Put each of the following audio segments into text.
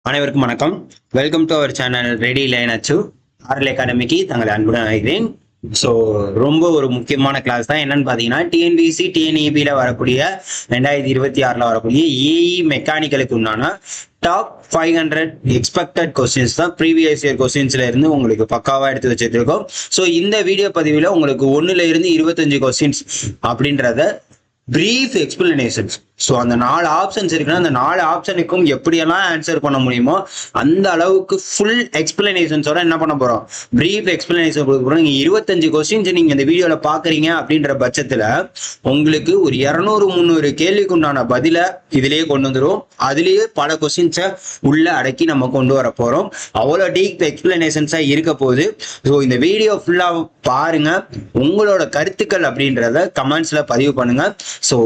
அனைவருக்கும் வணக்கம். Welcome to our channel ready line அச்சு ஆர்எல் அகாடமிக்கு தங்களை அன்புடன் அழைக்கிறேன். ஸோ ரொம்ப ஒரு முக்கியமான கிளாஸ் தான். என்னன்னு பார்த்தீங்கன்னா டிஎன்பிசி டிஎன்இபியில் வரக்கூடிய 2026 வரக்கூடிய ஏஇ மெக்கானிக்கலுக்கு உண்டான டாப் 500 எக்ஸ்பெக்டட் கொஸ்டின்ஸ் தான் ப்ரீவியஸ் இயர் கொஸ்டின்ஸ்ல இருந்து உங்களுக்கு பக்காவாக எடுத்து வச்சிருக்கோம். ஸோ இந்த வீடியோ பதிவில் உங்களுக்கு 1ல இருந்து 25 கொஸ்டின்ஸ் அப்படின்றத பிரீஃப் எக்ஸ்பிளனேஷன்ஸ். ஸோ அந்த 4 ஆப்ஷன்ஸ் இருக்குன்னா அந்த 4 ஆப்ஷனுக்கும் எப்படியெல்லாம் ஆன்சர் பண்ண முடியுமோ அந்த அளவுக்கு ஃபுல் எக்ஸ்பிளனேஷன்ஸோட என்ன பண்ண போறோம், பிரீஃப் எக்ஸ்பிளனேஷன் கொடுக்க போறோம். நீங்க 25 கொஸ்டின்ஸ் நீங்க இந்த வீடியோல பாக்குறீங்க அப்படின்ற பட்சத்துல உங்களுக்கு ஒரு 200-300 கேள்விக்கு உண்டான பதில இதுலயே கொண்டு வந்துடும். அதுலயே பல கொஸ்டின்ஸை உள்ள அடக்கி நம்ம கொண்டு வர போறோம். அவ்வளோ டீப் எக்ஸ்பிளனேஷன்ஸா இருக்க போகுது. ஸோ இந்த வீடியோ ஃபுல்லா பாருங்க. உங்களோட கருத்துக்கள் அப்படின்றத கமெண்ட்ஸ்ல பதிவு பண்ணுங்க. ஸோ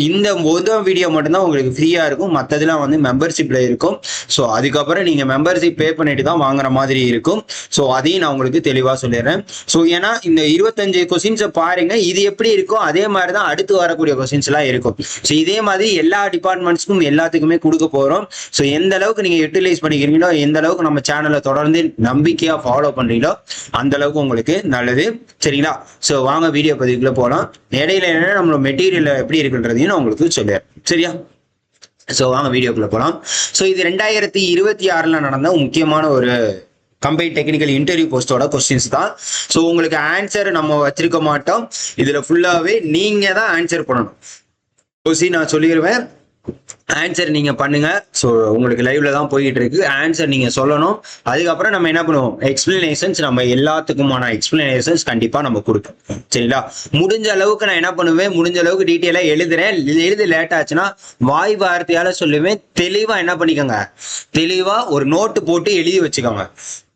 இந்த முதல் வீடியோ மட்டும்தான் உங்களுக்கு ஃப்ரீயா இருக்கும், மற்றதுலாம் வந்து மெம்பர்ஷிப்ல இருக்கும். ஸோ அதுக்கப்புறம் நீங்க மெம்பர்ஷிப் பே பண்ணிட்டு தான் வாங்குற மாதிரி இருக்கும். ஸோ அதையும் நான் உங்களுக்கு தெளிவா சொல்லிடுறேன். ஸோ ஏன்னா இந்த 25 கொஸ்டின்ஸை பாருங்க, இது எப்படி இருக்கும் அதே மாதிரி தான் அடுத்து வரக்கூடிய கொஸ்டின்ஸ் எல்லாம் இருக்கும். ஸோ இதே மாதிரி எல்லா டிபார்ட்மெண்ட்ஸ்க்கும் எல்லாத்துக்குமே கொடுக்க போறோம். ஸோ எந்த அளவுக்கு நீங்க யூட்டிலைஸ் பண்ணிக்கிறீங்களோ, எந்த அளவுக்கு நம்ம சேனலை தொடர்ந்து நம்பிக்கையா ஃபாலோ பண்றீங்களோ அந்த அளவுக்கு உங்களுக்கு நல்லது. சரிங்களா? ஸோ வாங்க வீடியோ பதிவுக்குள்ள போகலாம். இடையில என்ன நம்மளோட மெட்டீரியல் எப்படி இருக்குன்றதையும் நான் உங்களுக்கு சொல்லுறேன். சரியா? ஸோ வாங்க வீடியோக்குள்ள போகலாம். ஸோ இது 2026 நடந்த முக்கியமான ஒரு கம்பைன் டெக்னிக்கல் இன்டர்வியூ போஸ்டோட கொஸ்டின்ஸ் தான். ஸோ உங்களுக்கு ஆன்சர் நம்ம வச்சிருக்க மாட்டோம், இதுல ஃபுல்லாவே நீங்க தான் ஆன்சர் பண்ணணும். கொஸ்டின் நான் சொல்லிடுவேன், ஆன்சர் நீங்க பண்ணுங்க. ஸோ உங்களுக்கு லைவ்ல தான் போயிட்டு இருக்கு, ஆன்சர் நீங்க சொல்லணும். அதுக்கப்புறம் நம்ம என்ன பண்ணுவோம், எக்ஸ்பிளனேஷன்ஸ் நம்ம எல்லாத்துக்குமான எக்ஸ்பிளனேஷன்ஸ் கண்டிப்பா நம்ம கொடுப்போம். சரிங்களா? முடிஞ்ச அளவுக்கு நான் என்ன பண்ணுவேன், முடிஞ்ச அளவுக்கு டீட்டெயிலா எழுதுறேன். எழுதி லேட் ஆச்சுன்னா வாய் வார்த்தையால சொல்லுவேன். தெளிவா என்ன பண்ணிக்கோங்க, தெளிவா ஒரு நோட்டு போட்டு எழுதி வச்சுக்கோங்க.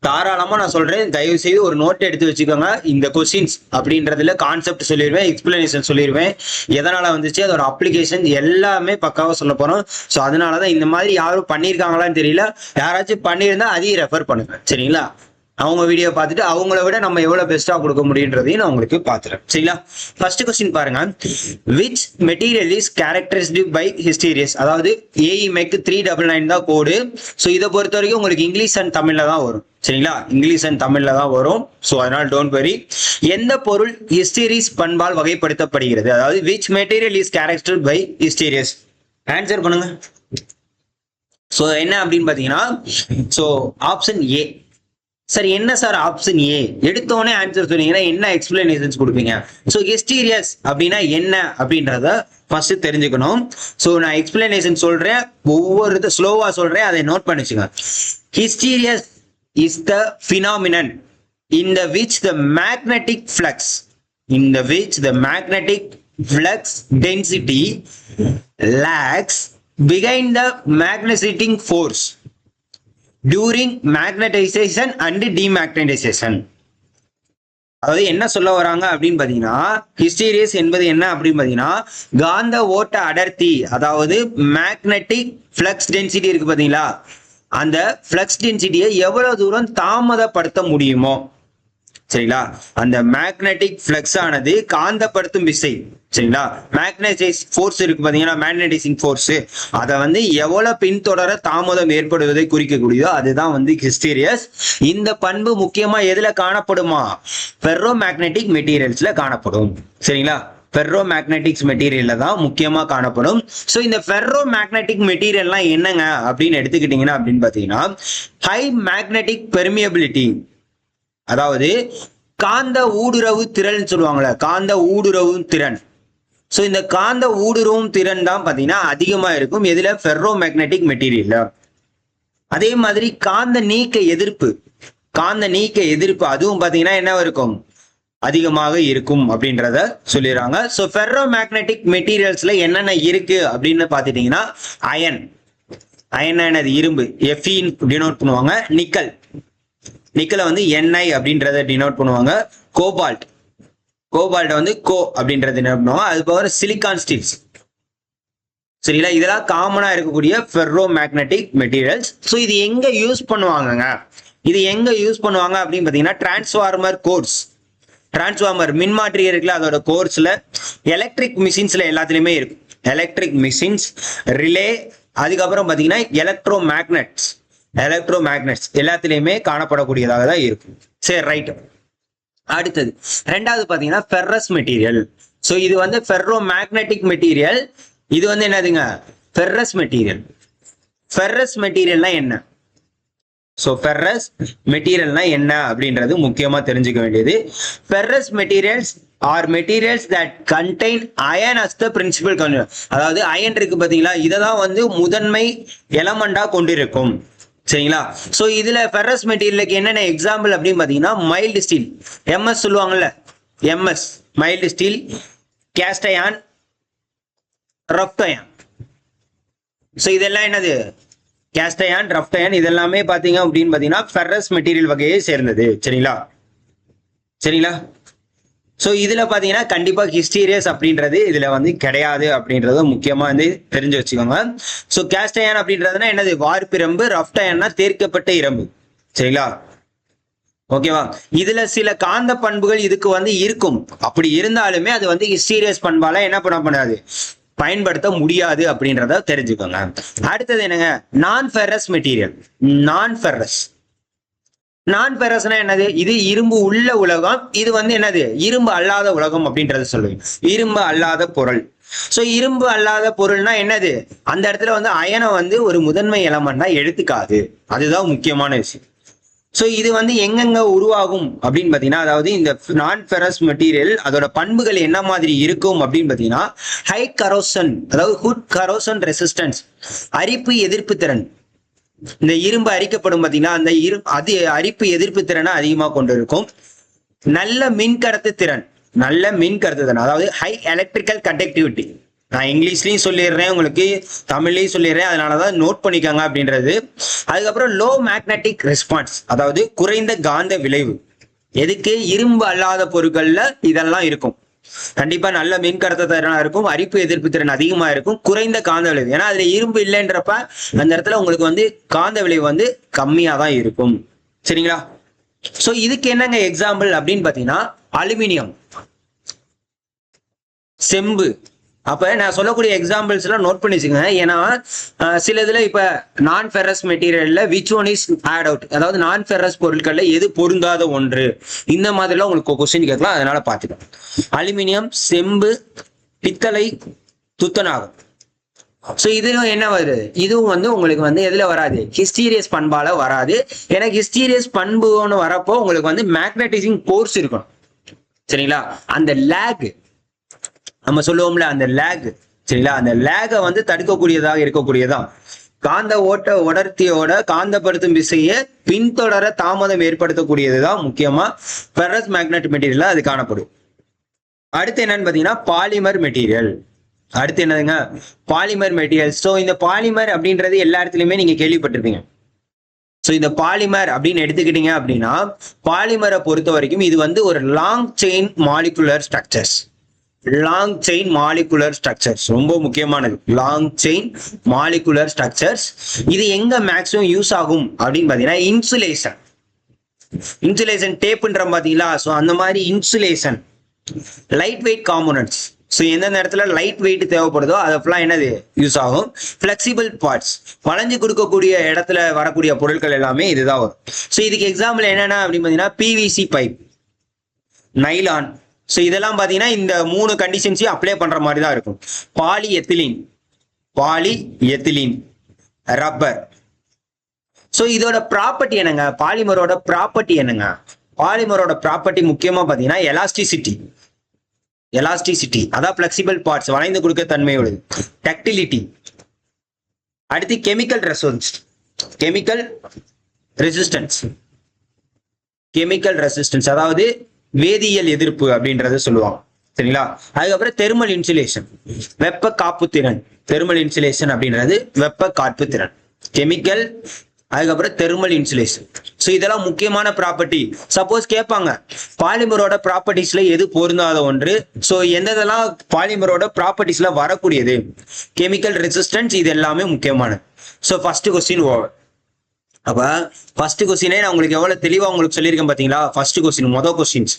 தாராளமா நான் சொல்றேன், தயவு செய்து ஒரு நோட் எடுத்து வச்சுக்கோங்க. இந்த கொஸ்டின்ஸ் அப்படின்றதுல கான்செப்ட் சொல்லிடுவேன், எக்ஸ்பிளனேஷன் சொல்லிடுவேன், எதனால வந்துச்சு, அதோட அப்ளிகேஷன் எல்லாமே பக்காவா சொல்ல போறோம். ஸோ அதனாலதான் இந்த மாதிரி யாரும் பண்ணியிருக்காங்களான்னு தெரியல, யாராச்சும் பண்ணியிருந்தா அதையும் ரெஃபர் பண்ணுங்க. சரிங்களா? அவங்க வீடியோ பார்த்துட்டு அவங்கள விட நம்ம எவ்வளவு பெஸ்டா கொடுக்க முடியுன்றதையும் நான் உங்களுக்கு பார்த்துறேன். சரிங்களா? ஃபர்ஸ்ட் கொஸ்டின் பாருங்க. Which material is characteristic by hysteresis? அதாவது ஏஇ மெக் 399 தான் கோடு. ஸோ இதை பொறுத்த வரைக்கும் உங்களுக்கு இங்கிலீஷ் அண்ட் தமிழ்ல தான் வரும். சரிங்களா? இங்கிலீஷ் அண்ட் தமிழ்ல தான் வரும். ஸோ அதனால டோன்ட் வரி. எந்த பொருள் ஹிஸ்டீரிஸ் பண்பால் வகைப்படுத்தப்படுகிறது? அதாவது which material is characteristic by hysteresis? Answer பண்ணுங்க. ஸோ என்ன அப்படின்னு பாத்தீங்கன்னா, ஸோ ஆப்ஷன் ஏ. சார் என்ன சார் ஆப்ஷன் ஏ? எடுத்தோடனே ஆன்சர் சொன்னீங்கன்னா என்ன எக்ஸ்பிளனேஷன்ஸ் கொடுப்பீங்க? ஸோ ஹிஸ்டீரியஸ் அப்படின்னா என்ன அப்படின்றத ஃபர்ஸ்ட் தெரிஞ்சுக்கணும். ஸோ நான் எக்ஸ்பிளனேஷன் சொல்றேன், ஒவ்வொரு ஸ்லோவா சொல்றேன், அதை நோட் பண்ணிச்சுங்க. Hysteresis is the phenomenon in the which the magnetic flux density lags behind the magnetic force during magnetization and demagnetization. அதாவது என்ன சொல்ல வராங்க அப்படின்னு பாத்தீங்கன்னா, ஹிஸ்டீரியஸ் என்பது என்ன அப்படின்னு பாத்தீங்கன்னா, காந்த ஓட்ட அடர்த்தி, அதாவது மேக்னெட்டிக் ஃப்ளக்ஸ் டென்சிட்டி இருக்கு பாத்தீங்களா, அந்த ஃப்ளக்ஸ் டென்சிட்டியை எவ்வளவு தூரம் தாமதப்படுத்த முடியுமோ. சரிங்களா? அந்த மேக்னெட்டிக் ஃப்ளக்ஸ் ஆனது காந்தப்படுத்தும் விசை. சரிங்களா? மேக்னடைஸ் ஃபோர்ஸ் இருக்கு பாத்தீங்கன்னா, மேக்னடைசிங் ஃபோர்ஸ், அதை வந்து எவ்வளவு பின்தொடர தாமதம் ஏற்படுவதை குறிக்கக்கூடியதோ அதுதான் வந்து ஹிஸ்டீரியஸ். இந்த பண்பு முக்கியமா எதுல காணப்படுமா? ஃபெர்ரோ மேக்னெட்டிக் மெட்டீரியல்ஸ்ல காணப்படும். சரிங்களா? ஃபெர்ரோ மேக்னெட்டிக்ஸ் மெட்டீரியல்ல தான் முக்கியமா காணப்படும். ஸோ இந்த ஃபெர்ரோ மேக்னெட்டிக் மெட்டீரியல்லாம் என்னங்க அப்படின்னு எடுத்துக்கிட்டீங்கன்னா அப்படின்னு பாத்தீங்கன்னா, ஹை மேக்னெட்டிக் பெர்மியபிலிட்டி, அதாவது காந்த ஊடுருவு திறன் சொல்லுவாங்கல்ல, காந்த ஊடுருவு திறன். ஸோ இந்த காந்த ஊடுருவும் திறன் தான் பாத்தீங்கன்னா அதிகமா இருக்கும் எதுல? ஃபெர்ரோ மேக்னெட்டிக் மெட்டீரியல்ல. அதே மாதிரி காந்த நீக்க எதிர்ப்பு அதுவும் பாத்தீங்கன்னா என்ன இருக்கும், அதிகமாக இருக்கும் அப்படின்றத சொல்லிடுறாங்க. ஸோ ஃபெர்ரோ மேக்னெட்டிக் மெட்டீரியல்ஸ்ல என்னென்ன இருக்கு அப்படின்னு பாத்துட்டீங்கன்னா, அயன் இரும்பு, எஃப்இ டினோட் பண்ணுவாங்க. நிக்கலை வந்து என்ஐ அப்படின்றத டினோட் பண்ணுவாங்க. கோபால்ட் வந்து கோ அப்படின்றத டினோட் பண்ணுவாங்க. அது போக சிலிகான் ஸ்டீல்ஸ். சரிங்களா? இதெல்லாம் காமனா இருக்கக்கூடிய ஃபெர்ரோ மேக்னெட்டிக் மெட்டீரியல்ஸ். ஸோ இது எங்க யூஸ் பண்ணுவாங்க அப்படின்னு பாத்தீங்கன்னா, டிரான்ஸ்ஃபார்மர் மின்மாற்றி இருக்குல்ல, அதோட கோர்ஸ்ல, எலக்ட்ரிக் மிஷின்ஸ்ல எல்லாத்துலயுமே இருக்கும். எலக்ட்ரிக் மிஷின்ஸ், ரிலே, அதுக்கப்புறம் பாத்தீங்கன்னா எலக்ட்ரோ மேக்னெட்ஸ், எலக்ட்ரோ மேக்னெட்ஸ் எல்லாத்துலயுமே காணப்படக்கூடியதாக தான் இருக்கும். சரி, ரைட். அடுத்தது ரெண்டாவது பாத்தீங்கன்னா ஃபெர்ரஸ் மெட்டீரியல். ஸோ இது வந்து ஃபெர்ரோ மேக்னெட்டிக் மெட்டீரியல். இது வந்து என்னதுங்க? Ferrous material. ஃபெர்ரஸ் மெட்டீரியல்னா என்ன? ஸோ ஃபெர்ரஸ் மெட்டீரியல்னா என்ன அப்படின்றது முக்கியமா தெரிஞ்சுக்க வேண்டியது. Ferrous materials are materials that contain iron as the principal constituent. அதாவது அயன் இருக்கு பாத்தீங்களா, இதை தான் வந்து முதன்மை எலமெண்டா கொண்டிருக்கும். சரிங்களா? ஸோ இதுல ஃபெர்ரஸ் மெட்டீரியலுக்கு என்னென்ன எக்ஸாம்பிள் அப்படின்னு பாத்தீங்கன்னா மைல்டு ஸ்டீல், எம்எஸ் சொல்லுவாங்கல்ல, MS mild steel, cast iron, rough iron. So இதெல்லாம் என்னது? கேஸ்ட் அயன், ரஃப் அயன் இதெல்லாமே பாத்தீங்க அப்படின்னு பாத்தீங்கன்னா ஃபெர்ரஸ் மெட்டீரியல் வகையை சேர்ந்தது. சரிங்களா? சரிங்களா? ஸோ இதுல பாத்தீங்கன்னா கண்டிப்பா ஹிஸ்டீரியஸ் அப்படின்றது இதுல வந்து கிடையாது அப்படின்றத முக்கியமா வந்து தெரிஞ்சு வச்சுக்கோங்க. ஸோ கேஸ்ட் அயன் அப்படின்றதுனா என்னது? வார்ப்பிரம்பு. ரஃப் அயன்னா தேர்க்கப்பட்ட இரும்பு. சரிங்களா? ஓகேவா? இதுல சில காந்த பண்புகள் இதுக்கு வந்து இருக்கும். அப்படி இருந்தாலுமே அது வந்து ஹிஸ்டீரியஸ் பண்பால என்ன பண்ணாது, பயன்படுத்த முடியாது அப்படின்றத தெரிஞ்சுக்கோங்க. அடுத்தது என்னங்க? நான் ஃபெர்ரஸ் மெட்டீரியல். நான் ஃபெர்ரஸ் என்னது? இது இரும்பு உள்ள உலகம். இது வந்து என்னது? இரும்பு அல்லாத உலகம் அப்படின்றத சொல்லுங்க. இரும்பு அல்லாத பொருள். சோ இரும்பு அல்லாத பொருள்னா என்னது? அந்த இடத்துல வந்து அயனை வந்து ஒரு முதன்மை எலமெண்டா எடுத்துக்காது. அதுதான் முக்கியமான விஷயம். ஸோ இது வந்து எங்கெங்க உருவாகும் அப்படின்னு பார்த்தீங்கன்னா, அதாவது இந்த நான் ஃபெரஸ் மெட்டீரியல் அதோட பண்புகள் என்ன மாதிரி இருக்கும் அப்படின்னு பார்த்தீங்கன்னா, ஹை கரோசன், அதாவது ஹுட் கரோசன் ரெசிஸ்டன்ஸ், அரிப்பு எதிர்ப்பு திறன். இந்த இரும்பு அரிக்கப்படும் பார்த்தீங்கன்னா, அந்த அது அரிப்பு எதிர்ப்பு திறனை அதிகமாக கொண்டு இருக்கும். நல்ல மின்கடத்து திறன், அதாவது ஹை எலக்ட்ரிக்கல் கண்டக்டிவிட்டி. நான் இங்கிலீஷ்லயும் சொல்லிடுறேன், உங்களுக்கு தமிழ்லயும் சொல்லிடுறேன், அதனாலதான் நோட் பண்ணிக்கோங்க அப்படின்றது. அதுக்கப்புறம் லோ மேக்னெட்டிக் ரெஸ்பான்ஸ், அதாவது குறைந்த காந்த விளைவு. எதுக்கு? இரும்பு அல்லாத பொருட்கள்ல இதெல்லாம் இருக்கும். கண்டிப்பா நல்ல மின்கடத்த திறனா இருக்கும், அரிப்பு எதிர்ப்பு திறன் அதிகமா இருக்கும், குறைந்த காந்த விளைவு. ஏன்னா அதுல இரும்பு இல்லைன்றப்ப அந்த இடத்துல உங்களுக்கு வந்து காந்த விளைவு வந்து கம்மியா தான் இருக்கும். சரிங்களா? சோ இதுக்கு என்னங்க எக்ஸாம்பிள் அப்படின்னு பாத்தீங்கன்னா, அலுமினியம், செம்பு. அப்ப நான் சொல்லக்கூடிய எக்ஸாம்பிள்ஸ் எல்லாம் நோட் பண்ணி வச்சுக்கோங்க. ஏன்னா சில இதுல இப்ப நான் ஃபெரஸ் மெட்டீரியல்ல which one is odd out, அதாவது நான் ஃபெரஸ் பொருட்கள்ல எது பொருந்தாத ஒன்று, இந்த மாதிரிலாம் உங்களுக்கு கொஸ்டின் கேட்கலாம். அதனால பாத்துக்கோங்க. அலுமினியம், செம்பு, பித்தளை, துத்தநாகம். ஸோ இதுவும் என்ன வருது? இதுவும் வந்து உங்களுக்கு வந்து எதுல வராது? ஹிஸ்டீரியஸ் பண்பால வராது. ஏன்னா ஹிஸ்டீரியஸ் பண்புன்னு வரப்போ உங்களுக்கு வந்து மேக்னடைசிங் போர்ஸ் இருக்கும். சரிங்களா? அந்த லேக் நம்ம சொல்லுவோம்ல, அந்த லேக். சரிங்களா? அந்த லேகை வந்து தடுக்கக்கூடியதாக இருக்கக்கூடியதான். காந்த ஓட்ட உடர்த்தியோட காந்தப்படுத்தும் விசையை பின்தொடர தாமதம் ஏற்படுத்தக்கூடியதுதான் முக்கியமா ஃபெரஸ் மேக்னெட் மெட்டீரியல் அது காணப்படும். அடுத்து என்னன்னு பாத்தீங்கன்னா பாலிமர் மெட்டீரியல். அடுத்து என்னதுங்க? Polymer material. ஸோ இந்த பாலிமர் அப்படின்றது எல்லா இடத்துலயுமே நீங்க கேள்விப்பட்டிருப்பீங்க. ஸோ இந்த பாலிமர் அப்படின்னு எடுத்துக்கிட்டீங்க அப்படின்னா, பாலிமரை பொறுத்த வரைக்கும் இது வந்து ஒரு long chain molecular structures. Long chain molecular structures ரொம்ப முக்கியமானது. Long chain molecular structures. இது எங்க மேக்ஸிமம் யூஸ் ஆகும் அப்படின்னு பாத்தீங்கன்னா, இன்சுலேஷன் டேப்ன்ற பாத்தீங்களா? ஸோ அந்த மாதிரி insulation, light weight components. So எந்தெந்த இடத்துல லைட் வெயிட் தேவைப்படுதோ அதெல்லாம் என்னது யூஸ் ஆகும். ஃபிளெக்சிபிள் பார்ட்ஸ், வளைஞ்சு கொடுக்கக்கூடிய இடத்துல வரக்கூடிய பொருட்கள் எல்லாமே இதுதான் வரும். ஸோ இதுக்கு எக்ஸாம்பிள் என்னென்ன அப்படின்னு பார்த்தீங்கன்னா, பிவிசி பைப், நைலான். ஸோ இதெல்லாம் பார்த்தீங்கன்னா இந்த 3 கண்டிஷன்ஸையும் அப்ளை பண்ற மாதிரி தான் இருக்கும். Polyethylene, rubber. ஸோ இதோட ப்ராப்பர்ட்டி என்னங்க? பாலிமரோட ப்ராப்பர்ட்டி என்னங்க? பாலிமரோட ப்ராப்பர்ட்டி முக்கியமா பார்த்தீங்கன்னா எலாஸ்டிசிட்டி, அதான் பிளெக்சிபிள் பார்ட்ஸ், வளைந்து கொடுக்க தன்மையுள்ளது. டக்டிலிட்டி. அடுத்து கெமிக்கல் ரெசிஸ்டன்ஸ், அதாவது வேதியியல் எதிர்ப்பு அப்படின்றத சொல்லுவாங்க. சரிங்களா? அதுக்கப்புறம் தெர்மல் இன்சுலேஷன், வெப்ப காப்பு திறன். தெர்மல் இன்சுலேஷன் அப்படின்றது வெப்ப காப்பு திறன். கெமிக்கல், அதுக்கப்புறம் தெர்மல் இன்சுலேஷன். ஸோ இதெல்லாம் முக்கியமான ப்ராப்பர்ட்டி. சப்போஸ் கேட்பாங்க பாலிமரோட ப்ராப்பர்ட்டிஸ்ல எது பொருந்தாத ஒன்று. ஸோ எந்தெல்லாம் பாலிமரோட ப்ராப்பர்ட்டிஸ்ல வரக்கூடியது, கெமிக்கல் ரெசிஸ்டன்ஸ், இது எல்லாமே முக்கியமானது. So first question over. அப்ப ஃபர்ஸ்ட் கொஸ்டினே நான் உங்களுக்கு எவ்வளவு தெளிவா உங்களுக்கு சொல்லியிருக்கேன் பாத்தீங்களா? ஃபர்ஸ்ட் கொஸ்டின், மொதல் கொஸ்டின்ஸ்.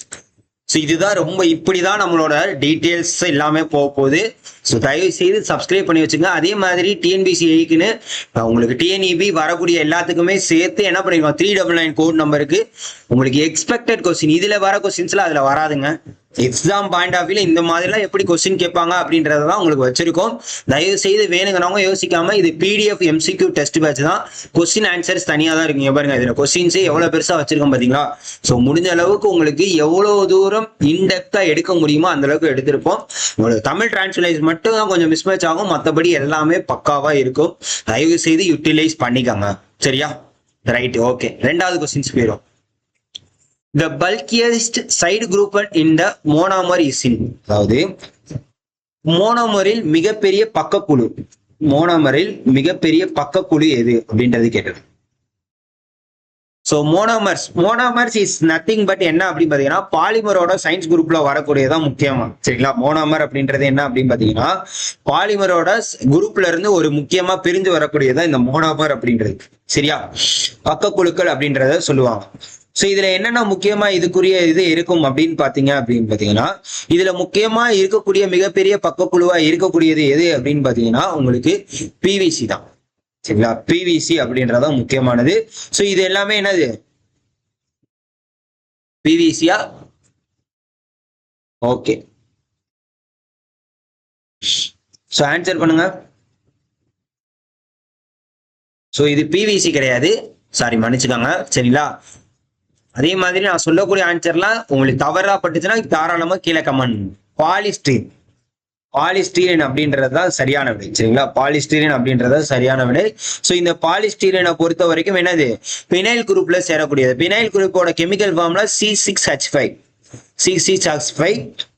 ஸோ இதுதான் ரொம்ப இப்படிதான் நம்மளோட டீட்டெயில்ஸ் எல்லாமே போக போகுது. ஸோ தயவு செய்து சப்ஸ்கிரைப் பண்ணி வச்சுங்க. அதே மாதிரி டிஎன்பிசி எய்க்குன்னு உங்களுக்கு டிஎன்இபி வரக்கூடிய எல்லாத்துக்குமே சேர்த்து என்ன பண்ணிருக்கோம், 399 கோட் நம்பருக்கு உங்களுக்கு எக்ஸ்பெக்டட் கொஸ்டின் இதுல வர கொஸ்டின்ஸ்ல அதுல வராதுங்க. எக்ஸாம் பாயிண்ட் ஆஃப் வியூல இந்த மாதிரிலாம் எப்படி கொஸ்டின் கேட்பாங்க அப்படின்றதான் உங்களுக்கு வச்சிருக்கோம். தயவு செய்து வேணுங்கிறவங்க யோசிக்காம, இது பிடிஎஃப் எம்சிக்யூ டெஸ்ட் பேட்ச் தான். கொஸ்டின் ஆன்சர்ஸ் தனியா தான் இருக்குங்க பாருங்க. இதுல கொஸ்டின்ஸே எவ்வளவு பெருசா வச்சிருக்கோம் பாத்தீங்களா. ஸோ முடிஞ்ச அளவுக்கு உங்களுக்கு எவ்வளவு தூரம் இன்டெப்தா எடுக்க முடியுமோ அந்த அளவுக்கு எடுத்திருப்போம். உங்களுக்கு தமிழ் டிரான்ஸ்லேஷன் மட்டும் தான் கொஞ்சம் மிஸ்மேட்ச் ஆகும், மற்றபடி எல்லாமே பக்காவா இருக்கும். தயவு செய்து யூட்டிலைஸ் பண்ணிக்கோங்க. சரியா? Right, okay. ரெண்டாவது கொஸ்டின்ஸ் போயிடும். The bulkiest side group in the monomer is in. அதாவது மோனோமரில் மிகப்பெரிய பக்கக்குழு, மோனோமரில் மிகப்பெரிய பக்கக்குழு எது அப்படின்றது கேட்டது. So monomers is nothing but என்ன அப்படின்னு பார்த்தீங்கன்னா பாலிமரோட சயின்ஸ் குரூப்ல வரக்கூடியதான் முக்கியமா. சரிங்களா? மோனோமர் அப்படின்றது என்ன அப்படின்னு பார்த்தீங்கன்னா பாலிமரோட குரூப்ல இருந்து ஒரு முக்கியமா பிரிஞ்சு வரக்கூடியதான் இந்த மோனோமர் அப்படின்றது. சரியா? பக்கக்குழுக்கள் அப்படின்றத சொல்லுவாங்க. ஸோ இதுல என்னென்ன முக்கியமா இதுக்குரிய இது இருக்கும் அப்படின்னு பாத்தீங்கன்னா இதுல முக்கியமா இருக்கக்கூடிய மிகப்பெரிய பக்கக்குழுவா இருக்கக்கூடியது எது அப்படின்னு பாத்தீங்கன்னா உங்களுக்கு பிவிசி தான். சரிங்களா? பிவிசி அப்படின்றதான் முக்கியமானது. ஸோ இது எல்லாமே என்னது, பிவிசியா? ஓகே, ஸோ ஆன்சர் பண்ணுங்க. ஸோ இது பிவிசி கிடையாது, சாரி மன்னிச்சுக்காங்க. சரிங்களா? அதே மாதிரி நான் சொல்லக்கூடிய ஆன்சர்லாம் உங்களுக்கு தவறா பட்டுச்சுன்னா தாராளமா கீழே கமெண்ட். பாலிஸ்டீரின் அப்படின்றதுதான் சரியான விடை. சரிங்களா? பாலிஸ்டீரின் அப்படின்றத சரியான விடை. ஸோ இந்த பாலிஸ்டீரினை பொறுத்த வரைக்கும் என்னது, பினைல் குரூப்ல சேரக்கூடியது. பினைல் குரூப்போட கெமிக்கல் ஃபார்ம்ல C6H5.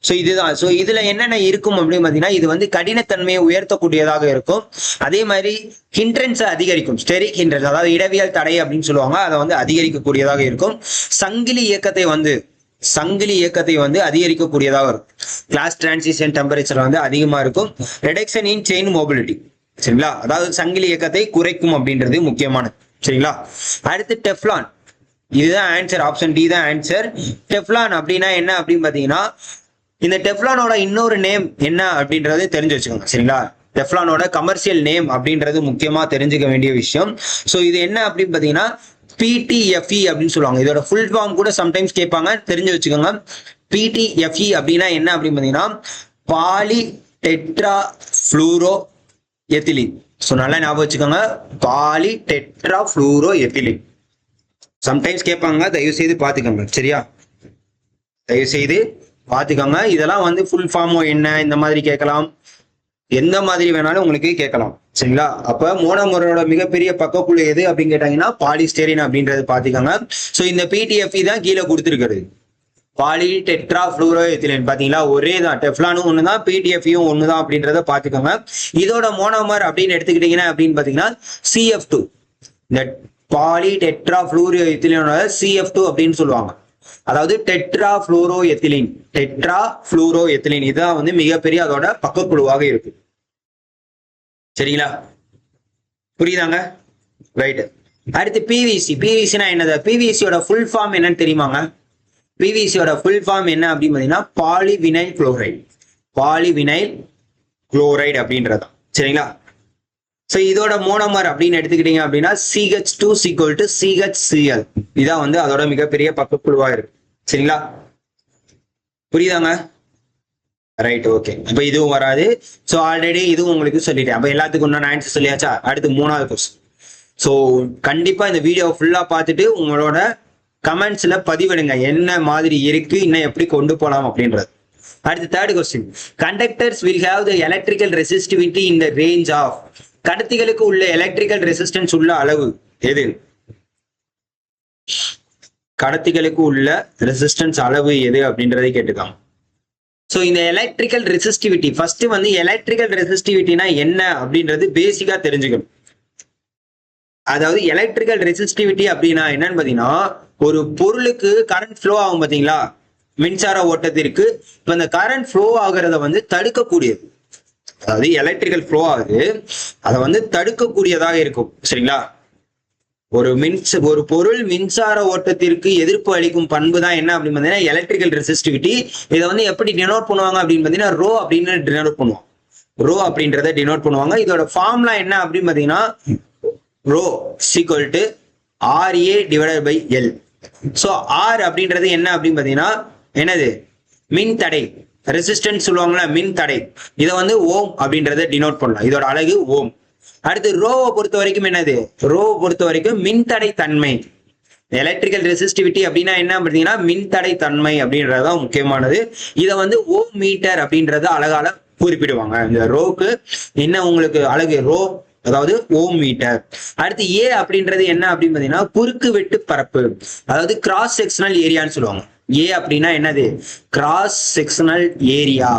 ஸோ இதுதான். ஸோ இதுல என்னென்ன இருக்கும் அப்படின்னு பாத்தீங்கன்னா இது வந்து கடினத்தன்மையை உயர்த்தக்கூடியதாக இருக்கும். அதே மாதிரி ஹிண்ட்ரன்ஸை அதிகரிக்கும். ஸ்டெரிக் ஹிண்ட்ரன்ஸ், அதாவது இடவியல் தடை அப்படின்னு சொல்லுவாங்க, அதை வந்து அதிகரிக்கக்கூடியதாக இருக்கும். சங்கிலி இயக்கத்தை வந்து அதிகரிக்கக்கூடியதாக இருக்கும். கிளாஸ் டிரான்சிஷன் டெம்பரேச்சர் வந்து அதிகமா இருக்கும். ரெடக்ஷன் இன் செயின் மோபிலிட்டி. சரிங்களா? அதாவது சங்கிலி இயக்கத்தை குறைக்கும் அப்படின்றது முக்கியமானது. சரிங்களா? அடுத்து டெஃப்லான். இதுதான் ஆன்சர், ஆப்ஷன் டி தான் ஆன்சர். டெஃப்லான் அப்படின்னா என்ன அப்படின்னு பாத்தீங்கன்னா இந்த டெஃப்லானோட இன்னொரு நேம் என்ன அப்படின்றது தெரிஞ்சு வச்சுக்கோங்க. சரிங்களா? டெஃப்லானோட கமர்ஷியல் நேம் அப்படின்றது முக்கியமா தெரிஞ்சுக்க வேண்டிய விஷயம். ஸோ இது என்ன அப்படின்னு பாத்தீங்கன்னா PTFE அப்படின்னு சொல்லுவாங்க. இதோட ஃபுல் ஃபார்ம் கூட சம்டைம்ஸ் கேட்பாங்க, தெரிஞ்சு வச்சுக்கோங்க. PTFE அப்படின்னா என்ன அப்படின்னு பாத்தீங்கன்னா polytetrafluoroethylene. So நல்லா ஞாபகம் வச்சுக்கோங்க, polytetrafluoroethylene. Sometimes கேட்பாங்க, தயவு செய்து பாத்துக்கோங்க. சரியா? தயவு செய்து பாத்துக்கோங்க. இதெல்லாம் வந்து ஃபுல் ஃபார்மோ என்ன இந்த மாதிரி கேட்கலாம், எந்த மாதிரி வேணாலும் உங்களுக்கு கேட்கலாம். சரிங்களா? அப்ப மோனோமரோட மிகப்பெரிய பக்கக்குழு எது அப்படின்னு கேட்டாங்கன்னா பாலிஸ்டீரின் அப்படின்றது பாத்துக்கோங்க. ஸோ இந்த PTFE தான் கீழே கொடுத்துருக்கிறது, பாலி டெட்ரா ஃப்ளூரோ எத்திலின். பாத்தீங்களா? ஒரே தான், டெஃப்லானும் ஒண்ணுதான், PTFEயும் ஒண்ணுதான் அப்படின்றத பாத்துக்கோங்க. இதோட மோனோமர் அப்படின்னு எடுத்துக்கிட்டீங்கன்னா அப்படின்னு பாத்தீங்கன்னா CF2. இந்த பாலி டெட்ரா ஃப்ளூரோ எத்திலினோட CF2 அப்படின்னு சொல்லுவாங்க. அதாவது டெட்ரா ஃப்ளூரோ எத்திலின் இதுதான் வந்து மிகப்பெரிய அதோட பக்கக்குழுவாக இருக்கு. சரிங்களா? புரியுதாங்க? ரைட். அடுத்து பிவிசினா என்னது, பிவிசியோட ஃபுல் ஃபார்ம் என்னன்னு தெரியுமாங்க? பிவிசியோட ஃபுல் ஃபார்ம் என்ன அப்படின்னு பாத்தீங்கன்னா பாலிவினைல் குளோரைடு அப்படின்றதான். சரிங்களா? ஸோ இதோட மோனோமர் அப்படின்னு எடுத்துக்கிட்டீங்க அப்படின்னா CH2 = CHCl. இதான் வந்து அதோட மிகப்பெரிய பக்கக்குழுவா இருக்கு. சரிங்களா? புரியுதாங்க? Right, okay. அப்ப இதுவும் வராது. ஸோ ஆல்ரெடி இதுவும் உங்களுக்கு சொல்லிட்டேன். அப்ப எல்லாத்துக்கும் நான் ஆன்சர் சொல்லியாச்சா? அடுத்து மூணாவது கொஸ்டின். ஸோ கண்டிப்பா இந்த வீடியோ ஃபுல்லா பார்த்துட்டு உங்களோட கமெண்ட்ஸ்ல பதிவிடுங்க, என்ன மாதிரி இருக்கு, இன்னும் எப்படி கொண்டு போகலாம் அப்படின்றது. அடுத்து third question. Conductors will have the electrical resistivity in the range of. கடத்திகளுக்கு உள்ள எலக்ட்ரிக்கல் ரெசிஸ்டன்ஸ் உள்ள அளவு எது? கடத்திகளுக்கு உள்ள ரெசிஸ்டன்ஸ் அளவு எது அப்படின்றதை கேட்டுக்காங்க. ஸோ இந்த எலக்ட்ரிக்கல் ரெசிஸ்டிவிட்டி, ஃபர்ஸ்ட் வந்து எலக்ட்ரிக்கல் ரெசிஸ்டிவிட்டினா என்ன அப்படின்றது பேசிக்கா தெரிஞ்சுக்கணும். அதாவது எலக்ட்ரிக்கல் ரெசிஸ்டிவிட்டி அப்படின்னா என்னன்னு பாத்தீங்கன்னா ஒரு பொருளுக்கு கரண்ட் ஃப்ளோ ஆகும் பாத்தீங்களா, மின்சார ஓட்டத்திற்கு. இப்ப இந்த கரண்ட் ஃப்ளோ ஆகுறத வந்து தடுக்கக்கூடியது. அதாவது எலக்ட்ரிக்கல் ஃப்ளோ ஆகுது, அதை வந்து தடுக்கக்கூடியதாக இருக்கும். சரிங்களா? ஒரு பொருள் மின்சார ஓட்டத்திற்கு எதிர்ப்பு அளிக்கும் பண்பு தான் என்ன அப்படின்னு பாத்தீங்கன்னா எலக்ட்ரிக்கல் ரெசிஸ்டிவிட்டி. இதை வந்து எப்படி டினோட் பண்ணுவாங்க அப்படின்னு பாத்தீங்கன்னா ரோ அப்படின்னு டினோட் பண்ணுவோம். ரோ அப்படின்றத டினோட் பண்ணுவாங்க. இதோட ஃபார்ம்லாம் என்ன அப்படின்னு பாத்தீங்கன்னா rho equal to RA divided by L. So R அப்படின்றது என்ன அப்படின்னு பாத்தீங்கன்னா என்னது மின் தடை, ரெசிஸ்டன்ஸ் சொல்லுவாங்களா மின் தடை. இதை வந்து ஓம் அப்படின்றத டினோட் பண்ணலாம். இதோட அலகு ஓம். அடுத்து ரோவை பொறுத்த வரைக்கும் என்னது, ரோவை பொறுத்த வரைக்கும் மின்தடை தன்மை. எலக்ட்ரிக்கல் ரெசிஸ்டிவிட்டி அப்படின்னா என்ன பார்த்தீங்கன்னா மின்தடை தன்மை அப்படின்றதுதான் முக்கியமானது. இதை வந்து ஓம் மீட்டர் அப்படின்றத அழகால குறிப்பிடுவாங்க. இந்த ரோக்கு என்ன உங்களுக்கு அழகு ரோ, அதாவது ஓம் மீட்டர். அடுத்து ஏ அப்படின்றது என்ன அப்படின்னு பாத்தீங்கன்னா குறுக்கு வெட்டு பரப்பு, அதாவது கிராஸ் செக்ஷனல் ஏரியான்னு சொல்லுவாங்க. ஏ அப்படின்னா என்னது கிராஸ் செக்ஷனல் ஏரியா.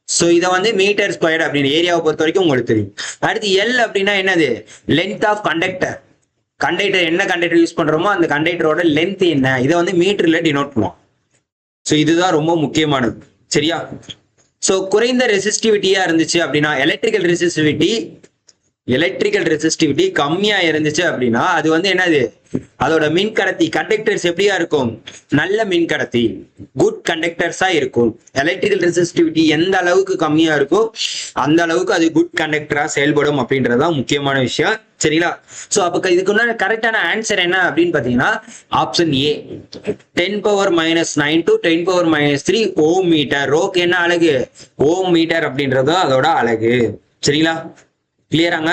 சோ இதை வந்து மீட்டர் ஸ்கொயர் அப்படின்னு ஏரியாவை பொறுத்த வரைக்கும் உங்களுக்கு தெரியும். அடுத்து எல் அப்படின்னா என்னது லென்த் ஆஃப் கண்டக்டர். கண்டக்டர் என்ன கண்டக்டர் யூஸ் பண்றோமோ அந்த கண்டக்டரோட லென்த் என்ன, இதை வந்து மீட்டர்ல டினோட் பண்ணுவோம். ஸோ இதுதான் ரொம்ப முக்கியமானது. சரியா? ஸோ குறைந்த ரெசிஸ்டிவிட்டியா இருந்துச்சு அப்படின்னா எலக்ட்ரிக்கல் ரெசிஸ்டிவிட்டி கம்மியா இருந்துச்சு அப்படின்னா அது வந்து என்னது அதோட மின் கடத்தி கண்டக்டர்ஸ் எப்படியா இருக்கும், நல்ல மின் கடத்தி குட் கண்டக்டர்ஸா இருக்கும். எலக்ட்ரிக்கல் ரெசிஸ்டிவிட்டி எந்த அளவுக்கு கம்மியா இருக்கோ அந்த அளவுக்கு அது குட் கண்டக்டரா செயல்படும் அப்படின்றதுதான் முக்கியமான விஷயம். சரிங்களா? சோ அப்ப இதுக்கு கரெக்டான ஆன்சர் என்ன அப்படின்னு பாத்தீங்கன்னா option A 10⁻⁻9 to 10⁻³ ohm meter. ரோக்கு என்ன அழகு ஓம் மீட்டர் அப்படின்றது அதோட அழகு. சரிங்களா? கிளியராங்க?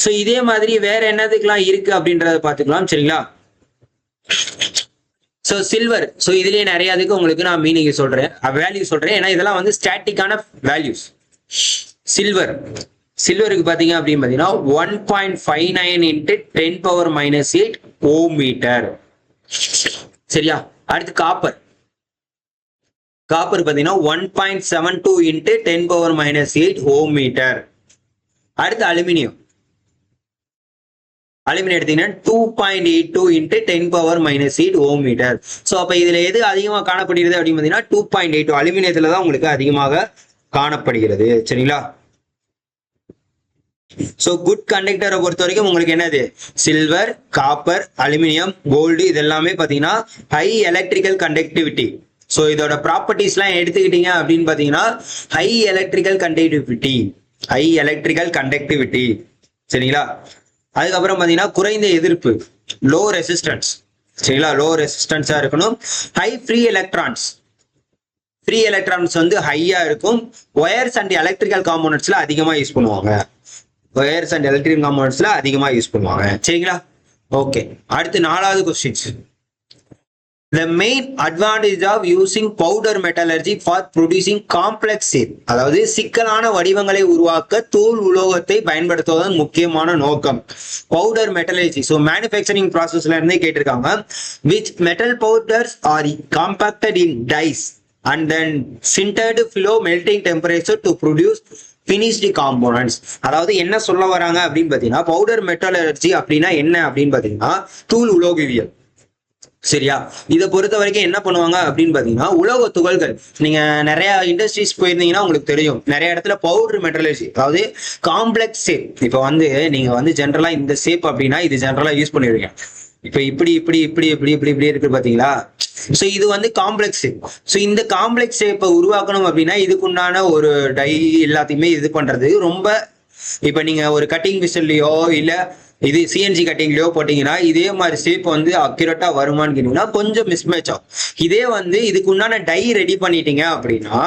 சோ இதே மாதிரி வேற என்னதுக்கெல்லாம் இருக்கு அப்படின்றத பாத்துக்கலாம். சரிங்களா? சோ சில்வர், சோ இதுலயே நிறைய அதுக்கு உங்களுக்கு நான் மீனிங் சொல்றேன், வேல்யூ சொல்றேன். ஏன்னா இதெல்லாம் வந்து ஸ்டாட்டிக்கான வேல்யூஸ். சில்வருக்கு பாத்தீங்க அப்படின்னு பாத்தீங்கன்னா 1.59 × 10⁻⁻8 ஓம் மீட்டர். சரியா? அடுத்து காப்பர் பாத்தீங்கன்னா 1.72 × 10⁻⁻8 ஓம் மீட்டர். அடுத்து அலுமினியம் எடுத்தீங்கன்னா 2.82 × 10⁻⁻8 ஓம் மீட்டர். ஸோ அப்ப இதுல எது அதிகமாக காணப்படுகிறது அப்படின்னு பார்த்தீங்கன்னா 2.82 அலுமினியத்துல தான் உங்களுக்கு அதிகமாக காணப்படுகிறது. சரிங்களா? ஸோ குட் கண்டக்டரை பொறுத்த வரைக்கும் உங்களுக்கு என்னது சில்வர், காப்பர், அலுமினியம், கோல்டு இதெல்லாமே பார்த்தீங்கன்னா ஹை எலக்ட்ரிக்கல் கண்டக்டிவிட்டி. ஸோ இதோட ப்ராப்பர்ட்டிஸ்லாம் எடுத்துக்கிட்டீங்க அப்படின்னு பார்த்தீங்கன்னா ஹை எலக்ட்ரிக்கல் கண்டக்டிவிட்டி. சரிங்களா? அதுக்கப்புறம் பாத்தீங்கன்னா குறைந்த எதிர்ப்பு லோ ரெசிஸ்டன்ஸ். சரிங்களா? லோ ரெசிஸ்டன்ஸா இருக்கணும். ஹை ஃப்ரீ எலக்ட்ரான்ஸ் வந்து ஹையா இருக்கும். ஒயர்ஸ் அண்ட் எலக்ட்ரிக்கல் காம்போனன்ட்ஸ்ல அதிகமா யூஸ் பண்ணுவாங்க. சரிங்களா? ஓகே. அடுத்து 4வது questions. The main advantage of using powder metallurgy for producing complex shape, அதாவது சிக்கலான வடிவங்களை உருவாக்க தூள் உலோகத்தை பயன்படுத்துவதன் முக்கியமான நோக்கம். பவுடர் மெட்டலர்ஜி, ஸோ மேனுஃபேக்சரிங் ப்ராசஸ்ல இருந்தே கேட்டிருக்காங்க. which metal powders are compacted in dies and then sintered below melting temperature to produce finished components. அதாவது என்ன சொல்ல வராங்க அப்படின்னு பாத்தீங்கன்னா பவுடர் மெட்டலர்ஜி அப்படின்னா என்ன அப்படின்னு பாத்தீங்கன்னா தூள் உலோகவியல். சரியா? இதை பொறுத்த வரைக்கும் என்ன பண்ணுவாங்க அப்படின்னு பாத்தீங்கன்னா உலோக துகள்கள், நீங்க நிறைய இண்டஸ்ட்ரீஸ் போயிருந்தீங்கன்னா உங்களுக்கு தெரியும் நிறைய இடத்துல பவுடர் மெட்டலர்ஜி, அதாவது காம்ப்ளெக்ஸ் ஷேப். இப்போ வந்து நீங்க வந்து ஜென்ரலா இந்த ஷேப் அப்படின்னா இது ஜென்ரலா யூஸ் பண்ணிருக்கீங்க. இப்ப இப்படி இருக்கு பாத்தீங்களா? சோ இது வந்து காம்ப்ளெக்ஸ் ஷேப். சோ இந்த காம்ப்ளெக்ஸ் ஷேப்பை உருவாக்கணும் அப்படின்னா இதுக்குண்டான ஒரு டை எல்லாத்தையுமே இது பண்றது ரொம்ப, இப்ப நீங்க ஒரு கட்டிங் மிஷின்லயோ இல்ல இது சிஎன்ஜி கட்டிங்லயோ போட்டீங்கன்னா இதே மாதிரி ஷேப் வந்து அக்யூரேட்டா வருமானு கேட்டீங்கன்னா கொஞ்சம் மிஸ்மேட்ச் ஆகும். இதே வந்து இதுக்கு உண்டான டை ரெடி பண்ணிட்டீங்க அப்படின்னா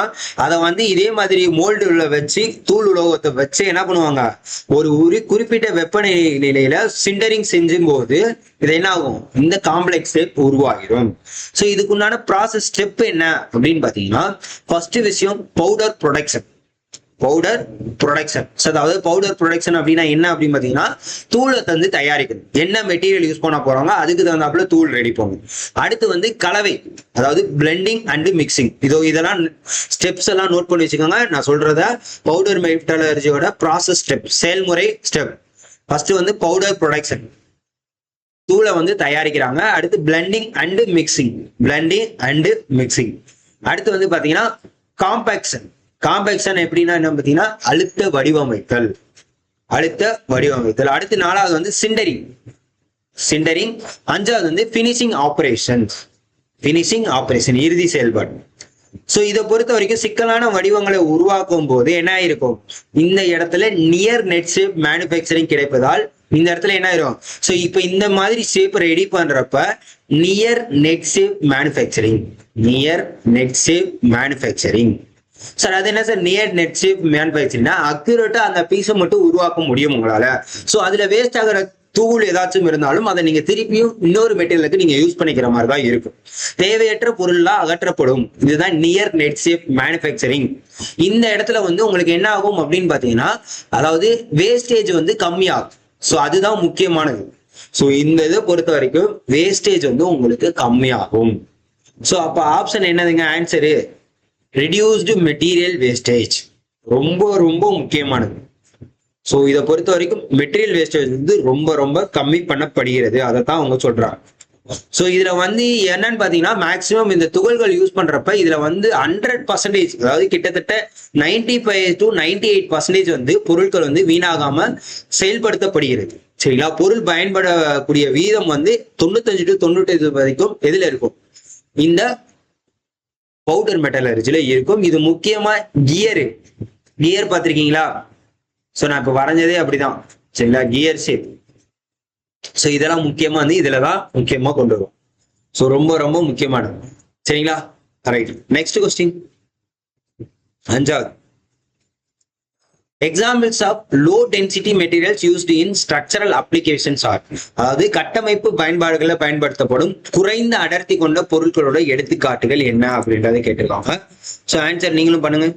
அதை வந்து இதே மாதிரி மோல்டுல வச்சு தூள் உலோகத்தை வச்சு என்ன பண்ணுவாங்க ஒரு குறிப்பிட்ட வெப்பநிலையில சிண்டரிங் செஞ்சும் போது இது என்ன ஆகும் இந்த காம்ப்ளெக்ஸ் ஷேப் உருவாகிடும். ஸோ இதுக்குண்டான ப்ராசஸ் ஸ்டெப் என்ன அப்படின்னு பாத்தீங்கன்னா ஃபர்ஸ்ட் விஷயம் பவுடர் ப்ரொடக்ஷன். அதாவது பவுடர் ப்ரொடக்ஷன் அப்படின்னா என்ன அப்படின்னு பாத்தீங்கன்னா தூளை தந்து தயாரிக்கிறது. என்ன மெட்டீரியல் யூஸ் பண்ண போறாங்க அதுக்கு தகுந்தாப்புல தூள் ரெடி பண்ணும். அடுத்து வந்து கலவை, அதாவது பிளெண்டிங் அண்ட் மிக்சிங். இதெல்லாம் ஸ்டெப்ஸ் எல்லாம் நோட் பண்ணி வச்சுக்கோங்க. நான் சொல்றத பவுடர் மெட்டலர்ஜியோட ப்ராசஸ் ஸ்டெப், செயல்முறை ஸ்டெப். ஃபர்ஸ்ட் வந்து பவுடர் ப்ரொடக்ஷன், தூளை வந்து தயாரிக்கிறாங்க. அடுத்து பிளெண்டிங் அண்ட் மிக்சிங். அடுத்து வந்து பாத்தீங்கன்னா காம்பேக்ஷன் எப்படின்னா என்ன பாத்தீங்கன்னா அழுத்த வடிவமைத்தல். அடுத்து 4வது வந்து சிண்டரிங், சிண்டரிங். அஞ்சாவது வந்து ஃபினிஷிங் ஆபரேஷன். ஃபினிஷிங் ஆபரேஷன் இறுதி செயல்பாடு. சோ இதை பொறுத்த வரைக்கும் சிக்கலான வடிவங்களை உருவாக்கும் போது என்ன ஆயிருக்கும், இந்த இடத்துல நியர் நெட் ஷேப் மேனுஃபேக்சரிங் கிடைப்பதால் இந்த இடத்துல என்ன ஆயிரும், சோ இப்ப இந்த மாதிரி ஷேப் ரெடி பண்றப்ப near net shape manufacturing. Near net shape manufacturing. Sir அது என்ன சார் நியர் நெட் ஷேப் மேனுஃபேக்சரிங்னா அக்யூரேட்டா அந்த பீஸை மட்டும் உருவாக்க முடியும் உங்களால. சோ அதுல வேஸ்ட் ஆகிற தூள் ஏதாச்சும் இருந்தாலும் அதை நீங்க திருப்பியும் இன்னொரு மெட்டீரியலுக்கு நீங்க யூஸ் பண்ணிக்கிற மாதிரி தான் இருக்கும். தேவையற்ற பொருள்லாம் அகற்றப்படும். இதுதான் நியர் நெட் ஷேப் மேனுஃபேக்சரிங். இந்த இடத்துல வந்து உங்களுக்கு என்ன ஆகும் அப்படின்னு பாத்தீங்கன்னா, அதாவது வேஸ்டேஜ் வந்து கம்மியாகும். ஸோ அதுதான் முக்கியமானது. ஸோ இந்த இதை பொறுத்த வரைக்கும் வேஸ்டேஜ் வந்து உங்களுக்கு கம்மியாகும். ஸோ அப்ப ஆப்ஷன் என்னதுங்க ஆன்சரு, ரெடியூஸ்டு மெட்டீரியல் வேஸ்டேஜ். ரொம்ப ரொம்ப முக்கியமானது. ஸோ இதை பொறுத்த வரைக்கும் மெட்டீரியல் வேஸ்டேஜ் வந்து ரொம்ப ரொம்ப கம்மி பண்ணப்படுகிறது. அதை தான் அவங்க சொல்றாங்க. ஸோ இதுல வந்து என்னன்னு பாத்தீங்கன்னா, மேக்சிமம் இந்த துகள்கள் யூஸ் பண்றப்ப இதுல வந்து 100%, அதாவது கிட்டத்தட்ட 95 to 98% வந்து பொருட்கள் வந்து வீணாகாம செயல்படுத்தப்படுகிறது. சரிங்களா? பொருள் பயன்படக்கூடிய வீதம் வந்து 95 to 95 வரைக்கும் எதுல இருக்கும், இந்த பவுடர் மெட்டலர்ஜில இருக்கும். இது முக்கியமா கியர் பார்த்திருக்கீங்களா? ஸோ நான் இப்ப வரைஞ்சதே அப்படிதான். சரிங்களா? Gear shape. ஸோ இதெல்லாம் முக்கியமா வந்து இதுலதான் முக்கியமா கொண்டு வரும். ஸோ ரொம்ப ரொம்ப முக்கியமானது. சரிங்களா? ரைட். நெக்ஸ்ட் கொஸ்டின், அஞ்சாவது. Examples of low density materials used in structural applications are, அதாவது கட்டமைப்பு பயன்பாடுகளில் பயன்படுத்தப்படும் குறைந்த அடர்த்தி கொண்ட பொருட்களோட எடுத்துக்காட்டுகள் என்ன அப்படின்றத கேட்டிருக்காங்க. ஸோ ஆன்சர் நீங்களும் பண்ணுங்க.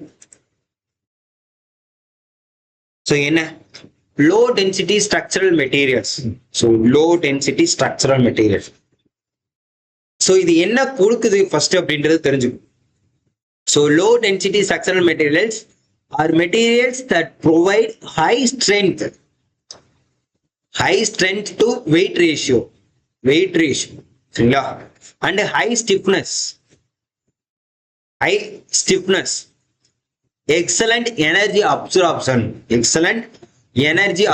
ஸோ என்ன low density structural materials. So low density structural material. So இது என்ன கொடுக்குது ஃபர்ஸ்ட் அப்படின்றது தெரிஞ்சுக்கும். So low density structural materials are materials that provide high strength to weight ratio. சரிங்களா? And high stiffness. Excellent energy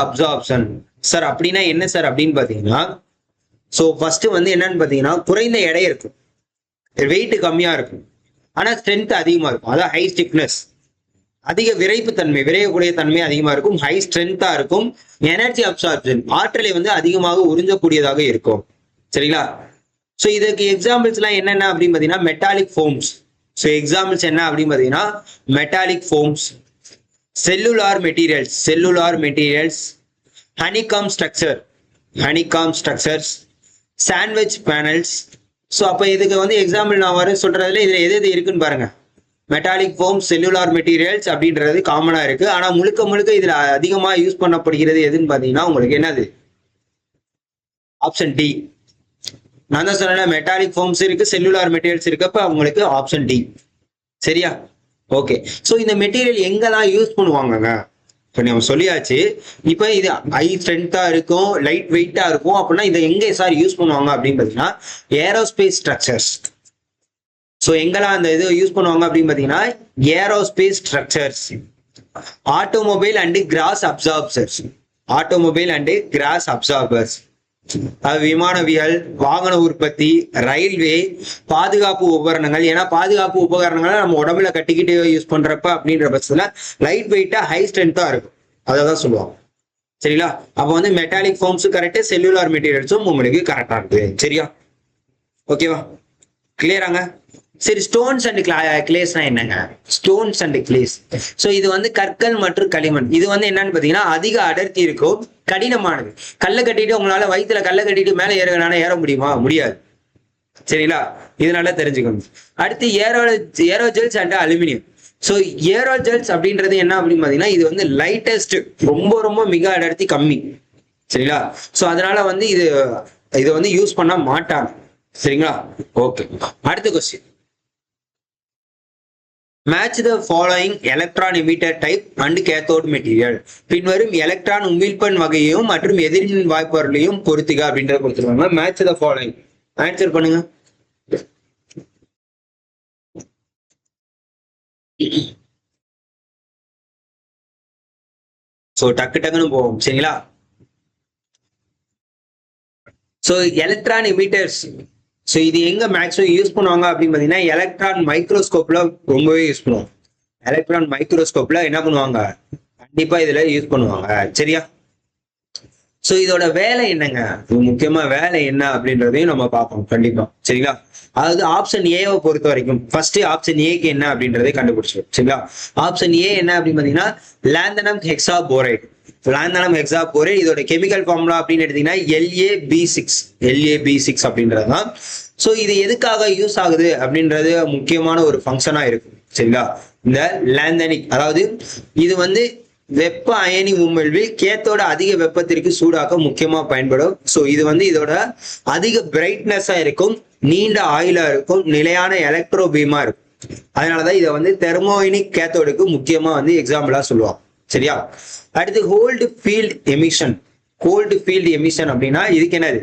absorption. Sir அப்படின்னா என்ன sir அப்படின்னு பாத்தீங்கன்னா, சோ ஃபர்ஸ்ட் வந்து என்னன்னு பாத்தீங்கன்னா, குறைந்த எடை இருக்கும், வெயிட் கம்மியா இருக்கும், ஆனா ஸ்ட்ரென்த் அதிகமா இருக்கும். அதான் ஹை ஸ்டிஃப்னஸ். அதிக விரையக்கூடிய தன்மை அதிகமா இருக்கும். ஹை ஸ்ட்ரென்த்தா இருக்கும். எனர்ஜி அப்சார்ப்ஷன், ஆற்றலை வந்து அதிகமாக உறிஞ்சக்கூடியதாக இருக்கும். சரிங்களா? சோ இதுக்கு எக்ஸாம்பிள்ஸ் எல்லாம் என்னென்ன அப்படின்னு பாத்தீங்கன்னா, மெட்டாலிக் ஃபோம்ஸ். ஸோ எக்ஸாம்பிள்ஸ் என்ன அப்படின்னு பார்த்தீங்கன்னா, metallic forms, cellular materials, honeycomb structures, sandwich panels. So அப்போ இதுக்கு வந்து எக்ஸாம்பிள் நான் வர சொல்றதுல இதுல எது இருக்குன்னு பாருங்க. மெட்டாலிக் ஃபோம்ஸ், செல்லுலார் மெட்டீரியல்ஸ் அப்படின்றது காமனா இருக்கு. ஆனா முழுக்க இதுல அதிகமா யூஸ் பண்ணப்படுகிறது எதுன்னு பாத்தீங்கன்னா உங்களுக்கு என்னது, ஆப்ஷன் டி. நான் தான் சொன்னேன் மெட்டாலிக் ஃபோம்ஸ் இருக்கு, செல்லுலார் மெட்டீரியல்ஸ் இருக்கப்ப அவங்களுக்கு ஆப்ஷன் டி. சரியா? ஓகே. சோ இந்த மெட்டீரியல் எங்கெல்லாம் யூஸ் பண்ணுவாங்கங்க இப்போ நம்ம சொல்லியாச்சு. இப்போ இது ஹை ஸ்ட்ரென்த்தா இருக்கும், லைட் வெயிட்டா இருக்கும் அப்படின்னா இதை எங்க சார் யூஸ் பண்ணுவாங்க அப்படின்னு பாத்தீங்கன்னா, ஏரோஸ்பேஸ் ஸ்ட்ரக்சர்ஸ். ஸோ எங்கெல்லாம் அந்த இது யூஸ் பண்ணுவாங்க அப்படின்னு பாத்தீங்கன்னா, aerospace structures, automobile and crash absorbers, விமானவியல், வாகன உற்பத்தி, ரயில்வே, பாதுகாப்பு உபகரணங்கள். ஏன்னா பாதுகாப்பு உபகரணங்களை நம்ம உடம்புல கட்டிக்கிட்டு யூஸ் பண்றப்ப அப்படின்ற பட்சத்துல லைட் வெயிட்டா ஹை ஸ்ட்ரென்த்தா இருக்கும். அதான் சொல்லுவாங்க. சரிங்களா? அப்ப வந்து மெட்டாலிக் ஃபோம்ஸும் கரெக்ட், செல்லுலார் மெட்டீரியல்ஸும் உங்களுக்கு கரெக்டா இருக்கு. சரியா? ஓகேவா? கிளியராங்க? சரி, ஸ்டோன்ஸ் அண்ட் கிளேஸ்னா என்னங்க? ஸ்டோன்ஸ் அண்ட் கிளேஸ், ஸோ இது வந்து கற்கள் மற்றும் களிமண். இது வந்து என்னன்னு பாத்தீங்கன்னா, அதிக அடர்த்தி இருக்கும், கடினமானது. கல்லை கட்டிட்டு உங்களால வயிற்றுல கல்லை கட்டிட்டு மேலே ஏற முடியுமா? முடியாது. சரிங்களா? இதனால தெரிஞ்சுக்கணும். அடுத்து ஏரோஜெல்ஸ் அண்ட் அலுமினியம். ஸோ ஏரோஜெல்ஸ் அப்படின்றது என்ன அப்படின்னு பாத்தீங்கன்னா, இது வந்து லைட்டஸ்ட், ரொம்ப ரொம்ப மிக அடர்த்தி கம்மி. சரிங்களா? ஸோ அதனால வந்து இதை வந்து யூஸ் பண்ண மாட்டாங்க. சரிங்களா? ஓகே. அடுத்த question, match the following electron emitter type and cathode material. பின்வரும் எலக்ட்ரான் உமிழ்ப்பன் வகையையும் மற்றும் எதிர்மின் வாய்ப்பொருளையும் பொறுத்துக அப்படின்றத கொடுத்துருவாங்க. மேட்ச் த ஃபாலோயிங், ஆன்சர் பண்ணுங்க. ஸோ டக்குன்னு போவோம். சரிங்களா? ஸோ எலக்ட்ரான் எமிட்டர்ஸ், ஸோ இது எங்க மேக்ஸிமம் யூஸ் பண்ணுவாங்க அப்படின்னு பார்த்தீங்கன்னா எலக்ட்ரான் மைக்ரோஸ்கோப்ல ரொம்பவே யூஸ் பண்ணுவாங்க. எலக்ட்ரான் மைக்ரோஸ்கோப்ல என்ன பண்ணுவாங்க, கண்டிப்பா இதுல யூஸ் பண்ணுவாங்க. சரியா? ஸோ இதோட வேலை என்னங்க, முக்கியமா வேலை என்ன அப்படின்றதையும் நம்ம பார்ப்போம் கண்டிப்பா. சரிங்களா? அதாவது ஆப்ஷன் ஏவை பொறுத்த வரைக்கும் ஃபர்ஸ்ட் ஆப்ஷன் ஏக்கு என்ன அப்படின்றதை கண்டுபிடிச்சோம். சரிங்களா? ஆப்ஷன் ஏ என்ன அப்படின்னு பாத்தீங்கன்னா லாந்தனம் ஹெக்ஸாபோரைடு. லாந்தனம் ஹெக்ஸாபோரைடு இதோட கெமிக்கல் ஃபார்முலா அப்படின்னு எடுத்தீங்கன்னா LaB6 அப்படின்றதுதான். ஸோ இது எதுக்காக யூஸ் ஆகுது அப்படின்றது முக்கியமான ஒரு ஃபங்க்ஷனா இருக்கு. சரிங்களா? இந்த லாந்தனிக், அதாவது இது வந்து வெப்ப அயனி உமிழ்வில் கேத்தோட அதிக வெப்பத்திற்கு சூடாக்க முக்கியமா பயன்படும். ஸோ இது வந்து இதோட அதிக பிரைட்னஸா இருக்கும், நீண்ட ஆயிலா இருக்கும், நிலையான எலக்ட்ரோ பீமா இருக்கும். அதனாலதான் இதை வந்து தெர்மோயினிக் கேத்தோடுக்கு முக்கியமா வந்து எக்ஸாம்பிளா சொல்லுவாங்க. சரியா? அடுத்து cold field emission. Cold field emission அப்படின்னா இதுக்கு என்னது,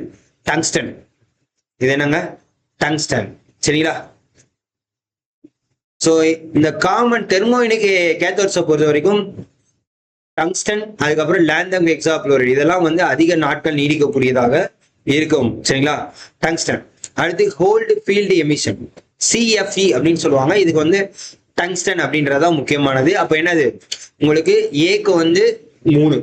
டங்ஸ்டன். இது என்னங்க, டங்ஸ்டன். சரிங்களா? ஸோ இந்த காமன் தெர்மோயினிக் கேத்தோட்ஸை பொறுத்த வரைக்கும் டங்ஸ்டன், அதுக்கப்புறம் லாந்தனம் ஹெக்ஸாபோரைடு இதெல்லாம் வந்து அதிக நாட்கள் நீடிக்கக்கூடியதாக இருக்கும். சரிங்களா? டங்ஸ்டன். அடுத்து கோல்டு ஃபீல்டு எமிஷன், CFE அப்படின்னு சொல்லுவாங்க. இதுக்கு வந்து டங்ஸ்டன் அப்படின்றதா முக்கியமானது. அப்ப என்னது, உங்களுக்கு ஏக்கு வந்து 3,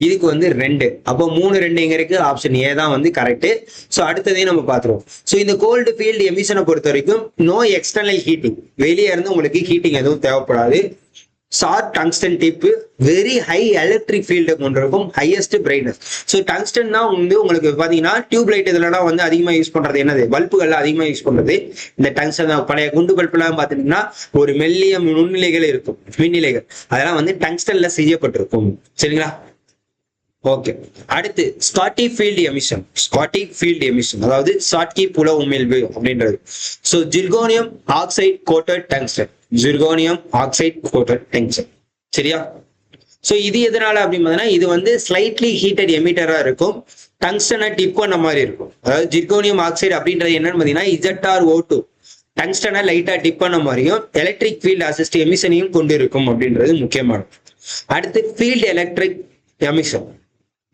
இதுக்கு வந்து 2. அப்போ 3 2 எங்க இருக்கு, ஆப்ஷன் ஏ தான் வந்து கரெக்ட். ஸோ அடுத்ததையும் நம்ம பார்த்துருவோம். ஸோ இந்த கோல்டு ஃபீல்டு எமிஷனை பொறுத்த வரைக்கும் நோ எக்ஸ்டர்னல் ஹீட்டிங், வெளியே இருந்து உங்களுக்கு ஹீட்டிங் எதுவும் தேவைப்படாது. Short tungsten tip, very high electric ஃபீல்டை கொண்டிருக்கும், ஹையஸ்ட் பிரைட்னஸ். ஸோ டங்ஸ்டன் தான் வந்து உங்களுக்கு பார்த்தீங்கன்னா டியூப் லைட் இதெல்லாம் வந்து அதிகமாக யூஸ் பண்றது என்னது, பல்புகள்ல அதிகமாக யூஸ் பண்றது இந்த டங்ஸ்டன் தான். பழைய குண்டு பல்புலாம் பார்த்துட்டீங்கன்னா ஒரு மெல்லிய நுண்ணிலைகள் இருக்கும், மின்னிலைகள், அதெல்லாம் வந்து டங்ஸ்டன்ல செய்யப்பட்டிருக்கும். சரிங்களா? ஓகே. அடுத்து Schottky field emission. Schottky field emission அதாவது ஸ்காட்கி புல உமிழ்வு அப்படின்றது. So zirconium oxide coated tungsten, zirconium oxide coated tungsten. சரியா? ஸோ இது எதனால அப்படின்னு பார்த்தீங்கன்னா இது வந்து ஸ்லைட்லி ஹீட்டட் எமிட்டரா இருக்கும், டங்ஸ்டனை டிப் பண்ண மாதிரி இருக்கும். அதாவது ஜிர்கோனியம் ஆக்சைடு அப்படின்றது என்னன்னு பார்த்தீங்கன்னா ZrO2 டங்ஸ்டனை லைட்டா டிப் பண்ண மாதிரியும் எலக்ட்ரிக் ஃபீல்டு அசிஸ்ட் எமிஷனையும் கொண்டு இருக்கும் அப்படின்றது முக்கியமானது. அடுத்து ஃபீல்டு எலக்ட்ரிக் எமிஷன்,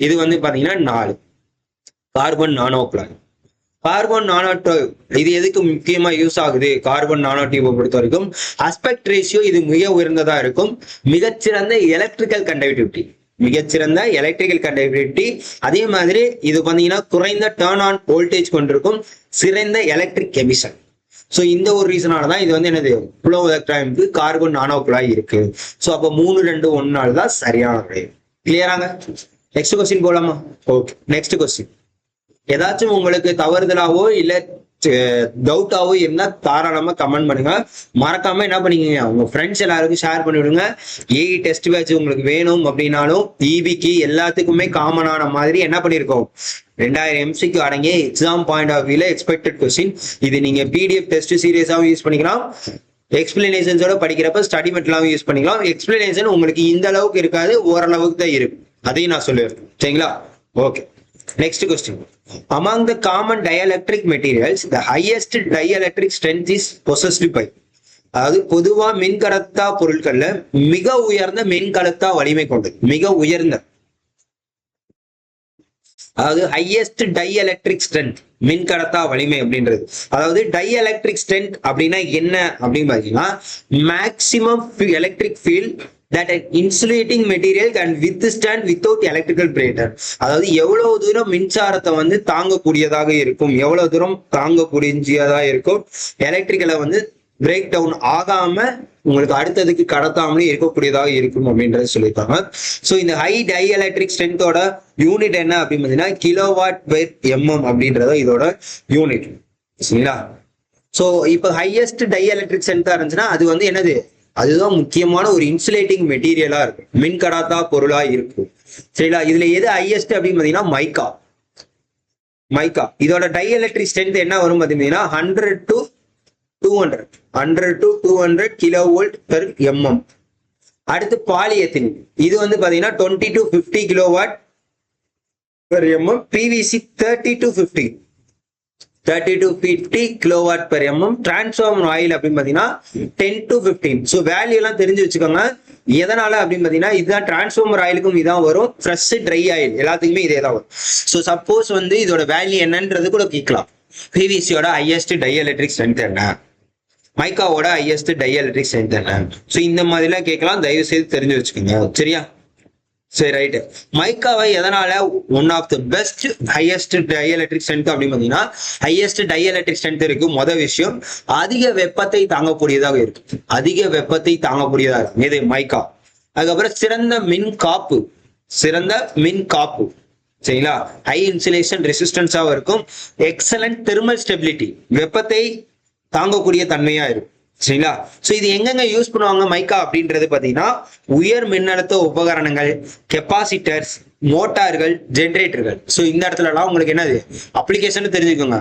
இது வந்து பாத்தீங்கன்னா 4 carbon nano plan. Carbon nano tube இது எதுக்கு முக்கியமா யூஸ் ஆகுது, கார்பன் நானோ டியூபை பொறுத்த வரைக்கும் ஆஸ்பெக்ட் ரேஷியோ இது மிக உயர்ந்ததா இருக்கும், மிகச்சிறந்த எலக்ட்ரிக்கல் கண்டக்டிவிட்டி, மிகச்சிறந்த எலக்ட்ரிக்கல் கண்டக்டிவிட்டி. அதே மாதிரி இது பாத்தீங்கன்னா குறைந்த டர்ன் ஆன் வோல்டேஜ் கொண்டிருக்கும், சிறந்த எலக்ட்ரிக் எமிஷன். ஸோ இந்த ஒரு ரீசனாலதான் இது வந்து என்னது, புலோ எலக்ட்ரானுக்கு கார்பன் நானோ குழாய் இருக்கு. ஸோ அப்போ 3 2 1 தான் சரியான விடை. கிளியராங்க? நெக்ஸ்ட் கொஸ்டின் போலாமா? ஓகே. நெக்ஸ்ட் கொஸ்டின் ஏதாச்சும் உங்களுக்கு தவறுதலாவோ இல்ல டவுட்டாவோ இருந்தா தாராளமா கமெண்ட் பண்ணுங்க. மறக்காம என்ன பண்ணிக்கங்க, உங்க ஃப்ரெண்ட்ஸ் எல்லாருக்கும் ஷேர் பண்ணி விடுங்க. ஏஇ டெஸ்ட் பேட்ச் உங்களுக்கு வேணும் அப்படின்னாலும் இபிக்கு எல்லாத்துக்குமே காமனான மாதிரி என்ன பண்ணிருக்கோம், 2000 MCQ அடங்கிய எக்ஸாம் பாயிண்ட் ஆஃப் வியூல எக்ஸ்பெக்டட் கொஸ்டின். இது நீங்க PDF டெஸ்ட் சீரியஸாவும் யூஸ் பண்ணிக்கலாம், எக்ஸ்பிளனேஷன்ஸோட படிக்கிறப்ப ஸ்டடி மெட்டலாவும் யூஸ் பண்ணிக்கலாம். எக்ஸ்பிளனேஷன் உங்களுக்கு இந்த அளவுக்கு இருக்காது, ஓரளவுக்கு தான் இருக்கும், அதையும் நான் சொல்லுவேன். சரிங்களா? Okay. Next question. Among the common dielectric materials, the highest dielectric strength is possessed by. அதாவது பொதுவா மின்கடத்தா பொருட்கள்ல மிக உயர்ந்த மின்கடத்தா வலிமை கொண்டது, மிக உயர்ந்த, அதாவது ஹையஸ்ட் டைஎலக்ட்ரிக் ஸ்ட்ரென்த், மின்கடத்தா வலிமை அப்படின்றது. அதாவது டைஎலக்ட்ரிக் ஸ்ட்ரென்த் அப்படின்னா என்ன அப்படின்னு பாத்தீங்கன்னா maximum electric field that an insulating material can withstand without electrical breakdown. அதாவது எவ்வளவு தூரம் மின்சாரத்தை வந்து தாங்கக்கூடியதாக இருக்கும், எவ்வளவு தூரம் தாங்கக்கூடியதா இருக்கும், எலக்ட்ரிக்கலை வந்து பிரேக் டவுன் ஆகாம உங்களுக்கு அடுத்ததுக்கு கடத்தாமலே இருக்கக்கூடியதாக இருக்கும் அப்படின்றத சொல்லியிருக்காங்க. ஸோ இந்த ஹை டை எலக்ட்ரிக் ஸ்ட்ரென்த்தோட யூனிட் என்ன அப்படின்னு பார்த்தீங்கன்னா கிலோவாட் பெர் mm அப்படின்றத இதோட யூனிட். சரிங்களா? ஸோ இப்போ ஹையஸ்ட் டை எலக்ட்ரிக் ஸ்ட்ரென்த்தா இருந்துச்சுன்னா அது வந்து என்னது, அதுதான் முக்கியமான ஒரு இன்சுலேட்டிங் மெட்டீரியலா இருக்கும், மின்கடாத்தா பொருளா இருக்கும். சரிங்களா? இதுல எது ஹையஸ்ட் அப்படின்னு பாத்தீங்கன்னா மைக்கா. இதோட டை எலக்ட்ரிக் ஸ்ட்ரென்த் என்ன வரும் பாத்தீங்கன்னா 100 to 200 கிலோவோல்ட் பெர் mm. அடுத்து பாலிஎத்தின், இது வந்து பாத்தீங்கன்னா 20 to 50 kilowatt per mm. PVC 30 to 50 kilowatt per mm. Transformer oil அப்படின்னு பாத்தீங்கன்னா 10 to 15. ஸோ வேல்யூ எல்லாம் தெரிஞ்சு வச்சுக்கோங்க. எதனால அப்படின்னு பாத்தீங்கன்னா இதுதான் டிரான்ஸ்ஃபார்மர் ஆயிலுக்கும் இதான் வரும், ஃப்ரெஷ் ட்ரை ஆயில் எல்லாத்துக்குமே இதே தான் வரும். ஸோ சப்போஸ் வந்து இதோட வேல்யூ என்னன்றது கூட கேட்கலாம். பிவிசியோட ஹையஸ்ட் டை எலக்ட்ரிக் ஸ்ட்ரென்த் என்ன, மைக்காவோட ஹையஸ்ட் டை எலக்ட்ரிக் ஸ்ட்ரென்த் என்ன, ஸோ இந்த மாதிரிலாம் கேட்கலாம். தயவு செய்து தெரிஞ்சு வச்சுக்கோங்க. சரியா? சரி, ரைட்டு. மைக்காவை எதனால one of the best highest dielectric strength அப்படின்னு பாத்தீங்கன்னா, ஹையஸ்ட் டை எலக்ட்ரிக் ஸ்ட்ரென்த் இருக்கு. மொதல் விஷயம், அதிக வெப்பத்தை தாங்கக்கூடியதாக இருக்கு. அதிக வெப்பத்தை தாங்கக்கூடியதாக இருக்கும் இது மைக்கா. அதுக்கப்புறம் சிறந்த மின் காப்பு, சிறந்த மின் காப்பு. சரிங்களா? ஹை இன்சுலேஷன் ரெசிஸ்டன்ஸாகவும் இருக்கும். எக்ஸலண்ட் தெர்மல் ஸ்டெபிலிட்டி, வெப்பத்தை தாங்கக்கூடிய தன்மையா இருக்கும். சரிங்களா? சோ இது எங்கெங்க யூஸ் பண்ணுவாங்க மைக்கா அப்படின்றது பாத்தீங்கன்னா, உயர் மின்னழுத்த உபகரணங்கள், கெப்பாசிட்டர்ஸ், மோட்டார்கள், ஜெனரேட்டர்கள். சோ இந்த இடத்துல எல்லாம் உங்களுக்கு என்னது அப்ளிகேஷன் தெரிஞ்சுக்கோங்க.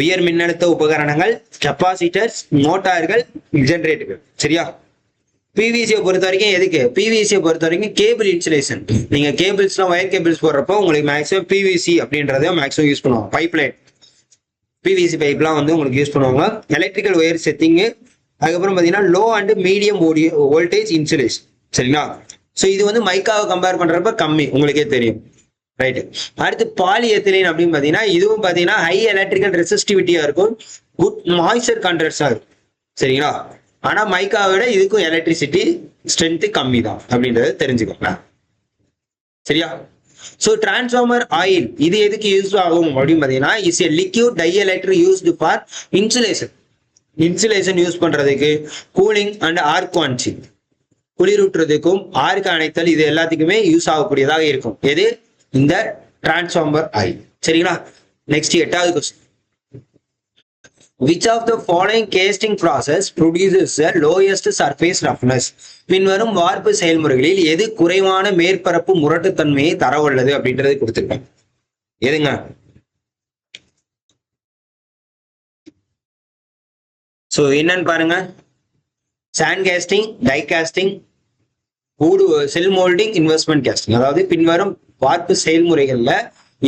உயர் மின்னழுத்த உபகரணங்கள், கெப்பாசிட்டர்ஸ், மோட்டார்கள், ஜெனரேட்டர்கள். சரியா? பிவிசியை பொறுத்த வரைக்கும் எதுக்கு? பிவிசியை பொறுத்த வரைக்கும் கேபிள் இன்சுலேஷன். நீங்க கேபிள்ஸ்லாம் வயர் கேபிள்ஸ் போடுறப்போ உங்களுக்கு மேக்ஸிமம் பிவிசி அப்படின்றத மேக்ஸிமம் யூஸ் பண்ணுவாங்க. பைப் லைன் பிவிசி பைப்லாம் வந்து உங்களுக்கு யூஸ் பண்ணுவாங்க. எலக்ட்ரிக்கல் ஒயர் செட்டிங்கு, அதுக்கப்புறம் பார்த்தீங்கன்னா low and medium voltage insulation. சரிங்களா? ஸோ இது வந்து மைக்காவை கம்பேர் பண்றப்ப கம்மி, உங்களுக்கே தெரியும். ரைட்டு. அடுத்து பாலிஎத்திலீன் அப்படின்னு பார்த்தீங்கன்னா, இதுவும் பார்த்தீங்கன்னா ஹை எலக்ட்ரிக்கல் ரெசிஸ்டிவிட்டியா இருக்கும், குட் மாய்ஸ்சர் கண்ட்ரஸா இருக்கும். சரிங்களா? ஆனா மைக்காவை விட இதுக்கும் எலக்ட்ரிசிட்டி ஸ்ட்ரென்த் கம்மி தான் அப்படின்றத தெரிஞ்சுக்கோங்க. சரியா? ஸோ டிரான்ஸ்ஃபார்மர் ஆயில் இது எதுக்கு யூஸ் ஆகும் அப்படின்னு பார்த்தீங்கன்னா, is a liquid dielectric used for insulation. Insulation use பண்றதுக்கு, கூலிங் அண்ட் ஆர்க் குவான்ச்சிங், குளிரூட்டுறதுக்கும் ஆர்க் அணைத்தல், இது எல்லாத்துக்குமே யூஸ் ஆகக்கூடியதாக இருக்கும். எது? இந்த டிரான்ஸ்ஃபார்மர் ஆயில். சரிங்களா? நெக்ஸ்ட் 8வது question. Which of the following casting process produces the lowest surface roughness? பின்வரும் வார்ப்பு செயல்முறைகளில் எது குறைவான மேற்பரப்பு முரட்டுத்தன்மையை தரவுள்ளது அப்படின்றது கொடுத்திருக்காங்க. எதுங்க? சோ என்னன்னு பாருங்க. சாண்ட் கேஸ்டிங், டை காஸ்டிங், செல் மோல்டிங், இன்வெஸ்ட்மெண்ட் கேஸ்டிங். அதாவது பின்வரும் வார்ப்பு செயல்முறைகள்ல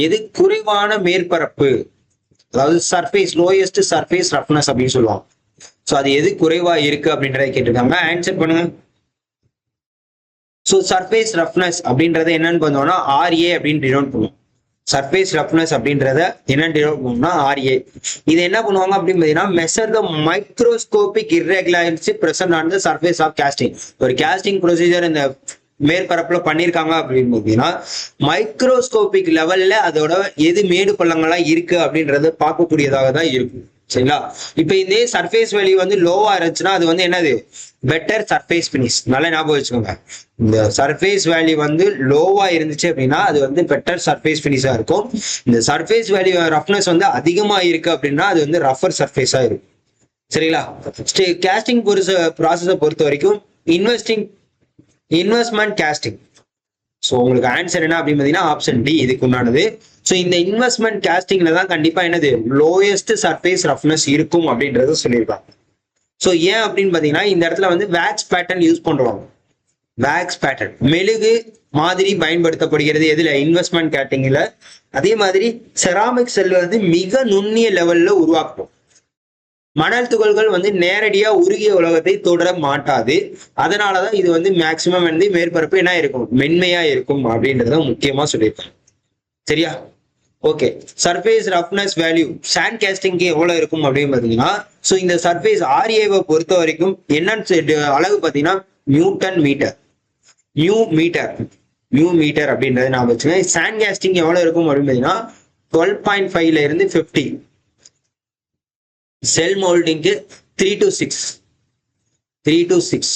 எது குறைவான மேற்பரப்பு, அதாவது சர்ஃபேஸ், லோயஸ்ட் சர்ஃபேஸ் ரஃப்னஸ் அப்படின்னு சொல்லுவாங்க. ஸோ அது எது குறைவா இருக்கு அப்படின்றத கேட்டிருக்காங்க. ஆன்சர் பண்ணுங்க. ஸோ சர்ஃபேஸ் ரஃப்னஸ் அப்படின்றத என்னன்னு பார்த்தோம்னா RA அப்படின்னு டினோட் பண்ணுவோம். சர்ஃபேஸ் ரஃப்னஸ் அப்படின்றத என்ன டினோட் பண்ணுவோம்னா RA. இது என்ன பண்ணுவாங்க அப்படின்னு பார்த்தீங்கன்னா, measure the microscopic irregularity present on the surface of casting. ஒரு காஸ்டிங் ப்ரொசீஜர் இந்த மேற்பரப்புல பண்ணிருக்காங்க அப்படின்னு பார்த்தீங்கன்னா, மைக்ரோஸ்கோபிக் லெவல்ல அதோட எது மேடு பள்ளங்கள்லாம் இருக்கு அப்படின்றத பார்க்கக்கூடியதாக தான் இருக்கும். சரிங்களா? இப்ப இந்த சர்ஃபேஸ் வேல்யூ வந்து லோவா இருந்துச்சுன்னா அது வந்து என்னது? Better surface finish. நல்லா ஞாபகம் வச்சுக்கோங்க. இந்த சர்ஃபேஸ் வேல்யூ வந்து லோவா இருந்துச்சு அப்படின்னா அது வந்து பெட்டர் சர்ஃபேஸ் பினிஷா இருக்கும். இந்த சர்ஃபேஸ் வேல்யூ ரஃப்னஸ் வந்து அதிகமா இருக்கு அப்படின்னா அது வந்து ரஃபர் சர்ஃபேஸா இருக்கும். சரிங்களா? காஸ்டிங் ப்ராசஸை பொறுத்த வரைக்கும் இன்வெஸ்ட்மெண்ட் காஸ்டிங். ஸோ உங்களுக்கு ஆன்சர் என்ன அப்படின்னு பார்த்தீங்கன்னா ஆப்ஷன் டி இதுக்கு உண்டானது. ஸோ இந்த இன்வெஸ்ட்மெண்ட் காஸ்டிங்ல தான் கண்டிப்பா என்னது லோயஸ்ட் சர்ஃபேஸ் ரஃப்னஸ் இருக்கும் அப்படின்றத சொல்லியிருக்காங்க. ஸோ ஏன் அப்படின்னு பார்த்தீங்கன்னா, இந்த இடத்துல வந்து வேக்ஸ் பேட்டர்ன் யூஸ் பண்ணுவாங்க. வேக்ஸ் பேட்டர்ன் மெழுகு மாதிரி பயன்படுத்தப்படுகிறது எதுல? இன்வெஸ்ட்மெண்ட் காஸ்டிங்ல. அதே மாதிரி செராமிக் செல் வந்து மிக நுண்ணிய லெவல்ல உருவாக்கும். மணல் துகள்கள் வந்து நேரடியா உருகிய உலகத்தை தொடர மாட்டாது. அதனாலதான் இது வந்து மேக்சிமம் வந்து மேற்பரப்பு என்ன இருக்கும்? மென்மையா இருக்கும் அப்படின்றத முக்கியமா சொல்லியிருக்காங்க. சரியா? Okay. Surface roughness value sand கேஸ்டிங்க்கு எவ்வளவு இருக்கும் அப்படின்னு பாத்தீங்கன்னா, ஸோ இந்த சர்ஃபேஸ் RAவை பொறுத்த வரைக்கும் என்னன்னு அளவு பாத்தீங்கன்னா நியூட்டன் மீட்டர். நியூ மீட்டர் அப்படின்றத நான் வச்சுக்கேன். சாண்ட் கேஸ்டிங் எவ்வளவு இருக்கும் அப்படின்னு பாத்தீங்கன்னா 12.5ல இருந்து 50. செல் மோல்டிங்க்கு 3 to 6.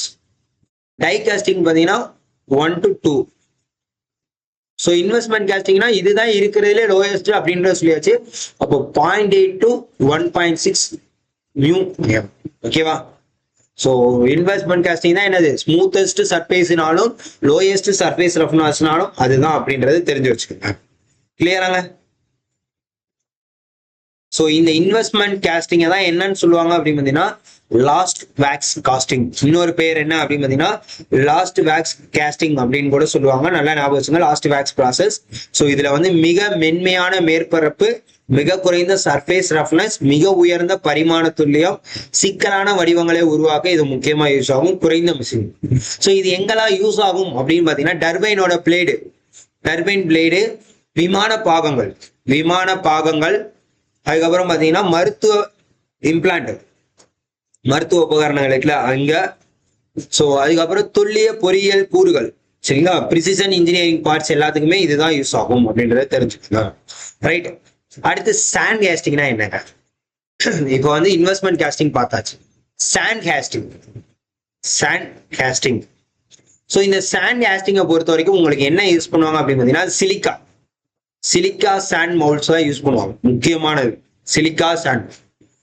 டை காஸ்டிங் பார்த்தீங்கன்னா 1 to 2. ஸோ இன்வெஸ்ட்மெண்ட் காஸ்டிங்னா இதுதான் இருக்கிறதுலே லோயஸ்ட் அப்படின்ற சொல்லியாச்சு. அப்போ 0.8 to 1.6 நியூ. ஓகேவா? ஸோ இன்வெஸ்ட்மெண்ட் காஸ்டிங் தான் என்னது? ஸ்மூத்தஸ்ட் சர்ஃபேஸ்னாலும் லோயஸ்ட் சர்ஃபேஸ் ரஃப்னஸ்னாலும் அதுதான் அப்படின்றது தெரிஞ்சு வச்சுக்கோங்க. கிளியராங்க? ஸோ இந்த இன்வெஸ்ட்மெண்ட் காஸ்டிங் தான் என்னன்னு சொல்லுவாங்க அப்படின்னு பார்த்தீங்கன்னா லாஸ்ட் வேக்ஸ் காஸ்டிங். இன்னொரு பேர் என்ன அப்படின்னு பார்த்தீங்கன்னா லாஸ்ட் வேக்ஸ் காஸ்டிங் அப்படின்னு கூட சொல்லுவாங்க. நல்லா ஞாபகம் வச்சுங்க. Last wax process. ஸோ இதுல வந்து மிக மென்மையான மேற்பரப்பு மிக குறைந்த சர்ஃபேஸ் ரஃப்னஸ், மிக உயர்ந்த பரிமாண துல்லியம், சிக்கலான வடிவங்களை உருவாக்க இது முக்கியமா யூஸ் ஆகும். குறைந்த மிஷின். ஸோ இது எங்கெல்லாம் யூஸ் ஆகும் அப்படின்னு பாத்தீங்கன்னா டர்பைனோட பிளேடு, டர்பைன் பிளேடு, விமான பாகங்கள், அதுக்கப்புறம் பாத்தீங்கன்னா மருத்துவ இம்ப்ளான்ட், மருத்துவ உபகரணங்கள் இருக்குல்ல அங்க. ஸோ அதுக்கப்புறம் துல்லிய பொறியியல் கூறுகள், சரிங்களா, பிரிசிஷன் இன்ஜினியரிங் பார்ட்ஸ் எல்லாத்துக்குமே இதுதான் யூஸ் ஆகும் அப்படின்றத தெரிஞ்சுக்கலாம். ரைட். அடுத்து சாண்ட் கேஸ்டிங்னா என்னங்க? இப்போ வந்து இன்வெஸ்ட்மெண்ட் கேஸ்டிங் பார்த்தாச்சு. Sand casting. ஸோ இந்த சாண்ட் கேஸ்டிங்கை பொறுத்த வரைக்கும் உங்களுக்கு என்ன யூஸ் பண்ணுவாங்க அப்படின்னு பார்த்தீங்கன்னா சிலிக்கா சாண்ட் மவுல்ஸ் தான் யூஸ் பண்ணுவாங்க. முக்கியமானது சிலிக்கா சாண்ட்.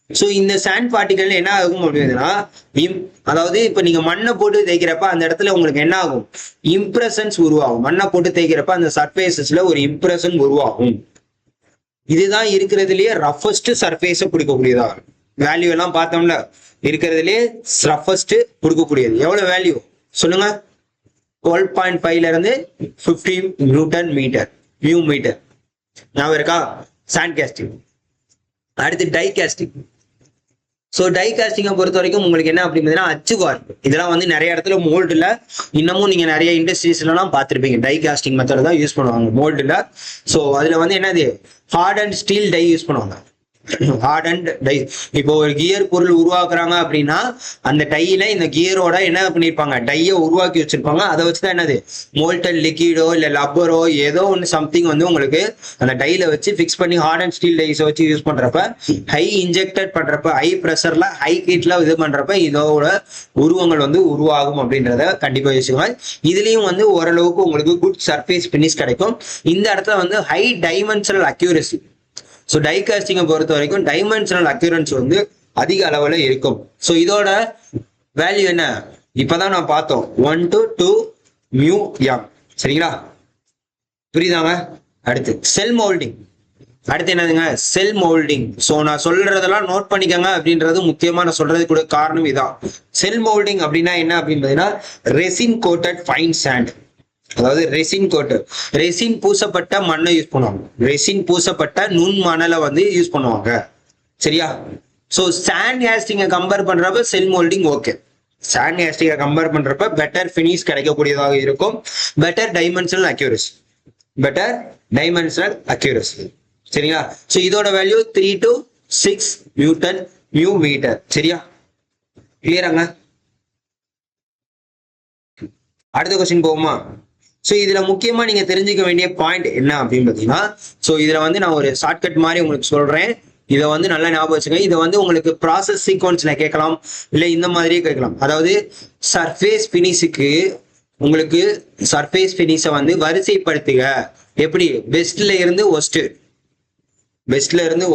ஸோ இந்த சாண்ட் பார்ட்டிகல் என்ன ஆகும் அப்படின்னா, அதாவது இப்போ நீங்க மண்ணை போட்டு தேய்க்கிறப்ப அந்த இடத்துல உங்களுக்கு என்ன ஆகும், இம்ப்ரெஷன்ஸ் உருவாகும். மண்ணை போட்டு தேய்க்கிறப்ப அந்த சர்ஃபேசஸ்ல ஒரு இம்ப்ரெஷன் உருவாகும். இதுதான் இருக்கிறதுலயே ரஃபஸ்ட் சர்ஃபேஸை பிடிக்கக்கூடியதா. வேல்யூ எல்லாம் பார்த்தோம்ல, இருக்கிறதுலயே ரஃபஸ்ட் பிடிக்கக்கூடியது. எவ்வளவு வேல்யூ சொல்லுங்க? 12.5ல இருந்து 15 நியூட்டன் மீட்டர், மியூ மீட்டர். ஞாபகம் இருக்கா? Sand casting. அடுத்து டை கேஸ்டிங். ஸோ டை காஸ்டிங்கை பொறுத்த வரைக்கும் உங்களுக்கு என்ன அப்படின்னு அச்சு வார்ப்பு. இதெல்லாம் வந்து நிறைய இடத்துல மோல்டுல இன்னமும் நீங்க நிறைய இண்டஸ்ட்ரீஸ்லாம் பார்த்துருப்பீங்க. டை காஸ்டிங் மெத்தட் தான் யூஸ் பண்ணுவாங்க மோல்டுல. ஸோ அதுல வந்து என்னது, hard and steel die use பண்ணுவாங்க. Hard and die. இப்போ ஒரு கியர் பொருள் உருவாக்குறாங்க அப்படின்னா அந்த டையில இந்த கியரோட என்ன பண்ணிருப்பாங்க, டையை உருவாக்கி வச்சிருப்பாங்க. அதை வச்சுதான் என்னது, மோல்டன் லிக்விடோ இல்ல லப்பரோ ஏதோ ஒன்று சம்திங் வந்து உங்களுக்கு அந்த டையில வச்சு ஃபிக்ஸ் பண்ணி ஹார்ட் அண்ட் ஸ்டீல் டைஸை வச்சு யூஸ் பண்றப்ப, ஹை இன்ஜெக்டட் பண்றப்ப, ஹை ப்ரெஷர்ல ஹை ஹீட்ல இது பண்றப்ப இதோட உருவங்கள் வந்து உருவாகும் அப்படின்றத கண்டிப்பா யோசிச்சுக்கோங்க. இதுலயும் வந்து ஓரளவுக்கு உங்களுக்கு குட் சர்ஃபேஸ் பினிஷ் கிடைக்கும். இந்த இடத்துல வந்து high dimensional accuracy. So die காஸ்டிங்கை பொறுத்த வரைக்கும் டைமென்ஷனல் அக்யூரன்ஸ் வந்து அதிக அளவில் இருக்கும். ஸோ இதோட வேல்யூ என்ன, இப்பதான் நான் பார்த்தோம், 1 to 2 மியூ எம். சரிங்களா, புரியுதாங்க? அடுத்து செல் மோல்டிங். அடுத்து என்னதுங்க, செல் மோல்டிங். ஸோ நான் சொல்றதெல்லாம் நோட் பண்ணிக்கோங்க அப்படின்றது முக்கியமா நான் சொல்றது கூட காரணம் இதான். செல் மோல்டிங் அப்படின்னா என்ன அப்படின்னு பார்த்தீங்கன்னா, ரெசின் கோட்டட் ஃபைன் சாண்ட். அதாவது ரெசின் பூசப்பட்ட மண்ணை யூஸ் பண்ணுவாங்க. ரெசின் பூசப்பட்ட நுண் மணலை வந்து யூஸ் பண்ணுவாங்க. சரியா? ஸோ சாண்ட் கேஸ்டிங்கை கம்பேர் பண்றப்ப செல் மோல்டிங் ஓகே. சாண்ட் கேஸ்டிங்கை கம்பேர் பண்றப்ப பெட்டர் ஃபினிஷ் கிடைக்கக்கூடியதாக இருக்கும். Better dimensional accuracy. சரிங்களா? ஸோ இதோட value 3 to 6 newton mu meter. சரியா? கிளியராங்க? அடுத்த கொஸ்டின் போகுமா? ஸோ இதுல முக்கியமா நீங்க தெரிஞ்சுக்க வேண்டிய பாயிண்ட் என்ன அப்படின்னு பாத்தீங்கன்னா, ஸோ இதுல வந்து நான் ஒரு ஷார்ட்கட் மாதிரி உங்களுக்கு சொல்றேன். இதை வந்து நல்லா ஞாபகம் வச்சுங்க. இதை வந்து உங்களுக்கு ப்ராசஸ் சீக்வன்ஸ்ல கேட்கலாம், இல்லை இந்த மாதிரியே கேட்கலாம். அதாவது சர்ஃபேஸ் பினிஷுக்கு உங்களுக்கு சர்ஃபேஸ் பினிஷை வந்து வரிசைப்படுத்துக. எப்படி? பெஸ்ட்ல இருந்து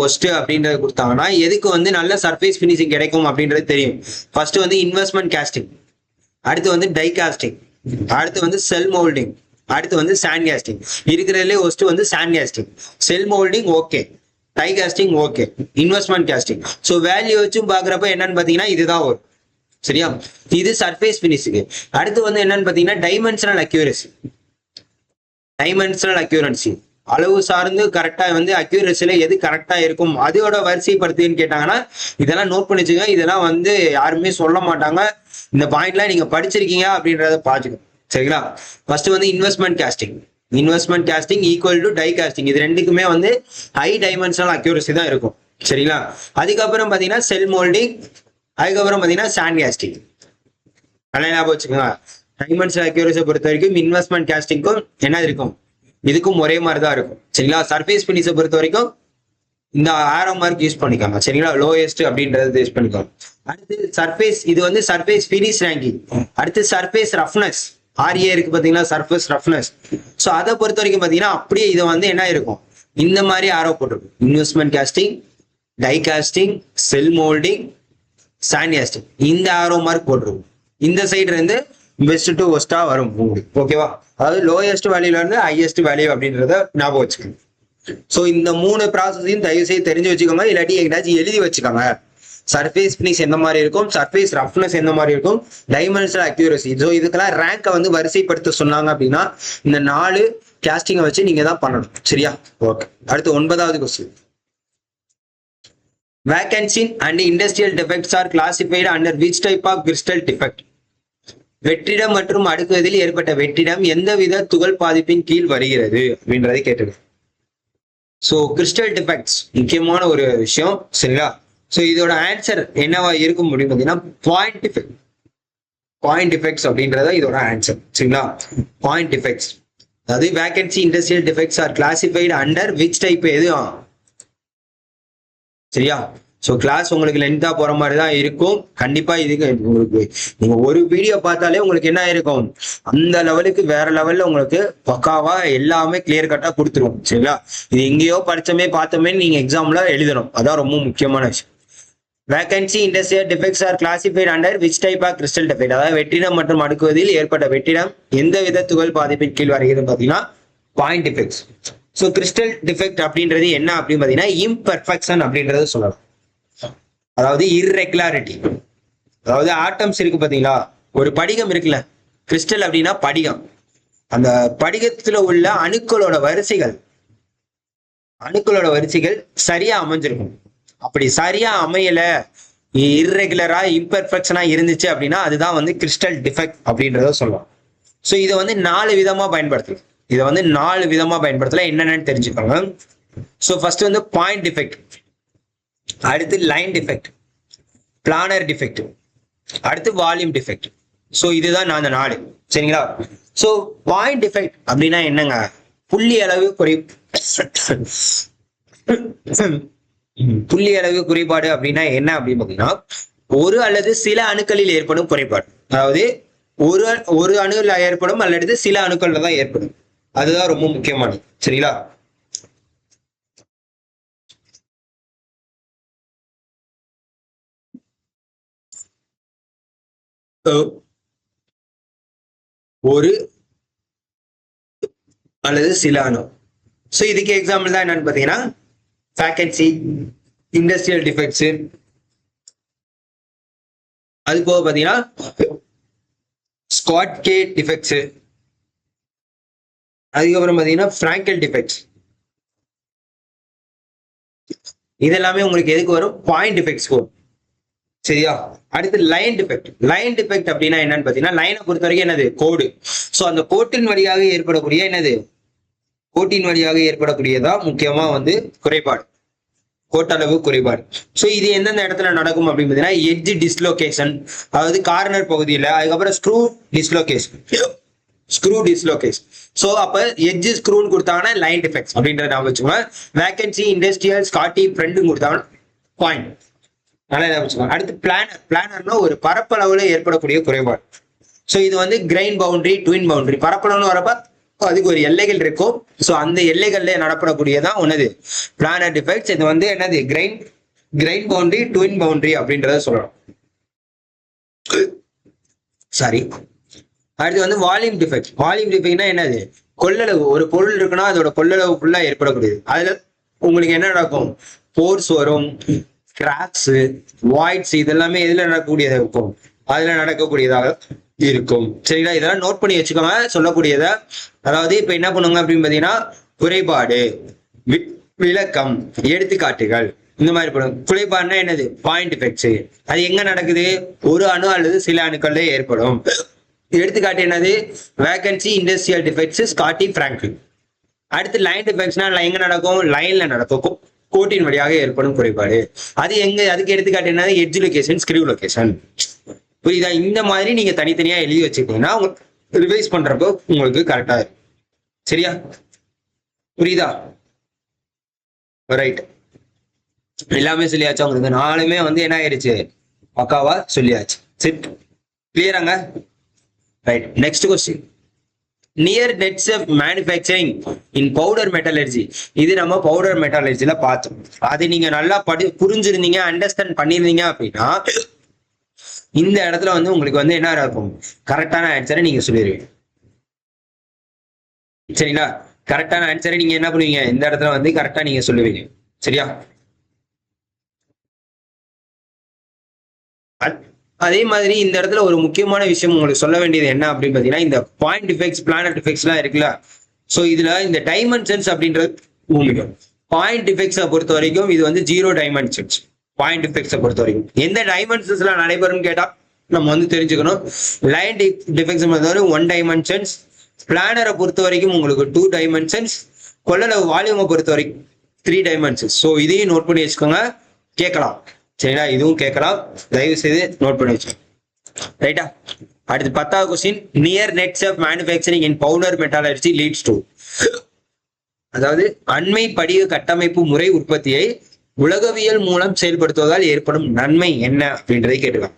ஒஸ்ட் அப்படின்றது கொடுத்தாங்கன்னா எதுக்கு வந்து நல்ல சர்ஃபேஸ் பினிஷிங் கிடைக்கும் அப்படின்றது தெரியும். ஃபர்ஸ்ட் வந்து இன்வெஸ்ட்மெண்ட் காஸ்டிங், அடுத்து வந்து டை காஸ்டிங், அடுத்து வந்து செல் மோல்டிங், அடுத்து வந்து சாண்ட் கேஸ்டிங். இருக்கிறதுலே ஃபர்ஸ்ட் வந்து sand casting, shell moulding okay, die casting okay, investment casting. So value வச்சும் பாக்குறப்ப என்னன்னு பாத்தீங்கன்னா இதுதான் வரும். சரியா? இது சர்ஃபேஸ் பினிஷுக்கு. அடுத்து வந்து என்னன்னு பாத்தீங்கன்னா டைமென்ஷனல் அக்யூரன்சி. அளவு சார்ந்து கரெக்டா வந்து அக்யூரசில எது கரெக்டா இருக்கும் அதோட வரிசைப்படுத்துன்னு கேட்டாங்கன்னா இதெல்லாம் நோட் பண்ணிச்சுங்க. இதெல்லாம் வந்து யாருமே சொல்ல மாட்டாங்க. இந்த பாயிண்ட்ல நீங்க படிச்சிருக்கீங்க அப்படின்றத பாத்துக்கணும். சரிங்களா? ஃபர்ஸ்ட் வந்து investment casting equal to die casting. இது ரெண்டுக்குமே வந்து ஹை டைமென்ஷனல் அக்யூரசி தான் இருக்கும். சரிங்களா? அதுக்கப்புறம் பாத்தீங்கன்னா செல் மோல்டிங், அதுக்கப்புறம் பாத்தீங்கன்னா சாண்ட் காஸ்டிங். நல்லா ஞாபகம் வச்சுக்கோங்க. டைமென்ஷனல் அக்யூரசியை பொறுத்த வரைக்கும் இன்வெஸ்ட்மெண்ட் காஸ்டிங்க்கும் என்ன இருக்கும், இதுக்கும் ஒரே மாதிரி தான் இருக்கும். சரிங்களா? சர்ஃபேஸ் பினிஷை பொறுத்த வரைக்கும் இந்த ஆரோ மார்க் யூஸ் பண்ணிக்காங்க. சரிங்களா? லோயஸ்ட் அப்படின்றது யூஸ் பண்ணிக்காங்க. அடுத்து சர்ஃபேஸ், இது வந்து சர்ஃபேஸ் ஃபினிஷ் ரேங்கிங். அடுத்து சர்ஃபேஸ் ரஃப்னஸ், RA இருக்கு பாத்தீங்கன்னா, சர்ஃபேஸ் ரஃப்னஸ். ஸோ அதை பொறுத்த வரைக்கும் பாத்தீங்கன்னா அப்படியே இதை வந்து என்ன இருக்கும், இந்த மாதிரி ஆரோ போட்டிருக்கும். இன்வெஸ்ட்மெண்ட் காஸ்டிங், டை காஸ்டிங், செல் மோல்டிங், சாண்ட் காஸ்டிங், இந்த ஆரோ மார்க் போட்டிருக்கும். இந்த சைடு இருந்து பெஸ்ட் டு ஒஸ்டா வரும் உங்களுக்கு. ஓகேவா? அதாவது லோயஸ்ட் வேல்யூல இருந்து ஹையஸ்ட் வேல்யூ அப்படின்றத ஞாபகம் வச்சுக்கோங்க. ஸோ இந்த 3 ப்ராசஸையும் தயவு செய்து தெரிஞ்சு வச்சுக்கோங்க. இல்லாட்டி எங்கேயாச்சும் எழுதி வச்சுக்கோங்க. சர்ஃபேஸ் பினிஷ் எந்த மாதிரி இருக்கும், சர்ஃபேஸ் ரஃப்னஸ் எந்த மாதிரி இருக்கும், டைமென்ஷனல் அக்யூரசி. ஸோ இதுக்கெல்லாம் ரேங்கை வந்து வரிசைப்படுத்த சொன்னாங்க அப்படின்னா இந்த 4 கேஸ்டிங்கை வச்சு நீங்க தான் பண்ணணும். சரியா? ஓகே. அடுத்து 9வது question. Vacancy and interstitial defects are classified under which type of crystal defect? வெற்றிடம் மற்றும் அடுக்குவதில் ஏற்பட்ட வெற்றிடம் எந்தவித துகள் பாதிப்பின் கீழ் வருகிறது அப்படின்றதை கேட்டது. ஸோ கிறிஸ்டல் டிஃபெக்ட்ஸ் முக்கியமான ஒரு விஷயம், சரிங்களா? ஸோ இதோட ஆன்சர் என்னவா இருக்கும் அப்படின்னு பார்த்தீங்கன்னா பாயிண்ட் டிஃபெக்ட். பாயிண்ட் டிஃபெக்ட்ஸ் அப்படின்றத இதோட ஆன்சர், சரிங்களா? பாயிண்ட் டிஃபெக்ட்ஸ், அதாவது vacancy industrial defects are classified under which type எது, சரியா? ஸோ கிளாஸ் உங்களுக்கு லென்த்தா போற மாதிரி தான் இருக்கும். கண்டிப்பா இதுக்கு உங்களுக்கு நீங்க ஒரு வீடியோ பார்த்தாலே உங்களுக்கு என்ன இருக்கும், அந்த லெவலுக்கு வேற லெவல்ல உங்களுக்கு பக்காவா எல்லாமே கிளியர் கட்டா கொடுத்துரும், சரிங்களா? இது எங்கேயோ படிச்சமே பார்த்தோமே நீங்க எக்ஸாம்ல எழுதணும், அதான் ரொம்ப முக்கியமான விஷயம். Vacancy industrial defects are classified under which type of crystal defect, அதாவது வெற்றிடம் மற்றும் அடுக்குவதில் ஏற்பட்ட வெற்றிடம் எந்த வித துகள் பாதிப்பின் கீழ் வருகிறது பார்த்தீங்கன்னா point defects. So crystal defect அப்படின்றது என்ன அப்படின்னு பார்த்தீங்கன்னா இம்பர்ஃபெக்ஷன் அப்படின்றது சொல்லலாம், அதாவது இர்ரெகுலாரிட்டி. அதாவது ஆட்டம்ஸ் இருக்கு பாத்தீங்களா, ஒரு படிகம் இருக்குல்ல, கிறிஸ்டல் அப்படின்னா படிகம். அந்த படிகத்துல உள்ள அணுக்களோட வரிசைகள் சரியா அமைஞ்சிருக்கும். அப்படி சரியா அமையல, இர்ரெகுலரா இம்பர்ஃபெக்ஷனா இருந்துச்சு அப்படின்னா அதுதான் வந்து கிறிஸ்டல் டிஃபெக்ட் அப்படின்றத சொல்லலாம். ஸோ இதை வந்து 4 விதமா பயன்படுத்தலாம். என்னென்னு தெரிஞ்சுக்கோங்க. ஸோ ஃபர்ஸ்ட் வந்து பாயிண்ட் டிஃபெக்ட், அடுத்து லைன் டிஃபெக்ட், பிளானர் டிஃபெக்ட், அடுத்து வால்யூம் டிஃபெக்ட். ஸோ இதுதான் நான் அந்த 4, சரிங்களா? ஸோ பாயிண்ட் டிஃபெக்ட் அப்படின்னா என்னங்க, புள்ளி அளவு குறைபாடு அப்படின்னா என்ன அப்படின்னு பார்த்தீங்கன்னா ஒரு அல்லது சில அணுக்களில் ஏற்படும் குறைபாடு. அதாவது ஒரு அணுல ஏற்படும் அல்லது சில அணுக்கள்ல தான் ஏற்படும். அதுதான் ரொம்ப முக்கியமானது, சரிங்களா? ஒரு அல்லது சில அணு. ஸோ இதுக்கு எக்ஸாம்பிள் தான் என்னன்னு பார்த்தீங்கன்னா வேகன்சி, இண்டஸ்ட்ரியல் டிஃபெக்ட்ஸ், அது போக பார்த்தீங்கன்னா ஸ்காட்கே டிஃபெக்ட்ஸ், அதுக்கப்புறம் பார்த்தீங்கன்னா ஃப்ராங்கல் டிஃபெக்ட்ஸ். இதெல்லாமே உங்களுக்கு எதுக்கு வரும், பாயிண்ட் டிஃபெக்ட்ஸ் வரும், சரியா? அடுத்து லைன் டிஃபெக்ட் அப்படின்னா என்னன்னு பாத்தீங்கன்னா லைனை பொறுத்த வரைக்கும் என்னது, கோடு. சோ அந்த கோட்டின் வழியாக ஏற்படக்கூடியதா முக்கியமா வந்து குறைபாடு, கோட்டளவு குறைபாடு. சோ இது எந்தெந்த இடத்துல நடக்கும் அப்படின்னு பாத்தீங்கன்னா எட்ஜ் டிஸ்லோகேஷன், அதாவது கார்னர் பகுதியில, அதுக்கப்புறம் ஸ்க்ரூ டிஸ்லோகேஷன். சோ அப்ப எட்ஜ் ஸ்க்ரூன்னு கொடுத்தாங்கன்னா லைன் டிஃபெக்ட்ஸ் அப்படின்றத நான் வச்சுக்கோங்க. வேகன்சி, இண்டஸ்ட்ரியல், ஸ்காட்டி, ஃப்ரண்ட்னு கொடுத்தாங்கன்னா பாயிண்ட். அடுத்து பிளானர்னா ஒரு பரப்பளவுல ஏற்படக்கூடிய குறைபாடு. சோ இது வந்து கிரைன் பவுண்டரி, ட்வின் பவுண்டரி. பரப்பளவுன்னு வரப்ப அதுக்கு ஒரு எல்லைகள் இருக்கும். சோ அந்த எல்லைகள்ல நடப்படக்கூடியதான் ஒன்னது பிளானர் டிஃபெக்ட்ஸ். இது வந்து என்னது கிரைன் பவுண்டரி, ட்வின் பவுண்டரி அப்படின்றத சொல்லலாம். சாரி. அடுத்து வந்து வால்யூம் டிஃபெக்ட்னா என்னது, கொள்ளளவு. ஒரு பொருள் இருக்குன்னா அதோட கொள்ளளவு ஃபுல்லா ஏற்படக்கூடியது. அதுல உங்களுக்கு என்ன நடக்கும், போர்ஸ் வரும், கிராக்ஸ், வாய்ட்ஸ், இதெல்லாமே எதுல நடக்கக்கூடியதாக இருக்கும், அதுல நடக்கக்கூடியதாக இருக்கும், சரிங்களா? இதெல்லாம் நோட் பண்ணி வச்சுக்கோங்க சொல்லக்கூடியத. அதாவது இப்ப என்ன பண்ணுங்க அப்படின்னு பாத்தீங்கன்னா குறைபாடு, விளக்கம், எடுத்துக்காட்டுகள், இந்த மாதிரி பண்ணுங்க. குறைபாடுனா என்னது, பாயிண்ட் டிஃபெக்ட்ஸ். அது எங்க நடக்குது, ஒரு அணு அல்லது சில அணுக்கள்ல ஏற்படும். எடுத்துக்காட்டு என்னது, வேகன்சி, இண்டஸ்ட்ரியல் டிஃபெக்ட்ஸ், ஸ்காட்டி, ஃப்ராங்கல். அடுத்து லைன் டிஃபெக்ட்ஸ்னா எங்க நடக்கும், லைன்ல நடக்கும், கோட்டின் வழியாக ஏற்படும் குறைபாடு. அது எங்க, அதுக்கு எடுத்துக்காட்டு என்னது, எட்ஜ் லொகேஷன், ஸ்க்ரீவ் லொகேஷன். புரியுதா? இந்த மாதிரி நீங்க தனித்தனியா எழுதி வச்சுக்கிட்டீங்கன்னா ரிவைஸ் பண்றப்போ உங்களுக்கு கரெக்டா இருக்கும், சரியா? புரியுதா? ரைட், எல்லாமே சொல்லியாச்சு உங்களுக்கு. 4மே வந்து என்ன ஆயிடுச்சு, பக்காவா சொல்லியாச்சு. சரி, கிளியராங்க? Right, next question. Near nets of manufacturing in powder metallurgy. இது நம்ம பவுடர் மெட்டாலர்ஜில பார்த்தோம். அது நீங்க நல்லா புரிஞ்சிருந்தீங்க, அண்டர்ஸ்டாண்ட் பண்ணிருந்தீங்க அப்படின்னா இந்த இடத்துல வந்து உங்களுக்கு வந்து என்ன இருக்கும், கரெக்டான ஆன்சரை நீங்க சொல்லிடுவீங்க, சரிங்களா? கரெக்டான ஆன்சரை நீங்க என்ன பண்ணுவீங்க, இந்த இடத்துல வந்து கரெக்டா நீங்க சொல்லுவீங்க, சரியா? அதே மாதிரி இந்த இடத்துல ஒரு முக்கியமான விஷயம் உங்களுக்கு சொல்ல வேண்டியது என்ன அப்படின்னு பாத்தீங்கன்னா, இந்த பாயிண்ட் டிஃபெக்ட்ஸ், பிளானர் டிஃபெக்ட்ஸ் எல்லாம் இருக்குல்ல. சோ இதுல இந்த டைமென்ஷன்ஸ் அப்படின்றது பாயிண்ட் டிஃபெக்ட்ஸை பொறுத்த வரைக்கும் இது வந்து 0 டைமென்ஷன்ஸ். பாயிண்ட் டிஃபெக்ட்ஸை பொறுத்த வரைக்கும் எந்த டைமென்ஷன்ஸ்ல நடைபெறும்னு கேட்டா நம்ம வந்து தெரிஞ்சுக்கணும். லைன் டிஃபெக்ட்ஸ் பொறுத்தவரை 1 டைமென்ஷன்ஸ், பிளானரை பொறுத்த வரைக்கும் உங்களுக்கு 2 டைமென்ஷன்ஸ், கொள்ளளவு வால்யூமை பொறுத்த வரைக்கும் 3 டைமென்ஷன்ஸ். ஸோ இதையும் நோட் பண்ணி வச்சுக்கோங்க, கேட்கலாம் சரிங்களா, இதுவும் கேட்கலாம், தயவு செய்து நோட் பண்ணி வச்சுக்கோங்க ரைட்டா. அடுத்து 10வது question, near nets of manufacturing in powder metallurgy leads to, அதாவது அண்மை படிக கட்டமைப்பு முறை உற்பத்தியை உலகவியல் மூலம் செயல்படுத்துவதால் ஏற்படும் நன்மை என்ன அப்படின்றதை கேட்டுக்கலாம்.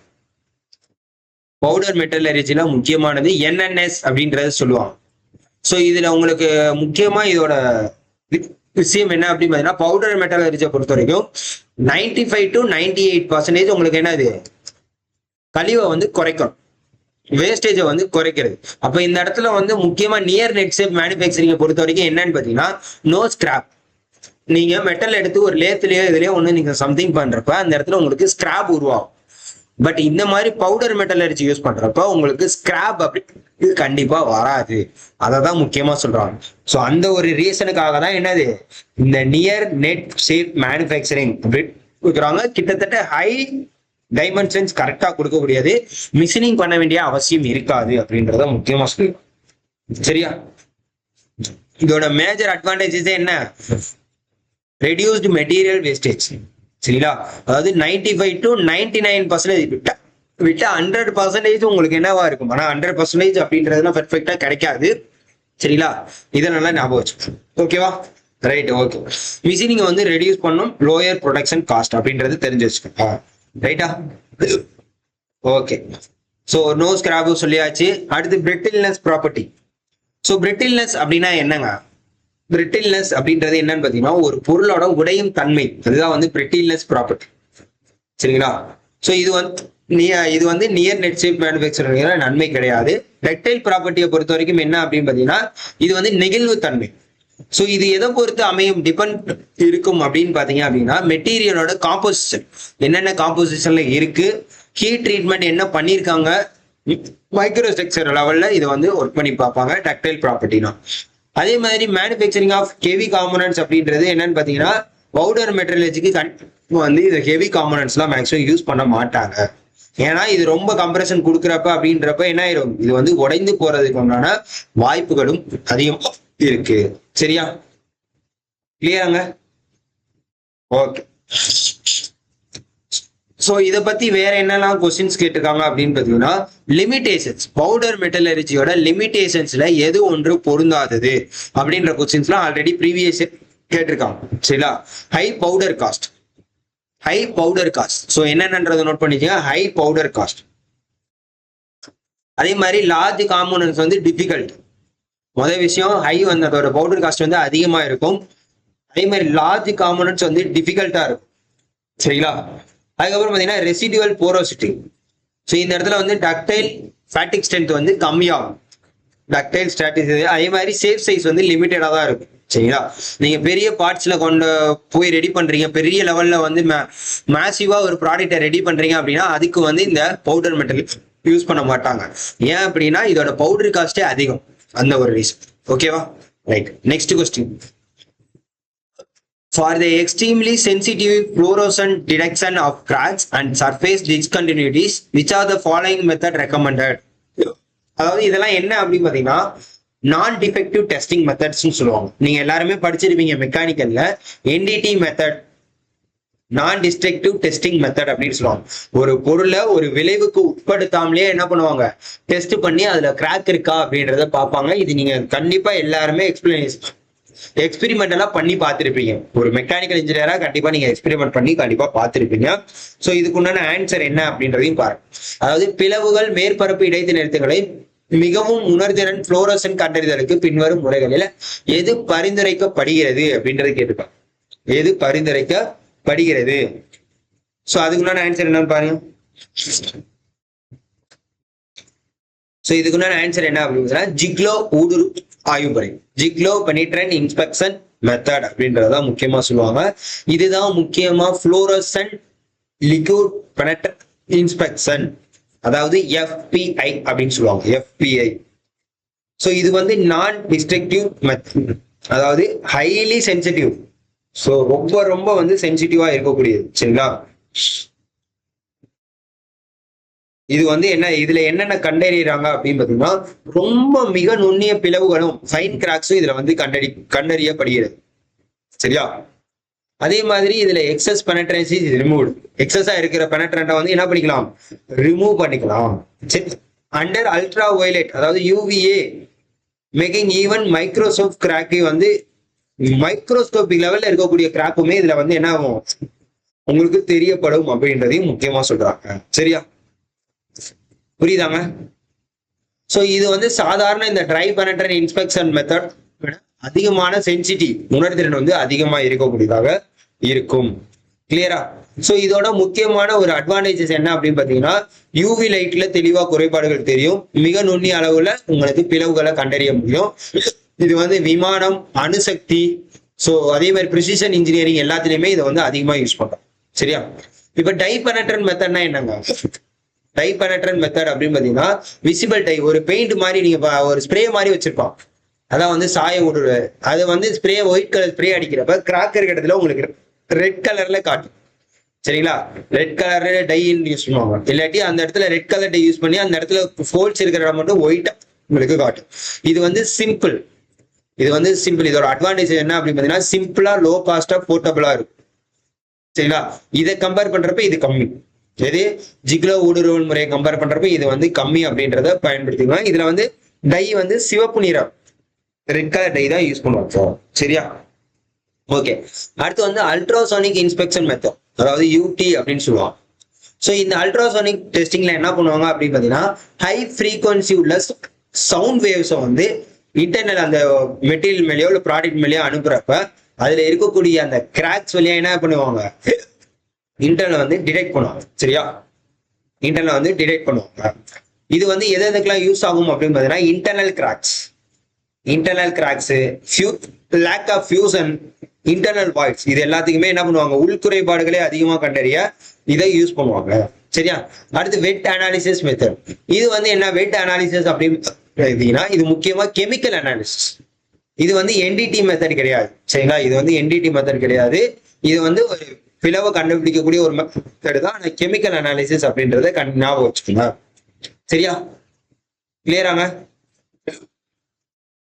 பவுடர் மெட்டலர்ஜில முக்கியமானது NNS அப்படின்றத சொல்லுவாங்க. ஸோ இதுல உங்களுக்கு முக்கியமா இதோட விஷயம் என்ன அப்படின்னு பார்த்தீங்கன்னா, பவுடர் மெட்டலர்ஜியை பொறுத்த வரைக்கும் 95 to 98% உங்களுக்கு என்னது கழிவை வந்து குறைக்கும், வேஸ்டேஜை வந்து குறைக்கிறது. அப்ப இந்த இடத்துல வந்து முக்கியமா நியர் நெட் சேப் மேனுஃபேக்சரிங்கை பொறுத்த வரைக்கும் என்னன்னு பாத்தீங்கன்னா, நோ ஸ்கிராப். நீங்க மெட்டல் எடுத்து ஒரு லேத்துலயோ இதுலயோ ஒண்ணு நீங்க சம்திங் பண்றப்ப அந்த இடத்துல உங்களுக்கு ஸ்கிராப் உருவாகும். பட் இந்த மாதிரி பவுடர் மெட்டலர்ஜி யூஸ் பண்றப்ப உங்களுக்கு ஸ்கிராப் அப்படி இது கண்டிப்பா வராது. அதை தான் முக்கியமா சொல்றாங்க. ஸோ அந்த ஒரு ரீசனுக்காக தான் என்னது இந்த நியர் நெட் சேப் மேனுஃபேக்சரிங் கொடுக்குறாங்க. கிட்டத்தட்ட ஹை டைமென்ஷன்ஸ் கரெக்டா கொடுக்கக்கூடியது, மிஷினிங் பண்ண வேண்டிய அவசியம் இருக்காது அப்படின்றத முக்கியமா சொல்லு சரியா. இதோட மேஜர் அட்வான்டேஜஸ் என்ன, ரெடியூஸ்டு மெட்டீரியல் வேஸ்டேஜ் சரிங்களா. அதாவது 95 to 99% விட்டா 100% உங்களுக்கு என்னவா இருக்கும். ஆனா 100% அப்படின்றதுலாம் பெர்ஃபெக்டா கிடைக்காது சரிங்களா. இதை நல்லா ஞாபகம் வச்சு ஓகேவா. Right okay. மிஷினிங் வந்து ரெடியூஸ் பண்ணும், லோயர் ப்ரொடக்ஷன் காஸ்ட் அப்படின்றது தெரிஞ்சு வச்சுக்கோங்க ரைட்டா. ஓகே. ஸோ நோ ஸ்கிராப் சொல்லியாச்சு. அடுத்து பிரிட்டில்னஸ் ப்ராப்பர்ட்டி. ஸோ பிரிட்டில்னஸ் அப்படின்னா என்னங்க, பிரிட்டில்னஸ் அப்படின்றது என்னன்னு பார்த்தீங்கன்னா ஒரு பொருளோட உடையும் தன்மை, அதுதான் வந்து பிரிட்டில்னஸ் ப்ராப்பர்ட்டி சரிங்களா. ஸோ இது வந்து நியர் நெட் சேப் மேனுஃபேக்சரிங் நன்மை கிடையாது. டக்டைல் ப்ராப்பர்ட்டியை பொறுத்த வரைக்கும் என்ன அப்படின்னு பார்த்தீங்கன்னா, இது வந்து நெகிழ்வு தன்மை. ஸோ இது எதை பொறுத்து அமையும் டிபெண்ட் இருக்கும் அப்படின்னு பார்த்தீங்க அப்படின்னா, மெட்டீரியலோட காம்போசிஷன் என்னென்ன காம்போசிஷன்ல இருக்கு, ஹீட் ட்ரீட்மெண்ட் என்ன பண்ணியிருக்காங்க, மைக்ரோ ஸ்ட்ரக்சர் லெவல்ல இதை வந்து ஒர்க் பண்ணி பார்ப்பாங்க டக்டைல் ப்ராப்பர்ட்டினா. அதே மாதிரி மேனுஃபேக்சரிங் ஆஃப் ஹெவி காம்போனன்ட்ஸ் அப்படின்றது என்னன்னு பார்த்தீங்கன்னா, பவுடர் மெட்டீரியலுக்கு வந்து இது ஹெவி காம்போனன்ட்ஸ்லாம் மேக்ஸிமம் யூஸ் பண்ண மாட்டாங்க. ஏன்னா இது ரொம்ப கம்ப்ரெஷன் கொடுக்குறப்ப அப்படின்றப்ப என்ன ஆயிரும், இது வந்து உடைந்து போறதுக்கு உண்டான வாய்ப்புகளும் அதிகமா இருக்கு சரியா. கிளியராங்க. ஓகே. ஸோ இதை பத்தி வேற என்னெல்லாம் கொஸ்டின்ஸ் கேட்டிருக்காங்க அப்படின்னு பார்த்தீங்கன்னா, லிமிடேஷன்ஸ், பவுடர் மெட்டலர்ஜியோட லிமிடேஷன்ஸ்ல எது ஒன்று பொருந்தாதது அப்படின்ற கொஸ்டின்ஸ்லாம் ஆல்ரெடி ப்ரீவியஸ் கேட்டிருக்காங்க சரிங்களா. High powder cost, high powder cost. So என்னென்னன்றதை நோட் பண்ணிக்கோங்க, ஹை பவுடர் காஸ்ட். அதே மாதிரி லார்ஜ் காம்போனன்ட்ஸ் வந்து டிஃபிகல்ட். முதல் விஷயம் ஹை வந்து அதோட பவுடர் காஸ்ட் வந்து அதிகமா இருக்கும். அதே மாதிரி லார்ஜ் காம்போனன்ட்ஸ் வந்து டிஃபிகல்ட்டா இருக்கும் சரிங்களா. அதுக்கப்புறம் பார்த்தீங்கன்னா ரெசிடுவல் போரோசிட்டி. ஸோ இந்த இடத்துல வந்து டக்டைல் ஃபேட்டிக் ஸ்ட்ரென்த் வந்து கம்மியாகும், டக்டைல் ஸ்ட்ராட்டஜி. அதே மாதிரி சேஃப் சைஸ் வந்து லிமிட்டடாக தான் இருக்கும் சரிங்களா. நீங்க பெரிய பார்ட்ஸ்ல கொண்டு போய் ரெடி பண்றீங்க, பெரிய லெவல்ல வந்து மேசிவா ஒரு ப்ராடக்டை ரெடி பண்றீங்க அப்படின்னா அதுக்கு வந்து இந்த பவுடர் மெட்டல் யூஸ் பண்ண மாட்டாங்க. ஏன் அப்படின்னா இதோட பவுடர் காஸ்டே அதிகம், அந்த ஒரு ரீசன் ஓகேவா. Right. Next question. For the extremely sensitive fluorescent detection of cracks and surface discontinuities, which are the following method recommended? அதாவது இதெல்லாம் என்ன அப்படின்னு பார்த்தீங்கன்னா, நான் டிஃபெக்டிவ் டெஸ்டிங் மெத்தட்ஸ்ன்னு சொல்லுவாங்க. நீங்க எல்லாருமே படிச்சிருப்பீங்க மெக்கானிக்கல்ல, NDT மெத்தட், நான் டிஸ்ட்ரக்டிவ் டெஸ்டிங் மெத்தட் அப்படின்னு சொல்லுவாங்க. ஒரு பொருளை ஒரு விளைவுக்கு உட்படுத்தாமலே என்ன பண்ணுவாங்க, டெஸ்ட் பண்ணி அதுல கிராக் இருக்கா அப்படின்றத பார்ப்பாங்க. இது நீங்க கண்டிப்பா எல்லாருமே எக்ஸ்பெரிமெண்டலா பண்ணி பார்த்துருப்பீங்க. ஒரு மெக்கானிக்கல் இன்ஜினியரா கண்டிப்பா நீங்க எக்ஸ்பெரிமெண்ட் பண்ணி கண்டிப்பா பார்த்துருப்பீங்க. ஸோ இதுக்குண்டான ஆன்சர் என்ன அப்படின்றதையும் பாருங்க. அதாவது பிளவுகள் மேற்பரப்பு இடைத்து நிறுத்தங்களை மிகவும் உணர்திறன் புளோரசன்ட் கண்டறிதலுக்கு பின்வரும் முறைகளில் எது பரிந்துரைக்கப்படுகிறது அப்படின்றது கேட்டுப்பாங்க. எது பரிந்துரைக்கப்படுகிறது? ஸோ அதுக்குண்டான ஆன்சர் என்னன்னு பாருங்க. ஸோ இதுக்குண்டான ஆன்சர் என்ன அப்படின்னு ஜிக்லோ ஊடுரு ஆய்வுமுறை, ஜிக்லோ பெனிட்ரன்ட் இன்ஸ்பெக்ஷன் மெத்தட் அப்படின்றதான் முக்கியமா சொல்லுவாங்க. இதுதான் முக்கியமா புளோரசன்ட் லிக்விட் பெனிட்ரன்ட் இன்ஸ்பெக்ஷன், அதாவது FBI அப்படின்னு சொல்லுவாங்க, FBI. ஸோ இது வந்து நான் டிஸ்ட்ரக்டிவ் மெத்தட், அதாவது ஹைலி சென்சிட்டிவ். ஸோ ரொம்ப ரொம்ப வந்து சென்சிட்டிவா இருக்கக்கூடியது சரிங்களா. இது வந்து என்ன, இதுல என்னென்ன கண்டறியறாங்க அப்படின்னு பாத்தீங்கன்னா, ரொம்ப மிக நுண்ணிய பிளவுகளும் ஃபைன் கிராக்ஸும் இதுல வந்து கண்டறியப்படுகிறது. சரியா? அதே மாதிரி இதுல எக்ஸஸ் பெனட்ரன்சி ரிமூவ், எக்ஸஸா இருக்கிற பெனட்ரண்ட்டை வந்து என்ன பண்ணிக்கலாம், ரிமூவ் பண்ணிக்கலாம். அண்டர் அல்ட்ரா வயலட், அதாவது யூவிஏ மேக்கிங் ஈவன் மைக்ரோஸ்கோப் கிராக்கி வந்து மைக்ரோஸ்கோபிக் லெவல்ல இருக்கக்கூடிய கிராக்குமே இதுல வந்து என்ன ஆகும், உங்களுக்கு தெரியப்படும் அப்படின்றதையும் முக்கியமா சொல்றாங்க. சரியா? புரியுதாங்க? சோ இது வந்து சாதாரண இந்த ட்ரை பெனட்ரன்ட் இன்ஸ்பெக்ஷன் மெத்தட் அதிகமான சென்சிட்டிவ், உணர்திறன் வந்து அதிகமா இருக்கக்கூடியதாக இருக்கும். கிளியரா? சோ இதோட முக்கியமான ஒரு அட்வான்டேஜஸ் என்ன அப்படின்னு பாத்தீங்கன்னா, யூவி லைட்ல தெளிவா குறைபாடுகள் தெரியும், மிக நுண்ணிய அளவுல உங்களுக்கு பிளவுகளை கண்டறிய முடியும். இது வந்து விமானம், அணுசக்தி, சோ அதே மாதிரி பிரிசிஷன் இன்ஜினியரிங் எல்லாத்துலயுமே இதை வந்து அதிகமா யூஸ் பண்றோம். சரியா? இப்ப டை பெனட்ரன்ட் மெத்தட்னா என்னங்க? டை பெனட்ரன்ட் மெத்தட் அப்படின்னு பாத்தீங்கன்னா, விசிபிள் டை, ஒரு பெயிண்ட் மாதிரி நீங்க ஒரு ஸ்ப்ரே மாதிரி வச்சிருப்பான், அதான் வந்து சாய விடுற, அது வந்து ஸ்ப்ரே ஒயிட் கலர் ஸ்ப்ரே அடிக்கிறப்ப கிராக் இருக்கிற இடத்துல உங்களுக்கு ரெட் கலர்ல காட்டும். சரிங்களா? ரெட் கலர் டை யூஸ் பண்ணுவாங்க, இல்லாட்டி அந்த இடத்துல ரெட் கலர் டை யூஸ் பண்ணி அந்த இடத்துல ஃபோல்ட்ஸ் இருக்கிற இடம் மட்டும் ஒயிட்டா உங்களுக்கு காட்டும். இது வந்து சிம்பிள், இது வந்து சிம்பிள். இதோட அட்வான்டேஜ் என்ன அப்படின்னு பாத்தீங்கன்னா, சிம்பிளா லோ காஸ்டா போர்ட்டபிளா இருக்கும். சரிங்களா? இதை கம்பேர் பண்றப்ப இது கம்மி. எது ஜிக்லோ ஊடுருவல் முறையை கம்பேர் பண்றப்ப இது வந்து கம்மி அப்படின்றத பயன்படுத்திக்கலாம். இதுல வந்து டை வந்து சிவப்பு நிறம், ரெட் கலர் டை தான் யூஸ் பண்ணுவாங்க. சரியா? ஓகே. அடுத்து வந்து அல்ட்ராசோனிக் இன்ஸ்பெக்ஷன் மெத்தட், அதாவது யூடி அப்படின்னு சொல்லுவாங்க. ஸோ இந்த அல்ட்ராசோனிக் டெஸ்டிங்ல என்ன பண்ணுவாங்க அப்படின்னு பாத்தீங்கன்னா, ஹை ஃப்ரீக்வன்சி உள்ள சவுண்ட் வேவ்ஸை வந்து இன்டர்னல் அந்த மெட்டீரியல் மேலேயோ இல்லை ப்ராடக்ட் மேலேயோ அனுப்புறப்ப அதுல இருக்கக்கூடிய அந்த கிராக்ஸ் வழியா என்ன பண்ணுவாங்க, இன்டர்னல் வந்து டிடெக்ட் பண்ணுவாங்க. சரியா? இன்டர்னல் வந்து டிடெக்ட் பண்ணுவாங்க. இது வந்து எது எதுக்கெல்லாம் யூஸ் ஆகும் அப்படின்னு பாத்தீங்கன்னா, internal cracks, lack of fusion, internal voids, இது எல்லாத்துக்குமே என்ன பண்ணுவாங்க, உள்குறைபாடுகளே அதிகமா கண்டறிய இதை யூஸ் பண்ணுவாங்க. சரியா? அடுத்து வெட் அனாலிசிஸ் மெத்தட். இது வந்து என்ன வெட் அனாலிசிஸ் அப்படின்னு, இது முக்கியமா கெமிக்கல் அனாலிசிஸ். இது வந்து என்டிடி மெத்தட் கிடையாது. சரிங்களா? இது வந்து என்டிடி மெத்தட் கிடையாது. இது வந்து ஒரு பிளவை கண்டுபிடிக்கக்கூடிய ஒரு மெத்தட் தான். ஆனா கெமிக்கல் அனாலிசிஸ் அப்படின்றத ஞாபகம் வச்சுக்கோங்க. சரியா? கிளியராங்க?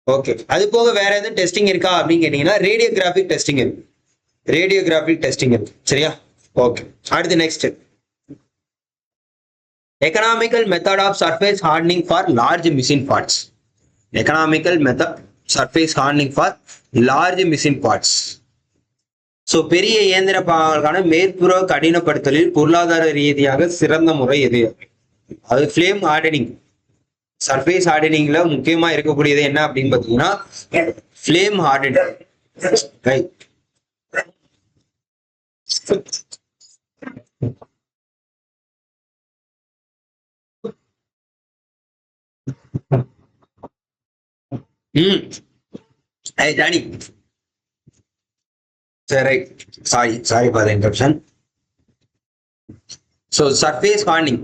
ஓகே. அது போக வேற எதுவும் டெஸ்டிங் இருக்கா அப்படின்னு கேட்டீங்கன்னா, ரேடியோகிராபிக் டெஸ்டிங் இருக்கு. சரியா? ஓகே. அடுத்து next, economical method of surface hardening for large machine parts. Economical method surface hardening for large machine parts. So பெரிய இயந்திர பாகங்களுக்கான மேற்புற கடினப்படுத்தலில் பொருளாதார ரீதியாக சிறந்த முறை எது? அது ஃப்ளேம் ஹார்டனிங். சர்ஃபேஸ் ஹார்டனிங்ல முக்கியமா இருக்கக்கூடியது என்ன அப்படின்னு பாத்தீங்கன்னா, ஃப்ளேம் ஹார்டனிங். ஜானி, சரி, sorry for the interruption. So surface hardening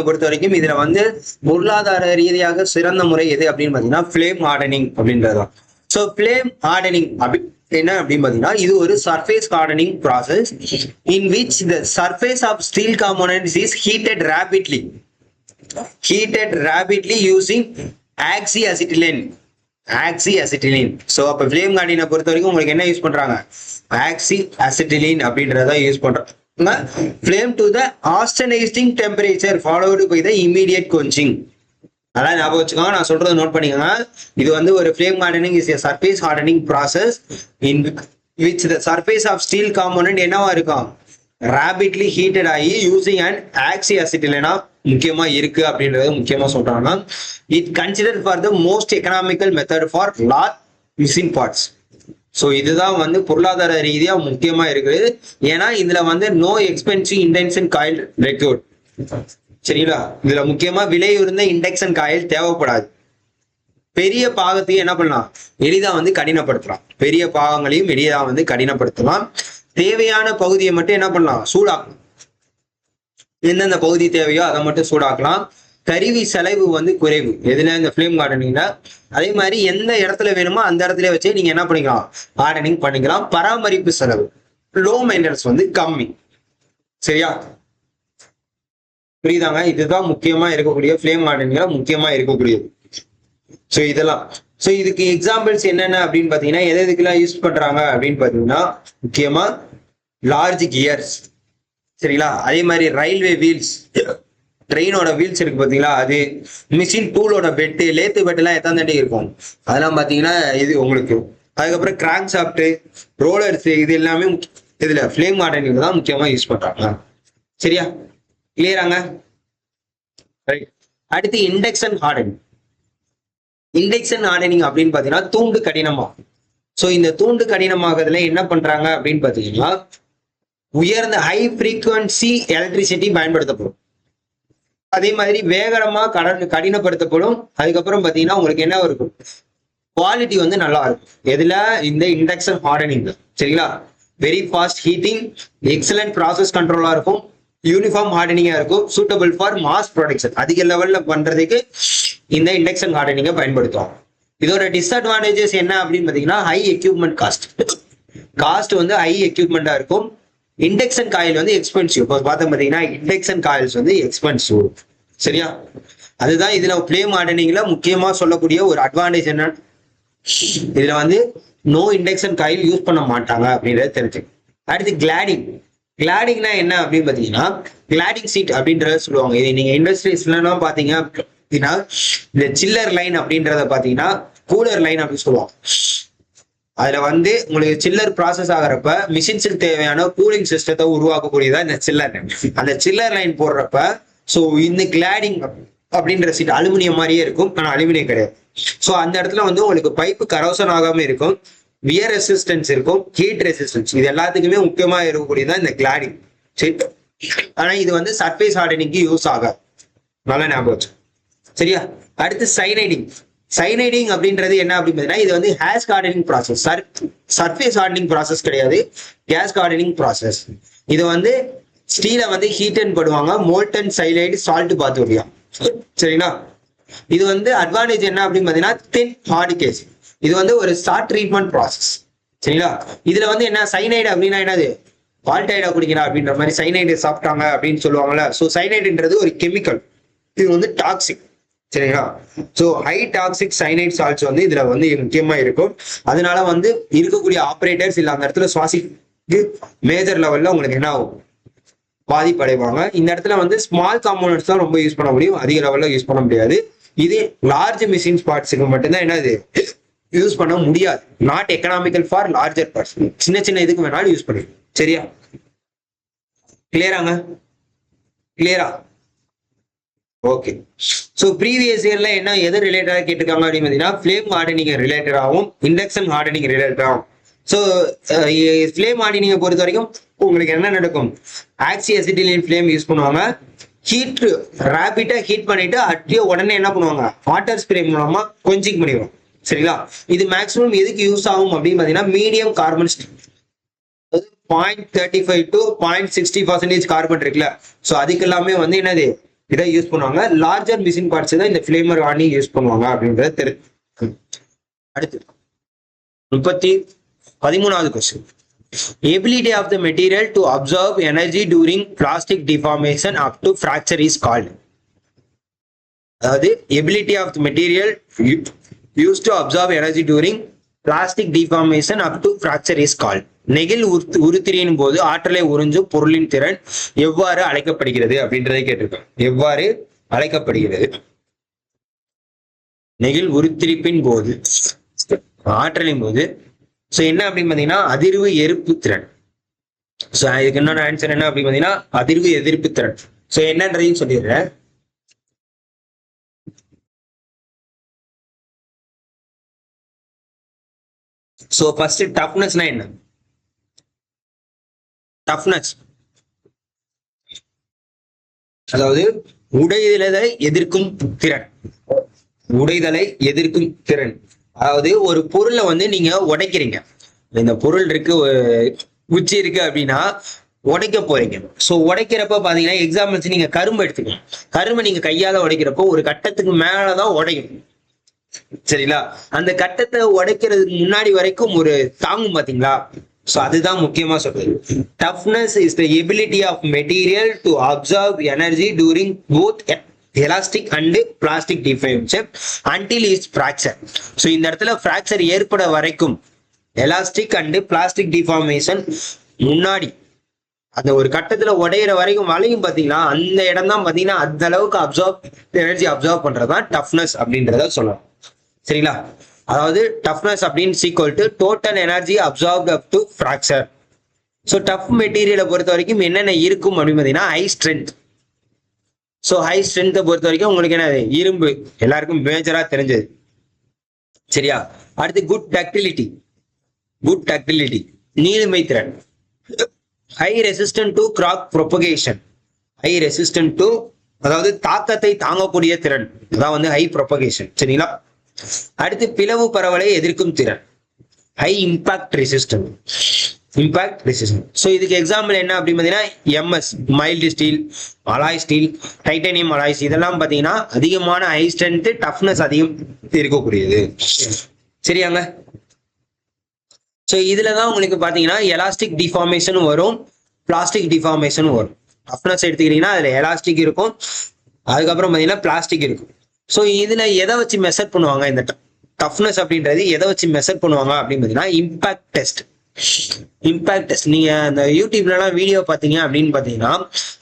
பொறுத்த வரைக்கும் இதுல வந்து பொருளாதார ரீதியாக சிறந்த முறை எது அப்படின்னு பாத்தீங்கன்னா, ஃப்ளேம் ஹார்டனிங் அப்படின்றதுதான். ஸோ ஃப்ளேம் ஹார்டனிங் என்ன அப்படின்னு பாத்தீங்கன்னா, இது ஒரு surface hardening process in which the surface of steel components is heated rapidly using oxyacetylene. So அப்ப ஃப்ளேம் ஹார்டனிங்கை பொறுத்த வரைக்கும் உங்களுக்கு என்ன யூஸ் பண்றாங்க, ஆக்சிஅசிட்டிலின் அப்படின்றத யூஸ் பண்றாங்க. Flame to the austenizing temperature followed by the immediate quenching. அதான் ஞாபகம் வச்சுக்கோங்க, நான் சொல்றதை நோட் பண்ணிக்கோங்க. இது வந்து ஒரு flame hardening is a surface hardening process in which the surface of steel component என்னவா இருக்கும், rapidly heated ஆகி using an oxyacetylene முக்கியமா இருக்கு அப்படின்றது முக்கியமா சொல்றாங்க. It considered for the most economical method for large machine parts. So இதுதான் வந்து பொருளாதார ரீதியா முக்கியமா இருக்குது. ஏன்னா இதுல வந்து no expensive induction coil required. சரிங்களா? இதுல முக்கியமா விலை உயர்ந்த இண்டக்ஷன் காயில் தேவைப்படாது. பெரிய பாகத்தையும் என்ன பண்ணலாம், எளிதா வந்து கடினப்படுத்தலாம். பெரிய பாகங்களையும் எளிதா வந்து கடினப்படுத்தலாம். தேவையான பகுதியை மட்டும் என்ன பண்ணலாம், சூடாக்கலாம். எந்தெந்த பகுதி தேவையோ அதை மட்டும் சூடாக்கலாம். கருவி செலவு வந்து குறைவு எதுல, இந்த ஃப்ளேம் ஹார்டனிங்ல. அதே மாதிரி எந்த இடத்துல வேணுமோ அந்த இடத்துல வச்சே நீங்க என்ன பண்ணிக்கலாம், ஹார்டனிங் பண்ணிக்கலாம். பராமரிப்பு செலவு, லோ மெயின்டெனன்ஸ் வந்து கம்மி. சரியா? புரியுதாங்க? இதுதான் முக்கியமா இருக்கக்கூடிய ஃபிளேம் ஹார்டனிங்ல முக்கியமா இருக்கக்கூடியது. ஸோ இதெல்லாம் ஸோ இதுக்கு எக்ஸாம்பிள்ஸ் என்னென்ன அப்படின்னு பாத்தீங்கன்னா எதுக்கெல்லாம் யூஸ் பண்றாங்க அப்படின்னு பாத்தீங்கன்னா முக்கியமா லார்ஜ் கியர்ஸ், சரிங்களா? அதே மாதிரி ரயில்வே வீல்ஸ், ட்ரெயினோட வீல்ஸ் இருக்கு பாத்தீங்களா, அது மிஷின் டூலோட பெட்டு, லேத்து பெட்டு எல்லாம் எத்தனை தண்டி இருக்கும் அதெல்லாம் பாத்தீங்கன்னா இது உங்களுக்கு. அதுக்கப்புறம் கிராங்க் ஷாஃப்ட், ரோலர்ஸ், இது எல்லாமே இதுல ஃபிளேம் ஹார்டனிங் தான் முக்கியமா யூஸ் பண்றாங்க. சரியா? கிளியராங்க? அடுத்து இண்டக்ஷன் ஹார்டனிங். இண்டக்ஷன் ஹார்டனிங் அப்படின்னு பாத்தீங்கன்னா தூண்டு கடினமாகும். ஸோ இந்த தூண்டு கடினமாகறதுல என்ன பண்றாங்க அப்படின்னு பாத்தீங்கன்னா உயர்ந்த ஹை ஃப்ரீக்வன்சி எலக்ட்ரிசிட்டி பயன்படுத்தப்படும். அதே மாதிரி வேகமா கடினப்படுத்தப்படும். அதுக்கப்புறம் பாத்தீங்கன்னா உங்களுக்கு என்ன இருக்கும், குவாலிட்டி வந்து நல்லா இருக்கும். எதுல? இந்த இண்டக்ஷன் ஹார்டனிங். சரிங்களா? Very fast heating, excellent process கண்ட்ரோலா இருக்கும், யூனிஃபார்ம் ஹார்டனிங்கா இருக்கும், சூட்டபிள் ஃபார் மாஸ் ப்ரொடக்ஷன். அதிக லெவல்ல பண்றதுக்கு இந்த இண்டக்ஷன் ஹார்டனிங்கை பயன்படுத்துவோம். இதோட டிஸ்அட்வான்டேஜஸ் என்ன அப்படின்னு பாத்தீங்கன்னா ஹை எக்யூப்மெண்ட் காஸ்ட் வந்து ஹை எக்யூப்மெண்டா இருக்கும். இண்டக்ஷன் காயில் வந்து எக்ஸ்பென்சிவ். இப்போ பார்த்தோம் பார்த்தீங்கன்னா இண்டக்ஷன் காயில்ஸ் வந்து எக்ஸ்பென்சிவ். சரியா? அதுதான் இதுல ஃபிளேம் ஹார்டனிங்ல முக்கியமா சொல்லக்கூடிய ஒரு அட்வான்டேஜ். என்ன, இதுல வந்து நோ இண்டக்ஷன் காயில் யூஸ் பண்ண மாட்டாங்க அப்படின்றத தெரிஞ்சு. அடுத்து கிளாடிங்னா என்ன அப்படின்னு பாத்தீங்கன்னா கிளாடிங் சீட் அப்படின்றத சொல்லுவாங்க. இது நீங்க இண்டஸ்ட்ரீஸ்லாம் பாத்தீங்க அப்படின்னா இந்த சில்லர் லைன் அப்படின்றத பாத்தீங்கன்னா கூலர் லைன் அப்படின்னு சொல்லுவாங்க. அதுல வந்து உங்களுக்கு சில்லர் ப்ராசஸ் ஆகிறப்ப மிஷின்ஸுக்கு தேவையான கூலிங் சிஸ்டத்தை உருவாக்கக்கூடியதா இந்த சில்லர் லைன். அந்த சில்லர் லைன் போடுறப்ப ஸோ இந்த கிளாடிங் அப்படின்ற சீட் அலுமினியம் மாதிரியே இருக்கும், ஆனால் அலுமினியம் கிடையாது. ஸோ அந்த இடத்துல வந்து உங்களுக்கு பைப்பு கரோசன் ஆகாம இருக்கும், வியர் ரெசிஸ்டன்ஸ் இருக்கும், ஹீட் ரெசிஸ்டன்ஸ், இது எல்லாத்துக்குமே முக்கியமா இருக்கக்கூடியதான் இந்த கிளாடிங். சரி, ஆனா இது வந்து சர்ஃபேஸ் ஹார்டனிங்க்கு யூஸ் ஆகாது. நல்லா ஞாபகம். சரியா? அடுத்து சைனைடிங் அப்படின்றது என்ன அப்படின்னு பார்த்தீங்கன்னா இது வந்து has hardening process. Surface hardening process கிடையாது, கேஸ் ஹார்டனிங் ப்ராசஸ். இது வந்து ஸ்டீலை வந்து ஹீட்டன் பண்ணுவாங்க, மோல்டன் சைலைடு சால்ட் பாத் வழியா. சரிங்களா? இது வந்து அட்வான்டேஜ் என்ன அப்படின்னு பார்த்தீங்கன்னா தின் ஹார்ட் கேஸ். இது வந்து ஒரு ஷார்ட் ட்ரீட்மெண்ட் ப்ராசஸ். சரிங்களா? இதுல வந்து என்ன சைனைடு அப்படின்னா என்னது, வால்டைடா குடிக்கிறா அப்படின்ற மாதிரி சைனைடு சாப்பிட்டாங்க அப்படின்னு சொல்லுவாங்கல்ல. ஸோ சைனைடுன்றது ஒரு கெமிக்கல், இது வந்து டாக்ஸிக். சரிங்களா? So high toxic cyanide salts வந்து இதுல வந்து முக்கியமா இருக்கும். அதனால வந்து இருக்கக்கூடிய ஆப்ரேட்டர்ஸ் இல்ல அந்த இடத்துல சுவாசிக்கு மேஜர் லெவல்ல உங்களுக்கு என்ன ஆகும், பாதிப்படைவாங்க. இந்த இடத்துல வந்து ஸ்மால் காம்போனன்ட்ஸ் தான் ரொம்ப யூஸ் பண்ண முடியும், அதிக லெவல்ல யூஸ் பண்ண முடியாது. இது லார்ஜ் மிஷின் பார்ட்ஸுக்கு மட்டும்தான் என்னது யூஸ் பண்ண முடியாது. Not economical for larger parts. சின்ன சின்ன இதுக்கு வேணாலும் யூஸ் பண்ணுங்க. சரியா? கிளியராங்க? கிளியரா? ஓகே. ஸோ ப்ரீவியஸ் இயர்ல என்ன எது ரிலேட்டடா கேட்டிருக்காங்க அப்படின்னு பார்த்தீங்கன்னா ஃபிளேம் ஹார்டனிங் ரிலேட்டடாகவும் இண்டக்ஷன் ஹார்டனிங் ரிலேட்டடாகவும். ஸோ ஃபிளேம் ஹார்டனிங்கை பொறுத்த வரைக்கும் உங்களுக்கு என்ன நடக்கும், ஆக்சி அசிட்டிலின் ஃபிளேம் யூஸ் பண்ணுவாங்க, ஹீட் ரேபிட்டா ஹீட் பண்ணிட்டு அப்படியே உடனே என்ன பண்ணுவாங்க, வாட்டர் ஸ்ப்ரே மூலமா கொஞ்சிங் பண்ணிடுவோம். சரிங்களா? இது மேக்ஸிமம் எதுக்கு யூஸ் ஆகும் அப்படின்னு பார்த்தீங்கன்னா மீடியம் கார்பன் 0.35 to 0.60% கார்பன் இருக்குல்ல, ஸோ அதுக்கு எல்லாமே வந்து என்னது இதை யூஸ் பண்ணுவாங்க. லார்ஜர் மிஷின் பார்ட்ஸ் தான் இந்த ஃபிளேமர் ஹார்டனிங் யூஸ் பண்ணுவாங்க அப்படின்றத தெரியும். அடுத்து 13வது question. Ability of the material to absorb energy during plastic deformation up to fracture is called. அதாவது ability of the material use to absorb energy during plastic deformation up to fracture is called. நெகிழ் உருத்திரியின் போது ஆற்றலை உறிஞ்சும் பொருளின் திறன் எவ்வாறு அழைக்கப்படுகிறது அப்படின்றதை கேட்டிருக்கோம். எவ்வாறு அழைக்கப்படுகிறது? நெகிழ் உருத்திரிப்பின் போது ஆற்றலின் போது ஸோ என்ன அப்படின்னு பார்த்தீங்கன்னா அதிர்வு எதிர்ப்பு திறன். ஸோ இதுக்கு என்னோட ஆன்சர் என்ன அப்படின்னு பார்த்தீங்கன்னா அதிர்வு எதிர்ப்பு திறன். ஸோ என்னன்றதையும் சொல்லிடுறேன். ஸோ ஃபர்ஸ்ட் டஃப்னஸ்னா என்ன? டஃப்னஸ் அதாவது உடைதலை எதிர்க்கும் திறன். உடைதலை எதிர்க்கும் திறன் அதாவது ஒரு பொருளை வந்து நீங்க உடைக்கிறீங்க, இந்த பொருள் இருக்கு உச்சி இருக்கு அப்படின்னா உடைக்க போறீங்க. ஸோ உடைக்கிறப்ப பாத்தீங்கன்னா எக்ஸாம்பிள்ஸ் நீங்க கரும்பு எடுத்துக்கணும். கரும்பை நீங்க கையால உடைக்கிறப்போ ஒரு கட்டத்துக்கு மேலதான் உடையும். சரிங்களா? அந்த கட்டத்தை உடைக்கிறதுக்கு முன்னாடி வரைக்கும் ஒரு தாங்கும் பாத்தீங்களா, ஸோ அதுதான் முக்கியமா சொல்றது. Toughness is the ability of material to absorb energy during both elastic and plastic deformation until is fracture. So இந்த இடத்துல ஃப்ராக்சர் ஏற்பட வரைக்கும் எலாஸ்டிக் அண்ட் பிளாஸ்டிக் டிஃபார்மேஷன் முன்னாடி அந்த ஒரு கட்டத்துல உடையிற வரைக்கும் வளையும் பாத்தீங்கன்னா அந்த இடம் தான் பாத்தீங்கன்னா அந்த அளவுக்கு எனர்ஜி அப்சர்வ் பண்றதுதான் டஃப்னஸ் அப்படின்றத சொல்லலாம். சரிங்களா? அதாவது டஃப்னஸ் அப்படின்னு is equal to total energy absorbed up to fracture. So tough மெட்டீரியலை பொறுத்த வரைக்கும் என்னென்ன இருக்கும் அப்படின்னு பார்த்தீங்கன்னா ஹை ஸ்ட்ரென்த். ஸோ ஹை ஸ்ட்ரென்த்தை பொறுத்த வரைக்கும் உங்களுக்கு என்ன இரும்பு எல்லாருக்கும் மேஜரா தெரிஞ்சது. சரியா? அடுத்து குட் டக்டிலிட்டி நீளுமை திறன். High resistant to crack propagation. High resistant to அதாவது தாக்கத்தை தாங்கக்கூடிய திறன், அதான் வந்து ஹை ப்ரொபகேஷன். சரிங்களா? அடுத்து பிளவு பரவலை எதிர்க்கும் திறன், ஹை இம்பாக்ட் ரெசிஸ்டன்ட். ஸோ இதுக்கு எக்ஸாம்பிள் என்ன அப்படின்னு பார்த்தீங்கன்னா MS mild steel, alloy steel, titanium alloys இதெல்லாம் பார்த்தீங்கன்னா அதிகமான ஹை ஸ்ட்ரென்த் டஃப்னஸ் அதிகம் இருக்கக்கூடியது. சரியாங்க? ஸோ இதுல தான் உங்களுக்கு பார்த்தீங்கன்னா எலாஸ்டிக் டிஃபார்மேஷன் வரும், பிளாஸ்டிக் டிஃபார்மேஷன் வரும். டஃப்னஸ் எடுத்துக்கிட்டீங்கன்னா அதுல எலாஸ்டிக் இருக்கும், அதுக்கப்புறம் பார்த்தீங்கன்னா பிளாஸ்டிக் இருக்கும். ஸோ இதுல எதை வச்சு மெஷர் பண்ணுவாங்க, இந்த டஃப்னஸ் அப்படின்றது எதை வச்சு மெஷர் பண்ணுவாங்க அப்படின்னு பார்த்தீங்கன்னா இம்பாக்ட் டெஸ்ட். நீங்க அந்த யூடியூப்லலாம் வீடியோ பார்த்தீங்க அப்படின்னு பார்த்தீங்கன்னா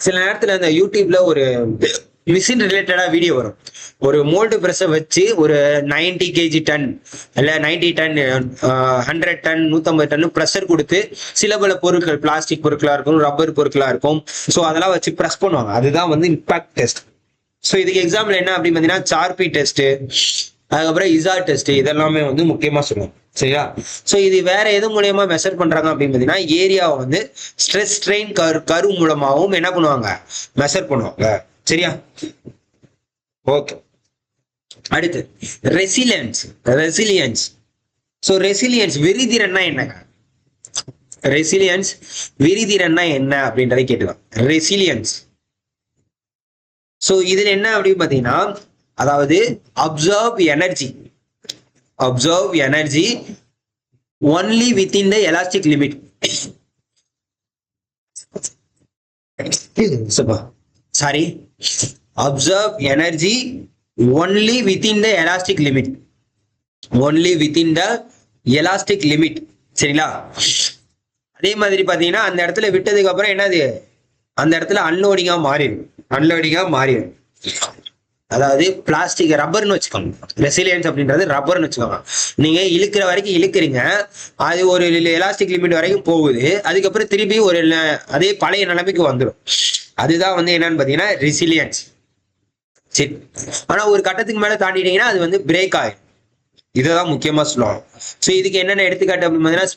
சில நேரத்தில் அந்த யூடியூப்ல ஒரு மிஷின் ரிலேட்டடா வீடியோ வரும். ஒரு மோல்டு பிரஸை வச்சு ஒரு 90 kg டன் இல்ல 90 டன் 100 டன் 150 டன் ப்ரெஷர் கொடுத்து சில பல பொருட்கள் பிளாஸ்டிக் பொருட்களா இருக்கும், ரப்பர் பொருட்களா இருக்கும். ஸோ அதெல்லாம் வச்சு ப்ரெஸ் பண்ணுவாங்க. அதுதான் வந்து இம்பாக்ட் டெஸ்ட். ஸோ இதுக்கு எக்ஸாம்பிள் என்ன அப்படின்னு பார்த்தீங்கன்னா சார்பி டெஸ்ட், அதுக்கப்புறம் இசார் டெஸ்ட் இதெல்லாமே வந்து முக்கியமா சொல்லுவோம். சரியா? ஸோ இது வேற எது மூலியமா மெஷர் பண்றாங்க அப்படின்னு பார்த்தீங்கன்னா ஏரியாவை வந்து ஸ்ட்ரெஸ் ஸ்ட்ரெயின் கரு மூலமாகவும் என்ன பண்ணுவாங்க, மெஷர் பண்ணுவாங்க. சரியா? ஓகே. அடுத்து ரெசிலியன்ஸ். ஸோ ரெசிலியன்ஸ் விரிதிறன்னா என்னங்க? விரிதிறன்னா என்ன அப்படின்றத கேட்டுக்கலாம். ரெசிலியன்ஸ் ஸோ இதுல என்ன அப்படின்னு பார்த்தீங்கன்னா அதாவது observe energy only within the elastic limit. Observe energy only within the elastic limit. சரிங்களா? அதே மாதிரி பாத்தீங்கன்னா அந்த இடத்துல விட்டதுக்கு அப்புறம் என்னது, அந்த இடத்துல அன்லோடிங்கா மாறிடும். அதாவது பிளாஸ்டிக் ரப்பர்னு வச்சுக்கோங்க. ரெசிலியன்ஸ் அப்படின்றது ரப்பர்னு வச்சுக்கோங்க. நீங்க இழுக்கிற வரைக்கும் இழுக்கிறீங்க, அது ஒரு எலாஸ்டிக் லிமிட் வரைக்கும் போகுது, அதுக்கப்புறம் திருப்பி ஒரு அதே பழைய நிலைமைக்கு வந்துடும். அதுதான் வந்து என்னன்னு பாத்தீங்கன்னா ரெசிலியன்ஸ். சரி, ஆனா ஒரு கட்டத்துக்கு மேல தாண்டிட்டீங்கன்னா அது வந்து பிரேக் ஆயிடும். இதுதான் முக்கியமா சொல்லுவாங்க. ஸோ இதுக்கு என்னென்ன எடுத்துக்காட்டு அப்படின்னு பார்த்தீங்கன்னா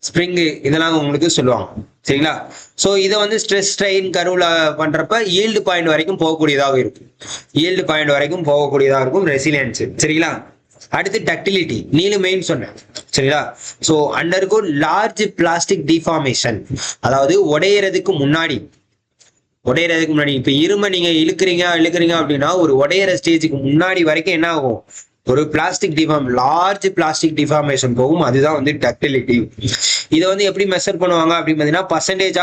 ஸ்ப்ரிங்கு இதெல்லாம் உங்களுக்கு சொல்லுவாங்க. சரிங்களா? ஸோ இதை வந்து ஸ்ட்ரெஸ் ஸ்ட்ரெயின் கருவில் பண்றப்ப ஈல்டு பாயிண்ட் வரைக்கும் போகக்கூடியதாக இருக்கும் ரெசிலியன்ஸ். சரிங்களா? அடுத்து டக்டிலிட்டி நீளுமைன்னு சொன்னேன். சரிங்களா? So undergo large plastic deformation, அதாவது உடையறதுக்கு முன்னாடி இப்ப இருமை நீங்க இழுக்கிறீங்க அப்படின்னா ஒரு உடையிற ஸ்டேஜுக்கு முன்னாடி வரைக்கும் என்ன ஆகும், ஒரு லார்ஜ் பிளாஸ்டிக் டிஃபார்மேஷன் போகும். அதுதான் வந்து டக்டிலிட்டி. இதை வந்து எப்படி மெஷர் பண்ணுவாங்க அப்படின்னு பார்த்தீங்கன்னா பர்சன்டேஜ்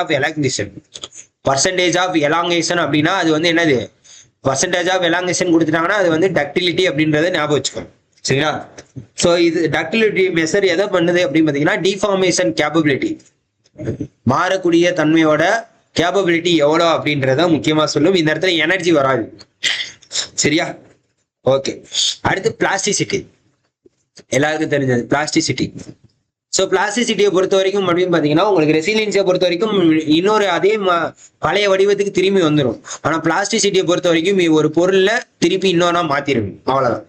ஆஃப் எலாங்கேஷன் அப்படின்னா அது வந்து என்னது, பர்சன்டேஜ் ஆஃப் எலாங்கேஷன் கொடுத்துட்டாங்கன்னா அது வந்து டக்டிலிட்டி அப்படின்றத ஞாபகம் வச்சுக்கோங்க. சரிங்களா? ஸோ இது டக்டிலிட்டி மெஷர் எதை பண்ணுது அப்படின்னு பார்த்தீங்கன்னா டிஃபார்மேஷன் கேப்பபிலிட்டி, மாறக்கூடிய தன்மையோட கேப்பபிலிட்டி எவ்வளோ அப்படின்றத முக்கியமா சொல்லும். இந்த இடத்துல எனர்ஜி வராது. சரியா? ஓகே. அடுத்து பிளாஸ்டிசிட்டி, எல்லாருக்கும் தெரிஞ்சது பிளாஸ்டிசிட்டி. ஸோ பிளாஸ்டிசிட்டியை பொறுத்த வரைக்கும் அப்படின்னு பார்த்தீங்கன்னா உங்களுக்கு ரெசிலியன்ஸை பொறுத்த வரைக்கும் இன்னொரு அதே பழைய வடிவத்துக்கு திரும்பி வந்துடும். ஆனா பிளாஸ்டிசிட்டியை பொறுத்த வரைக்கும் ஒரு பொருள்ல திருப்பி இன்னொன்னா மாத்திரும், அவ்வளவுதான்.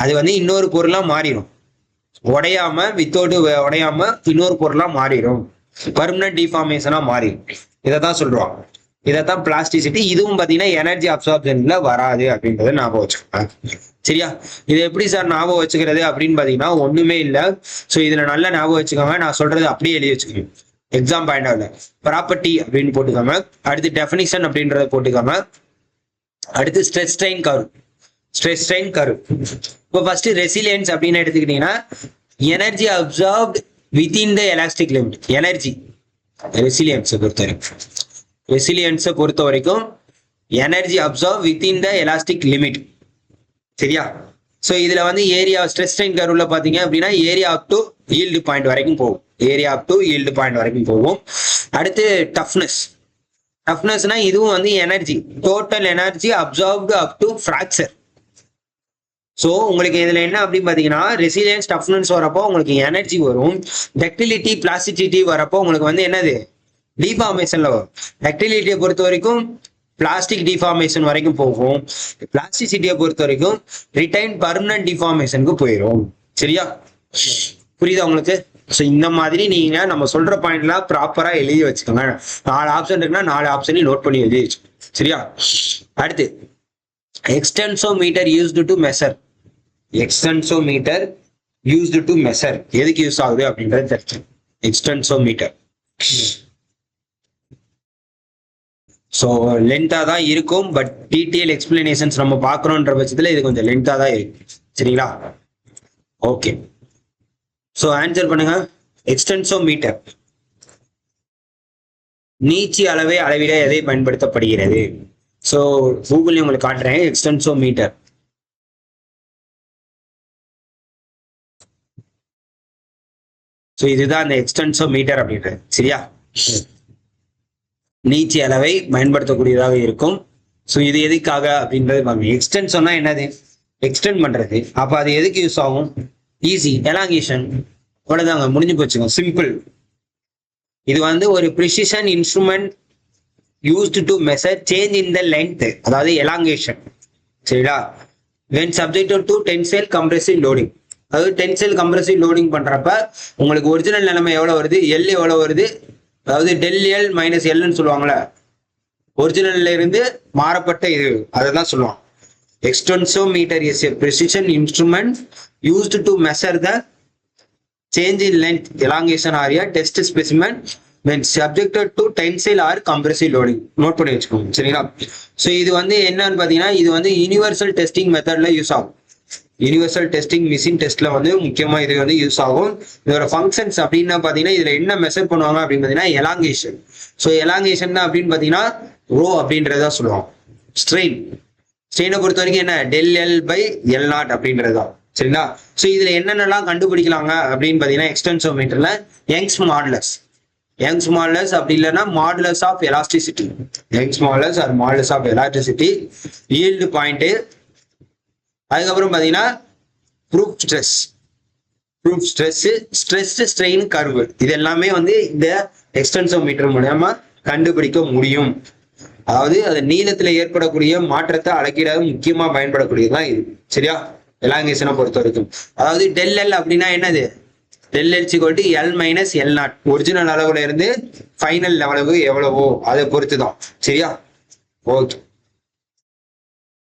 அது வந்து இன்னொரு பொருளா மாறிடும், உடையாம இன்னொரு பொருளா மாறிடும், பர்மனன்ட் டிஃபார்மேஷனா மாறிடும். இதைதான் சொல்றாங்க, இதைத்தான் பிளாஸ்டிசிட்டி. இதுவும் பாத்தீங்கன்னா எனர்ஜி அப்சார்ப்ஷன்ல வராது அப்படின்றத ஞாபகம் வச்சுக்கோங்க. சரியா? இது எப்படி சார் ஞாபகம் வச்சுக்கிறது அப்படின்னு பாத்தீங்கன்னா ஒண்ணுமே இல்லை. ஸோ இதுல நல்லா ஞாபகம் வச்சுக்கோங்க. நான் சொல்றது அப்படியே எழுதி வச்சுக்கோங்க. எக்ஸாம் பாயிண்ட் ஆஃப்ல ப்ராப்பர்ட்டி அப்படின்னு போட்டுக்கோங்க, அடுத்து டெஃபினிஷன் அப்படின்றத போட்டுக்கோங்க, அடுத்து ஸ்ட்ரெஸ் ஸ்ட்ரெயின் கர்வ். இப்போ ஃபர்ஸ்ட் ரெசிலியன்ஸ் அப்படின்னு எடுத்துக்கிட்டீங்கன்னா energy absorbed within the elastic limit. Energy ரெசிலியன்ஸை பொறுத்த வரைக்கும் energy absorb within the elastic limit. சரியா? ஸோ இதுல வந்து ஏரியா ஸ்ட்ரெஸ் ஸ்ட்ரெயின் கர்வ்ல பாத்தீங்க அப்படின்னா area up to yield point வரைக்கும் போகும். Area up to yield point வரைக்கும் போகும். அடுத்து டஃப்னஸ்னா இதுவும் வந்து energy, total energy absorbed up to fracture. So உங்களுக்கு இதுல என்ன அப்படின்னு பாத்தீங்கன்னா ரெசிலியன்ஸ் டஃப்னஸ் வரப்போ உங்களுக்கு எனர்ஜி வரும். டக்டிலிட்டி பிளாஸ்டிசிட்டி வரப்போ உங்களுக்கு வந்து என்னது டிஃபார்மேஷன்ல வரும். டக்டிலிட்டியை பொறுத்த வரைக்கும் பிளாஸ்டிக் டிஃபார்மேஷன் வரைக்கும் போகும். பிளாஸ்டிசிட்டியை பொறுத்த வரைக்கும் ரிட்டைன் பர்மனன்ட் டிஃபார்மேஷனுக்கு போயிடும். சரியா? புரியுதா உங்களுக்கு? ஸோ இந்த மாதிரி நீங்க நம்ம சொல்ற பாயிண்ட்லாம் ப்ராப்பரா எழுதி வச்சுக்கோங்க. 4 ஆப்ஷன் இருக்குன்னா 4 ஆப்ஷனையும் நோட் பண்ணி எழுதி வச்சுக்கோங்க. சரியா? அடுத்து extensometer used to measure. Extensometer used to measure எதுக்கு யூஸ் ஆகுது அப்படின்றது தெரியும். எக்ஸ்டென்சோமீட்டர் ஸோ லென்த்தாக தான் இருக்கும், பட் டீட்டெயில் எக்ஸ்பிளனேஷன்ஸ் நம்ம பார்க்குறோன்ற பட்சத்தில் இது கொஞ்சம் லென்த்தாக தான் இருக்கும். சரிங்களா? ஓகே, ஸோ ஆன்சர் பண்ணுங்க. எக்ஸ்டென்சோமீட்டர் நீச்சி அளவை அளவிட எதை பயன்படுத்தப்படுகிறது? ஸோ கூகுள்ல உங்களுக்கு காட்டுறேன். எக்ஸ்டென்சோமீட்டர் ஸோ இதுதான் அந்த எக்ஸ்டென்சோமீட்டர் அப்படின்றது. சரியா? நீச்சி அளவை பயன்படுத்தக்கூடியதாக இருக்கும். ஸோ இது எதுக்காக அப்படின்றது எக்ஸ்டென்ட் சொன்னா என்னது? எக்ஸ்டெண்ட் பண்றது. அப்ப அது எதுக்கு யூஸ் ஆகும்? Easy elongation. அவ்வளவுதாங்க, முடிஞ்சு போச்சுங்க, சிம்பிள். இது வந்து ஒரு precision instrument used to measure change in the length, அதாவது எலாங்கேஷன். சரிங்களா? when subjected to tensile compressive loading, அதாவது டென்சைல் கம்ப்ரெசிவ் லோடிங் பண்றப்ப உங்களுக்கு ஒரிஜினல் நிலைமை எவ்வளவு வருது, எல் எவ்வளவு வருது, அதாவது டெல் எல் மைனஸ் எல்னு சொல்லுவாங்களே, ஒரிஜினல்ல இருந்து மாறப்பட்ட இது, அதை தான் சொல்லுவாங்க. Extensometer is a precision instrument used to measure the change in length, elongation or a test specimen when subjected to tensile or compressive loading. Note பண்ணி வச்சுக்கோங்க. சரிங்களா? ஸோ இது வந்து என்னன்னு பார்த்தீங்கன்னா இது வந்து யூனிவர்சல் டெஸ்டிங் மெத்தட்ல யூஸ் ஆகும். யூனிவர்சல் டெஸ்டிங் மிஷின் டெஸ்ட்ல வந்து முக்கியமா இது வந்து யூஸ் ஆகும். இதோட ஃபங்க்ஷன்ஸ் அப்படின்னா பாத்தீங்கன்னா இதுல என்ன மெஷர் பண்ணுவாங்க அப்படின்னு பாத்தீங்கன்னா எலாங்கேஷன். ஸோ எலாங்கேஷன் அப்படின்னு பாத்தீங்கன்னா ரோ அப்படின்றத சொல்லுவாங்க. ஸ்ட்ரெயினை பொறுத்த வரைக்கும் என்ன, del L by L naught அப்படின்றதா. சரிங்களா? ஸோ இதுல என்னென்னலாம் கண்டுபிடிக்கலாங்க அப்படின்னு பாத்தீங்கன்னா எக்ஸ்டென்சோமீட்டர்ல யங்ஸ் மாடுலஸ் அப்படி இல்லைன்னா modulus of elasticity, Young's modulus or modulus of elasticity, yield point, அதுக்கப்புறம் பாத்தீங்கன்னா ப்ரூஃப் ஸ்ட்ரெஸ் ஸ்ட்ரெயின் கர்வு. இது எல்லாமே வந்து இந்த எக்ஸ்டென்சோமீட்டர் மூலமா கண்டுபிடிக்க முடியும். அதாவது அது நீளத்துல ஏற்படக்கூடிய மாற்றத்தை அளக்கிட முக்கியமா பயன்படக்கூடியதுதான் இது. சரியா? எலாங்கேஷனை பொறுத்த வரைக்கும் அதாவது டெல் எல் அப்படின்னா என்னது, del L equal to L minus L naught, original அளவுல இருந்து ஃபைனல் லெவலுக்கு எவ்வளவோ அதை பொறுத்து தான். சரியா? ஓகே,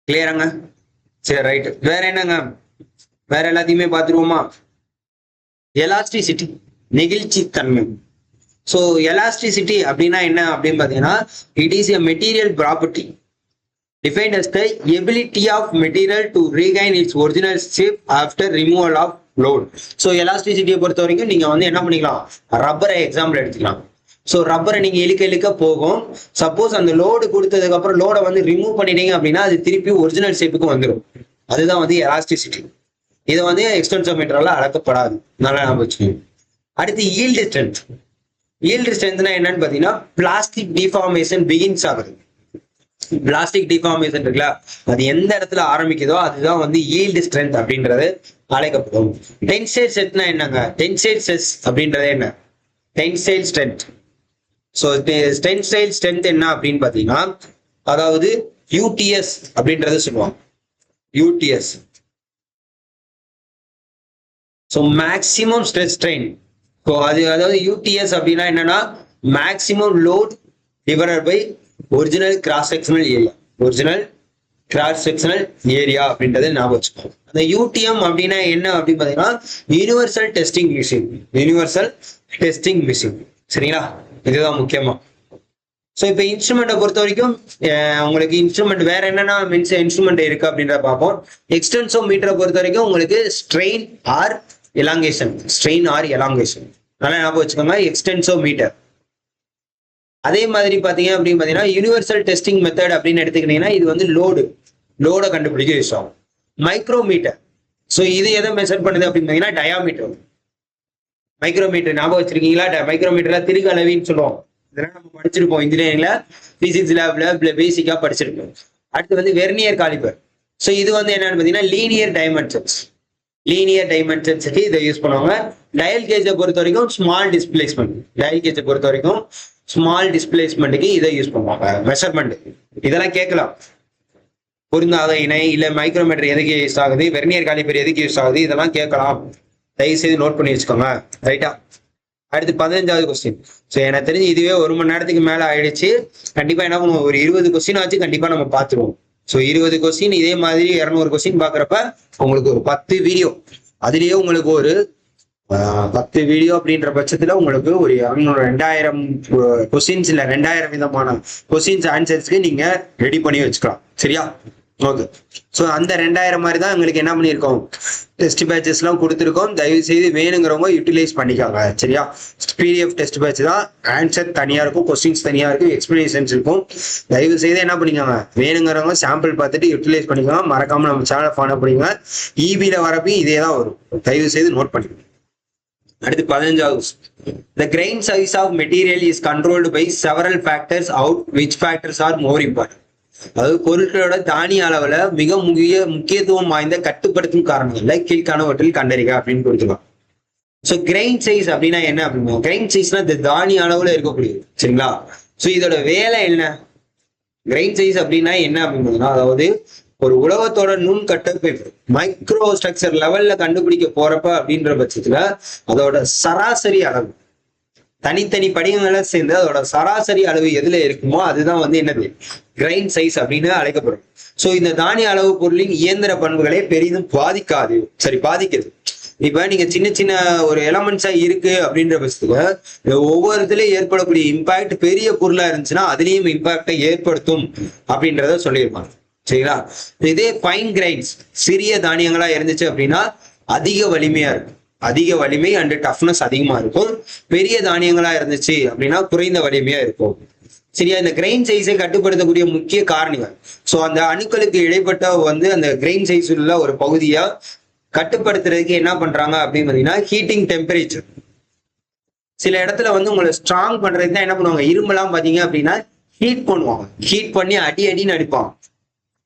கிளியராங்க? சரி, ரைட். வேற என்னங்க, வேற எல்லாத்தையுமே பார்த்துருவோமா? எலாஸ்டிசிட்டி, நெகிழ்ச்சி தன்மை. ஸோ எலாஸ்டிசிட்டி அப்படின்னா என்ன அப்படின்னு பார்த்தீங்கன்னா it is a material property defined as the ability of material to regain its original shape after removal of load. So எலாஸ்டிசிட்டியை பொறுத்த வரைக்கும் நீங்க வந்து என்ன பண்ணிக்கலாம், ரப்பரை எக்ஸாம்பிள் எடுத்துக்கலாம். ஸோ ரப்பரை நீங்க இழுக்க போகும். சப்போஸ் அந்த லோடு கொடுத்ததுக்கு அப்புறம் லோடை வந்து ரிமூவ் பண்ணிட்டீங்க அப்படின்னா அது திருப்பி ஒரிஜினல் ஷேப்புக்கு வந்துடும். அதுதான் வந்து எலாஸ்டிசிட்டி. இது வந்து எக்ஸ்டென்சோமீட்டரால அளக்கப்படாது. நல்லா ஞாபகம் வச்சுக்கோங்க. அடுத்து ஈல்டு ஸ்ட்ரென்த். ஈல்டு ஸ்ட்ரென்த்னா என்னன்னு பாத்தீங்கன்னா பிளாஸ்டிக் டிஃபார்மேஷன் பிகின்ஸ் ஆகுது. பிளாஸ்டிக் டிஃபார்மேஷன் இருக்குல்ல, அது எந்த இடத்துல ஆரம்பிக்குதோ அதுதான் வந்து ஈல்டு ஸ்ட்ரென்த் அப்படின்றது அழைக்கப்படும். டென்சைல் ஸ்ட்ரென்த்னா என்னங்க, டென்சைல் ஸ்ட்ரெஸ் அப்படின்றது என்ன, tensile strength. So tensile strength என்ன அப்படின்னு பாத்தீங்கன்னா அதாவது யூடிஎஸ் அப்படின்றத சொல்லுவாங்க. UTS so maximum stress strain. So அது அதாவது யூடிஎஸ் அப்படின்னா என்னன்னா maximum load divided by original cross sectional area. Original cross sectional area அப்படின்றத ஞாபகம் வச்சுக்கோங்க. அந்த யூடிஎம் அப்படின்னா என்ன அப்படின்னு பாத்தீங்கன்னா universal testing machine. Universal testing machine. சரிங்களா? இதுதான் முக்கியமா. ஸோ இப்போ இன்ஸ்ட்ருமெண்ட்டை பொறுத்த வரைக்கும் உங்களுக்கு இன்ஸ்ட்ருமெண்ட் வேற என்னென்ன இன்ஸ்ட்ருமெண்ட் இருக்கு அப்படின்றத பார்ப்போம். எக்ஸ்டென்சோமீட்டரை பொறுத்த வரைக்கும் உங்களுக்கு strain R elongation, strain R elongation. நல்லா ஞாபகம் வச்சுக்கோங்க, எக்ஸ்டென்சோமீட்டர். அதே மாதிரி பாத்தீங்க அப்படின்னு பாத்தீங்கன்னா யூனிவர்சல் டெஸ்டிங் மெத்தட் அப்படின்னு எடுத்துக்கிட்டீங்கன்னா இது வந்து லோட கண்டுபிடிக்க யூஸ் ஆகும். மைக்ரோமீட்டர், ஸோ இது எதை மெஷர் பண்ணுது அப்படின்னு பாத்தீங்கன்னா டயாமீட்டர். மைக்ரோமீட்டர் ஞாபகம் வச்சிருக்கீங்களா? மைக்ரோமீட்டர்ல திருகு அளவின்னு சொல்லுவோம். இதெல்லாம் நம்ம படிச்சிருப்போம் இன்ஜினியரிங்ல, பிசிக்ஸ் லேப்ல பேசிக்கா படிச்சிருப்போம். அடுத்து வந்து வெர்னியர் காலிபர். ஸோ இது வந்து என்னன்னு பாத்தீங்கன்னா லீனியர் டைமென்ஷன்ஸ்க்கு இதை யூஸ் பண்ணுவாங்க. டயல் கேஜை பொறுத்த வரைக்கும் ஸ்மால் டிஸ்பிளேஸ்மெண்ட்டுக்கு இதை யூஸ் பண்ணுவாங்க. மெஷர்மெண்ட் இதெல்லாம் கேட்கலாம். பொருந்தாத இணை இல்ல மைக்ரோமீட்டர் எதுக்கு யூஸ் ஆகுது, வெர்னியர் காலிபர் எதுக்கு யூஸ் ஆகுது, இதெல்லாம் கேட்கலாம். தயவு செய்து நோட் பண்ணி வச்சுக்கோங்க. ரைட்டா? அடுத்து 15வது கொஸ்டின். ஸோ எனக்கு தெரிஞ்சு இதுவே 1 மணி நேரத்துக்கு மேல ஆயிடுச்சு. கண்டிப்பா என்ன பண்ணுவோம், ஒரு 20 கொஸ்டின் ஆச்சு கண்டிப்பா நம்ம பார்த்துருவோம். ஸோ 20 கொஸ்டின் இதே மாதிரி 200 கொஸ்டின் பாக்குறப்ப உங்களுக்கு ஒரு 10 வீடியோ, அதுலயே உங்களுக்கு ஒரு 10 வீடியோ அப்படின்ற பட்சத்துல உங்களுக்கு ஒரு 2000 கொஸ்டின்ஸ் இல்ல 2000 விதமான கொஸ்டின்ஸ் ஆன்சர்ஸ்க்கு நீங்க ரெடி பண்ணி வச்சுக்கலாம். சரியா? ஓகே. ஸோ அந்த 2000 மாதிரி தான் எங்களுக்கு என்ன பண்ணியிருக்கோம், டெஸ்ட் பேட்சஸ் எல்லாம் கொடுத்துருக்கோம். தயவு செய்து வேணுங்கிறவங்க யூட்டிலைஸ் பண்ணிக்காங்க. சரியா? பிடிஎஃப் டெஸ்ட் பேட்ச் தான், ஆன்சர் தனியா இருக்கும், கொஸ்டின்ஸ் தனியா இருக்கும், எக்ஸ்பிளனேஷன்ஸ் இருக்கும். தயவு செய்து என்ன பண்ணிக்கோங்க, வேணுங்கிறவங்க சாம்பிள் பார்த்துட்டு யூட்டிலைஸ் பண்ணிக்கோங்க. மறக்காம நம்ம சேனலை ஃபாலோ பண்ணிக்கோங்க. இபியில வரப்போ இதே தான் வரும், தயவு செய்து நோட் பண்ணிக்கோங்க. அடுத்து 15வது. The grain size of material is controlled by several factors, out which factors are more important. அதாவது பொருட்களோட தானிய அளவுல மிக முக்கியத்துவம் வாய்ந்த கட்டுப்படுத்தும் காரணங்கள்ல கீழ்காணவற்றில் கண்டறிக அப்படின்னு கொடுத்துருக்கோம். ஸோ கிரெயின் சைஸ் அப்படின்னா என்ன அப்படின்னா, கிரெயின் சைஸ்னா இந்த தானிய அளவுல இருக்கக்கூடியது. சரிங்களா? ஸோ இதோட வேலை என்ன? கிரெயின் சைஸ் அப்படின்னா என்ன அப்படின்னா, அதாவது ஒரு உலகத்தோட நுண் கட்டமைப்பு மைக்ரோ ஸ்ட்ரக்சர் லெவல்ல கண்டுபிடிக்க போறப்ப அப்படின்ற பட்சத்துல அதோட சராசரி அளவு, தனித்தனி படிகங்களை சேர்ந்து அதோட சராசரி அளவு எதுல இருக்குமோ அதுதான் வந்து என்னது, கிரைன் சைஸ் அப்படின்னு அழைக்கப்படும். ஸோ இந்த தானிய அளவு பொருளின் இயந்திர பண்புகளை பெரிதும் பாதிக்கிறது. இப்ப நீங்க சின்ன சின்ன ஒரு எலமெண்ட்ஸா இருக்கு அப்படின்ற பட்சத்துல ஒவ்வொருத்திலயும் ஏற்படக்கூடிய இம்பாக்ட் பெரிய பொருளா இருந்துச்சுன்னா அதுலயும் இம்பாக்டை ஏற்படுத்தும் அப்படின்றத சொல்லியிருப்பாங்க. சரிங்களா? இதே ஃபைன் கிரைன்ஸ் சிறிய தானியங்களா இருந்துச்சு அப்படின்னா அதிக வலிமையா இருக்கும், அதிக வலிமை அண்ட் டஃப்னஸ் அதிகமா இருக்கும். பெரிய தானியங்களா இருந்துச்சு அப்படின்னா குறைந்த வலிமையா இருக்கும். சரியா? இந்த கிரெயின் சைஸை கட்டுப்படுத்தக்கூடிய முக்கிய காரணிகள், ஸோ அந்த அணுக்களுக்கு இடைப்பட்ட வந்து அந்த கிரெயின் சைஸ் உள்ள ஒரு பகுதியா கட்டுப்படுத்துறதுக்கு என்ன பண்றாங்க அப்படின்னு பாத்தீங்கன்னா ஹீட்டிங் டெம்பரேச்சர். சில இடத்துல வந்து உங்களை ஸ்ட்ராங் பண்றதுக்கு தான் என்ன பண்ணுவாங்க, இரும்பெல்லாம் பாத்தீங்க அப்படின்னா ஹீட் பண்ணுவாங்க, ஹீட் பண்ணி அடின்னு அடிப்பாங்க.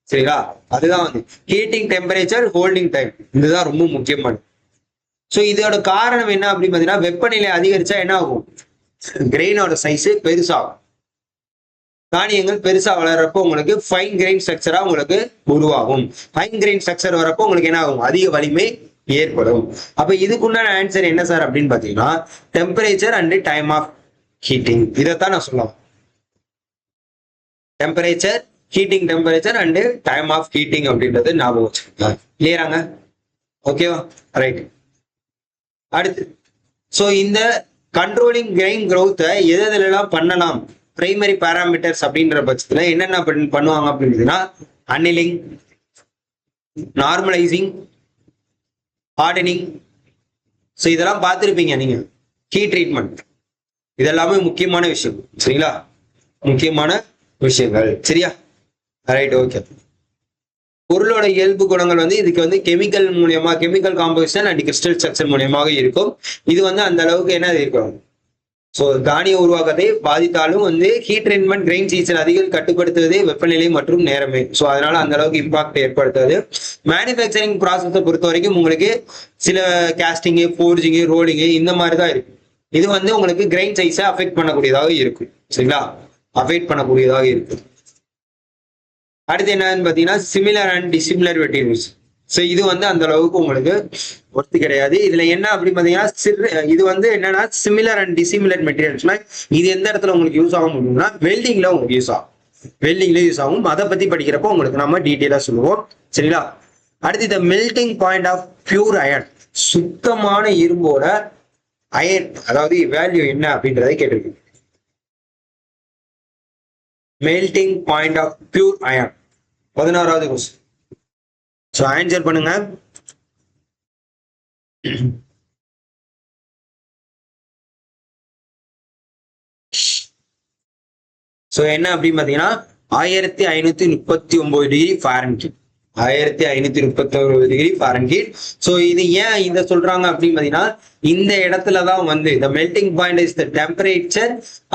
சரிங்களா? அதுதான் வந்து ஹீட்டிங் டெம்பரேச்சர், ஹோல்டிங் டைம், இதுதான் ரொம்ப முக்கியமானது. ஸோ இதோட காரணம் என்ன அப்படின்னு பாத்தீங்கன்னா வெப்பநிலை அதிகரிச்சா என்ன ஆகும், கிரெயினோட சைஸ் பெருசாகும். தானியங்கள் பெருசா வளர்றப்போ உங்களுக்கு ஃபைன் கிரெயின் ஸ்ட்ரக்சரா உங்களுக்கு உருவாகும். ஃபைன் கிரெயின் ஸ்ட்ரக்சர் வரப்போ உங்களுக்கு என்ன ஆகும், அதிக வலிமை ஏற்படும். அப்ப இதுக்குண்டான ஆன்சர் என்ன சார் அப்படின்னு பாத்தீங்கன்னா temperature and time of heating. இதைத்தான் நான் சொல்லுவேன். Temperature, heating temperature and time of heating அப்படின்றது ஞாபகம் வச்சுக்கோங்க. கிளியராங்க? ஓகேவா? ரைட். அடுத்து, ஸோ இந்த கண்ட்ரோலிங் கிரெயின் growth-ஐ எதெல்லாம் பண்ணலாம், பிரைமரி பேராமீட்டர்ஸ் அப்படின்ற பட்சத்துல என்னென்ன பண்ணுவாங்க அப்படின்னா அன்னிலிங், நார்மலைசிங், ஹார்டனிங். ஸோ இதெல்லாம் பார்த்துருப்பீங்க நீங்க. ஹீட் ட்ரீட்மெண்ட், இதெல்லாமே முக்கியமான விஷயம். சரிங்களா? முக்கியமான விஷயங்கள். சரியா? ரைட். ஓகே. பொருளோட இயல்பு குணங்கள் வந்து இதுக்கு வந்து கெமிக்கல் மூலியமா, chemical composition and crystal structure மூலியமாக இருக்கும். இது வந்து அந்த அளவுக்கு என்ன இருக்கும், ஸோ தானிய உருவாக்கத்தை பாதித்தாலும் வந்து ஹீட் ட்ரீட்மெண்ட் கிரெயின் சீசன் அதிகம் கட்டுப்படுத்துவதே வெப்பநிலை மற்றும் நேரமே. ஸோ அதனால அந்த அளவுக்கு இம்பாக்ட் ஏற்படுத்தாது. மேனுஃபேக்சரிங் ப்ராசஸை பொறுத்த வரைக்கும் உங்களுக்கு சில கேஸ்டிங்கு, ஃபோர்ஜிங்கு, ரோலிங்கு இந்த மாதிரி தான் இருக்கும். இது வந்து உங்களுக்கு கிரெயின் சைஸை அஃபெக்ட் பண்ணக்கூடியதாக இருக்கும். சரிங்களா? அஃபெக்ட் பண்ணக்கூடியதாக இருக்கும். அடுத்து என்னன்னு பாத்தீங்கன்னா similar and dissimilar materials. So இது வந்து அந்த அளவுக்கு உங்களுக்கு ஒர்த்து கிடையாது. இதுல என்ன அப்படின்னு பாத்தீங்கன்னா இது வந்து என்னன்னா சிமிலர் அண்ட் டிசிமிலர் மெட்டீரியல்ஸ்னா இது எந்த இடத்துல உங்களுக்கு யூஸ் ஆகும் அப்படின்னா வெல்டிங்ல உங்களுக்கு யூஸ் ஆகும், வெல்டிங்ல யூஸ் ஆகும். அதை பத்தி படிக்கிறப்போ உங்களுக்கு நம்ம டீட்டெயிலா சொல்லுவோம். சரிங்களா? அடுத்து இந்த melting point of pure iron, சுத்தமான இரும்போட அயர்ன் அதாவது வேல்யூ என்ன அப்படின்றதை கேட்டிருக்கு. Melting point of pure iron 16வது கொஸ்டின். ஸோ ஆன்சர் பண்ணுங்க. ஸோ என்ன அப்படின்னு பார்த்தீங்கன்னா 1539 degree Fahrenheit. 1539 degree Fahrenheit. So இது ஏன் இதை சொல்றாங்க அப்படின்னு பார்த்தீங்கன்னா, இந்த இடத்துல தான் வந்து the melting point is the temperature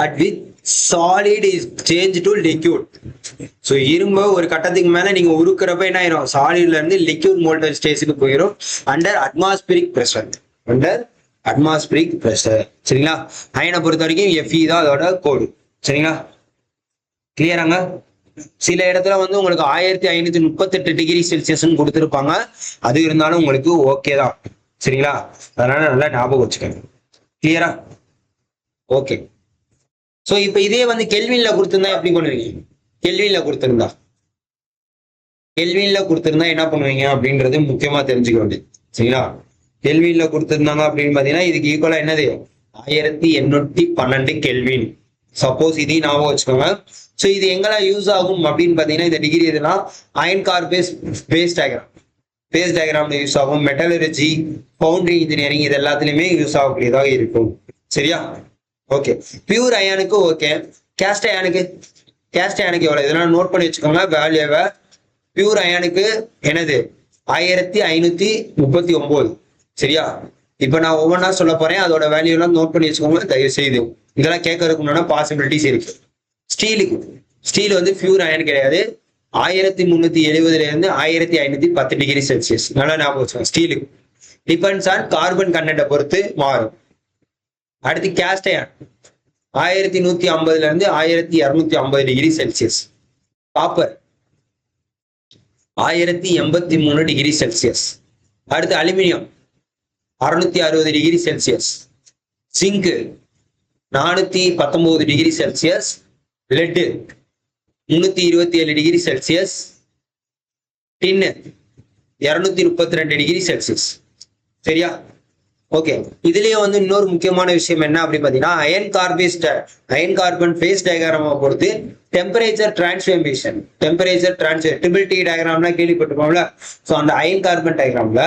at which solid is changed to liquid. So இரும்ப ஒரு கட்டத்துக்கு மேல நீங்க உருக்குறப்ப என்ன ஆயிரும், சாலிட்ல இருந்து லிக்விட் மோல்டட் ஸ்டேஜுக்கு போயிடும் under atmospheric pressure. Under atmospheric pressure. சரிங்களா? அயனை பொறுத்த வரைக்கும் Fe தான் அதோட கோடு. சரிங்களா? கிளியராங்க? சில இடத்துல வந்து உங்களுக்கு 1538 டிகிரி செல்சியஸ் கொடுத்துருப்பாங்க. அது இருந்தாலும் உங்களுக்கு ஓகே தான். சரிங்களா? அதனால நல்லா ஞாபகம் வச்சுக்கோங்க. கிளியரா? ஓகே. ஸோ இப்போ இதே வந்து கெல்வின்ல கொடுத்துருந்தா எப்படி பண்ணுவீங்க? கெல்வின்ல கொடுத்துருந்தா என்ன பண்ணுவீங்க அப்படின்றது முக்கியமா தெரிஞ்சுக்க வேண்டியது. சரிங்களா? கெல்வின்ல கொடுத்துருந்தாங்க அப்படின்னு பாத்தீங்கன்னா இதுக்கு ஈக்குவலா என்னது, 1812 கெல்வின். சப்போஸ் இதையும் ஞாபகம் வச்சுக்கோங்க. ஸோ இது எங்கெல்லாம் யூஸ் ஆகும் அப்படின்னு பாத்தீங்கன்னா, இந்த டிகிரி எதுனா அயன் கார் பேஸ் டயக்ராம்ல யூஸ் ஆகும். மெட்டலர்ஜி, பவுண்டரி இன்ஜினியரிங், இது எல்லாத்துலயுமே யூஸ் ஆகக்கூடியதாக இருக்கும். சரியா? ஓகே. பியூர் அயானுக்கு ஓகே. கேஸ்ட் அயானுக்கு எவ்வளவு, இதெல்லாம் நோட் பண்ணி வச்சுக்கோங்க வேல்யூவை. பியூர் அயானுக்கு என்னது 1539. சரியா? இப்ப நான் ஒவ்வொன்றா சொல்ல போறேன், அதோட வேல்யூ எல்லாம் நோட் பண்ணி வச்சுக்கோங்க தயவு செய்து. இதெல்லாம் கேட்கறதுக்கு முன்னாடி பாசிபிலிட்டிஸ் இருக்கு. ஸ்டீல் வந்து பியூர் அயன் கிடையாது. 1370 இருந்து 1510 டிகிரி செல்சியஸ். நல்லா ஞாபகம் வச்சுக்கோங்க. ஸ்டீலுக்கு டிபெண்ட்ஸ் ஆன் கார்பன் கண்டென்ட்டை பொறுத்து மாறும். அடுத்து கேஸ்ட் அயன் 1150 இருந்து 1250 degree Celsius. Copper 1083 degree Celsius. அடுத்து aluminium 660 degree Celsius. Zinc 419 degree Celsius. Lead 327 degree Celsius. Tin 232 degree Celsius. சரியா? ஓகே. இதுலயே வந்து இன்னொரு முக்கியமான விஷயம் என்ன அப்படின்னு பாத்தீங்கன்னா, அயன் கார்பன் ஃபேஸ் டயக்ராமை பொறுத்து டெம்பரேச்சர் டிரான்ஸ்ஃபர்மேஷன் ட்ரிபிள் டி டயக்ராம்லாம் கேள்விப்பட்டிருக்கோம்ல. ஸோ அந்த அயன் கார்பன் டயக்ராம்ல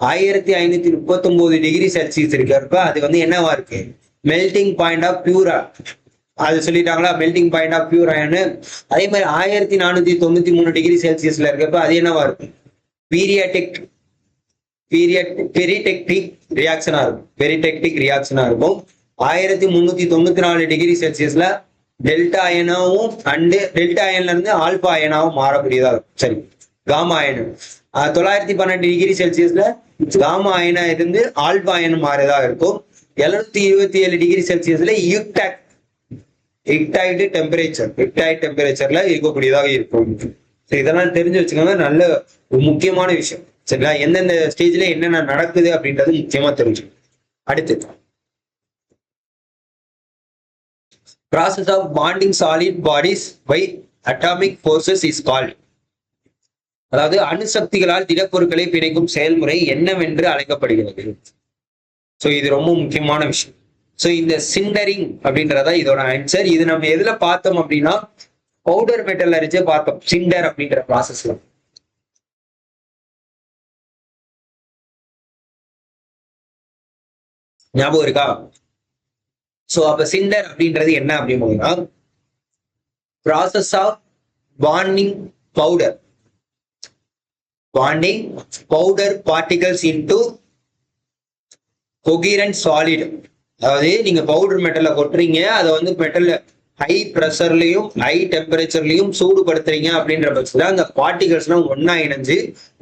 1539 டிகிரி செல்சியஸ் இருக்கிறப்ப அது வந்து என்னவா இருக்கு, மெல்டிங் பாயிண்ட் ஆஃப் பியூரா. அது சொல்லிட்டாங்களா, melting point of pure iron. அதே மாதிரி 1493 டிகிரி செல்சியஸ்ல இருக்கப்ப அது என்னவா இருக்கும், பெரிடெக்டிக் ரியாக்ஷனா இருக்கும். 1394 டிகிரி செல்சியஸ்ல டெல்டா அயனாவும் டெல்டா அயன்ல இருந்து ஆல்பா அயனாவும் மாறக்கூடியதா இருக்கும். சரி, காமா அயன் 912 டிகிரி செல்சியஸ்ல காமா அயனா இருந்து ஆல்பா அயன் மாறதா இருக்கும். 727 டிகிரி செல்சியஸ்ல இக்டைடு டெம்பரேச்சர்ல இருக்கக்கூடியதாக இருக்கும். இதெல்லாம் தெரிஞ்சு வச்சுக்கோங்க. நல்ல ஒரு முக்கியமான விஷயம். சரிங்களா? எந்தெந்த ஸ்டேஜ்ல என்னென்ன நடக்குது அப்படின்றது முக்கியமா தெரிஞ்சு. அடுத்து process of bonding solid bodies by atomic forces is called. அதாவது அணுசக்திகளால் திடப்பொருட்களை பிணைக்கும் செயல்முறை என்னவென்று அழைக்கப்படுகிறது. ஸோ இது ரொம்ப முக்கியமான விஷயம். ஸோ இந்த சிண்டரிங் அப்படின்றதா இதோட ஆன்சர். இது நம்ம எதுல பார்த்தோம் அப்படின்னா, பவுடர் மெட்டலர்ஜியை பார்த்தோம் சிண்டர் அப்படின்ற ப்ராசஸ்ல. ஞாபகம் இருக்கா? சோ அப்ப சிண்டர் அப்படின்றது என்ன அப்படின்னா, process of bonding powder particles into coherent solid. அதாவது நீங்க பவுடர் மெட்டலை கொட்டுறீங்க, அதை வந்து மெட்டல்ல ஹை ப்ரெஷர்லயும் ஹை டெம்பரேச்சர்லயும் சூடுபடுத்துறீங்க அப்படின்ற பட்சத்துல அந்த பார்ட்டிகல்ஸ் எல்லாம் ஒன்னா இணைஞ்சு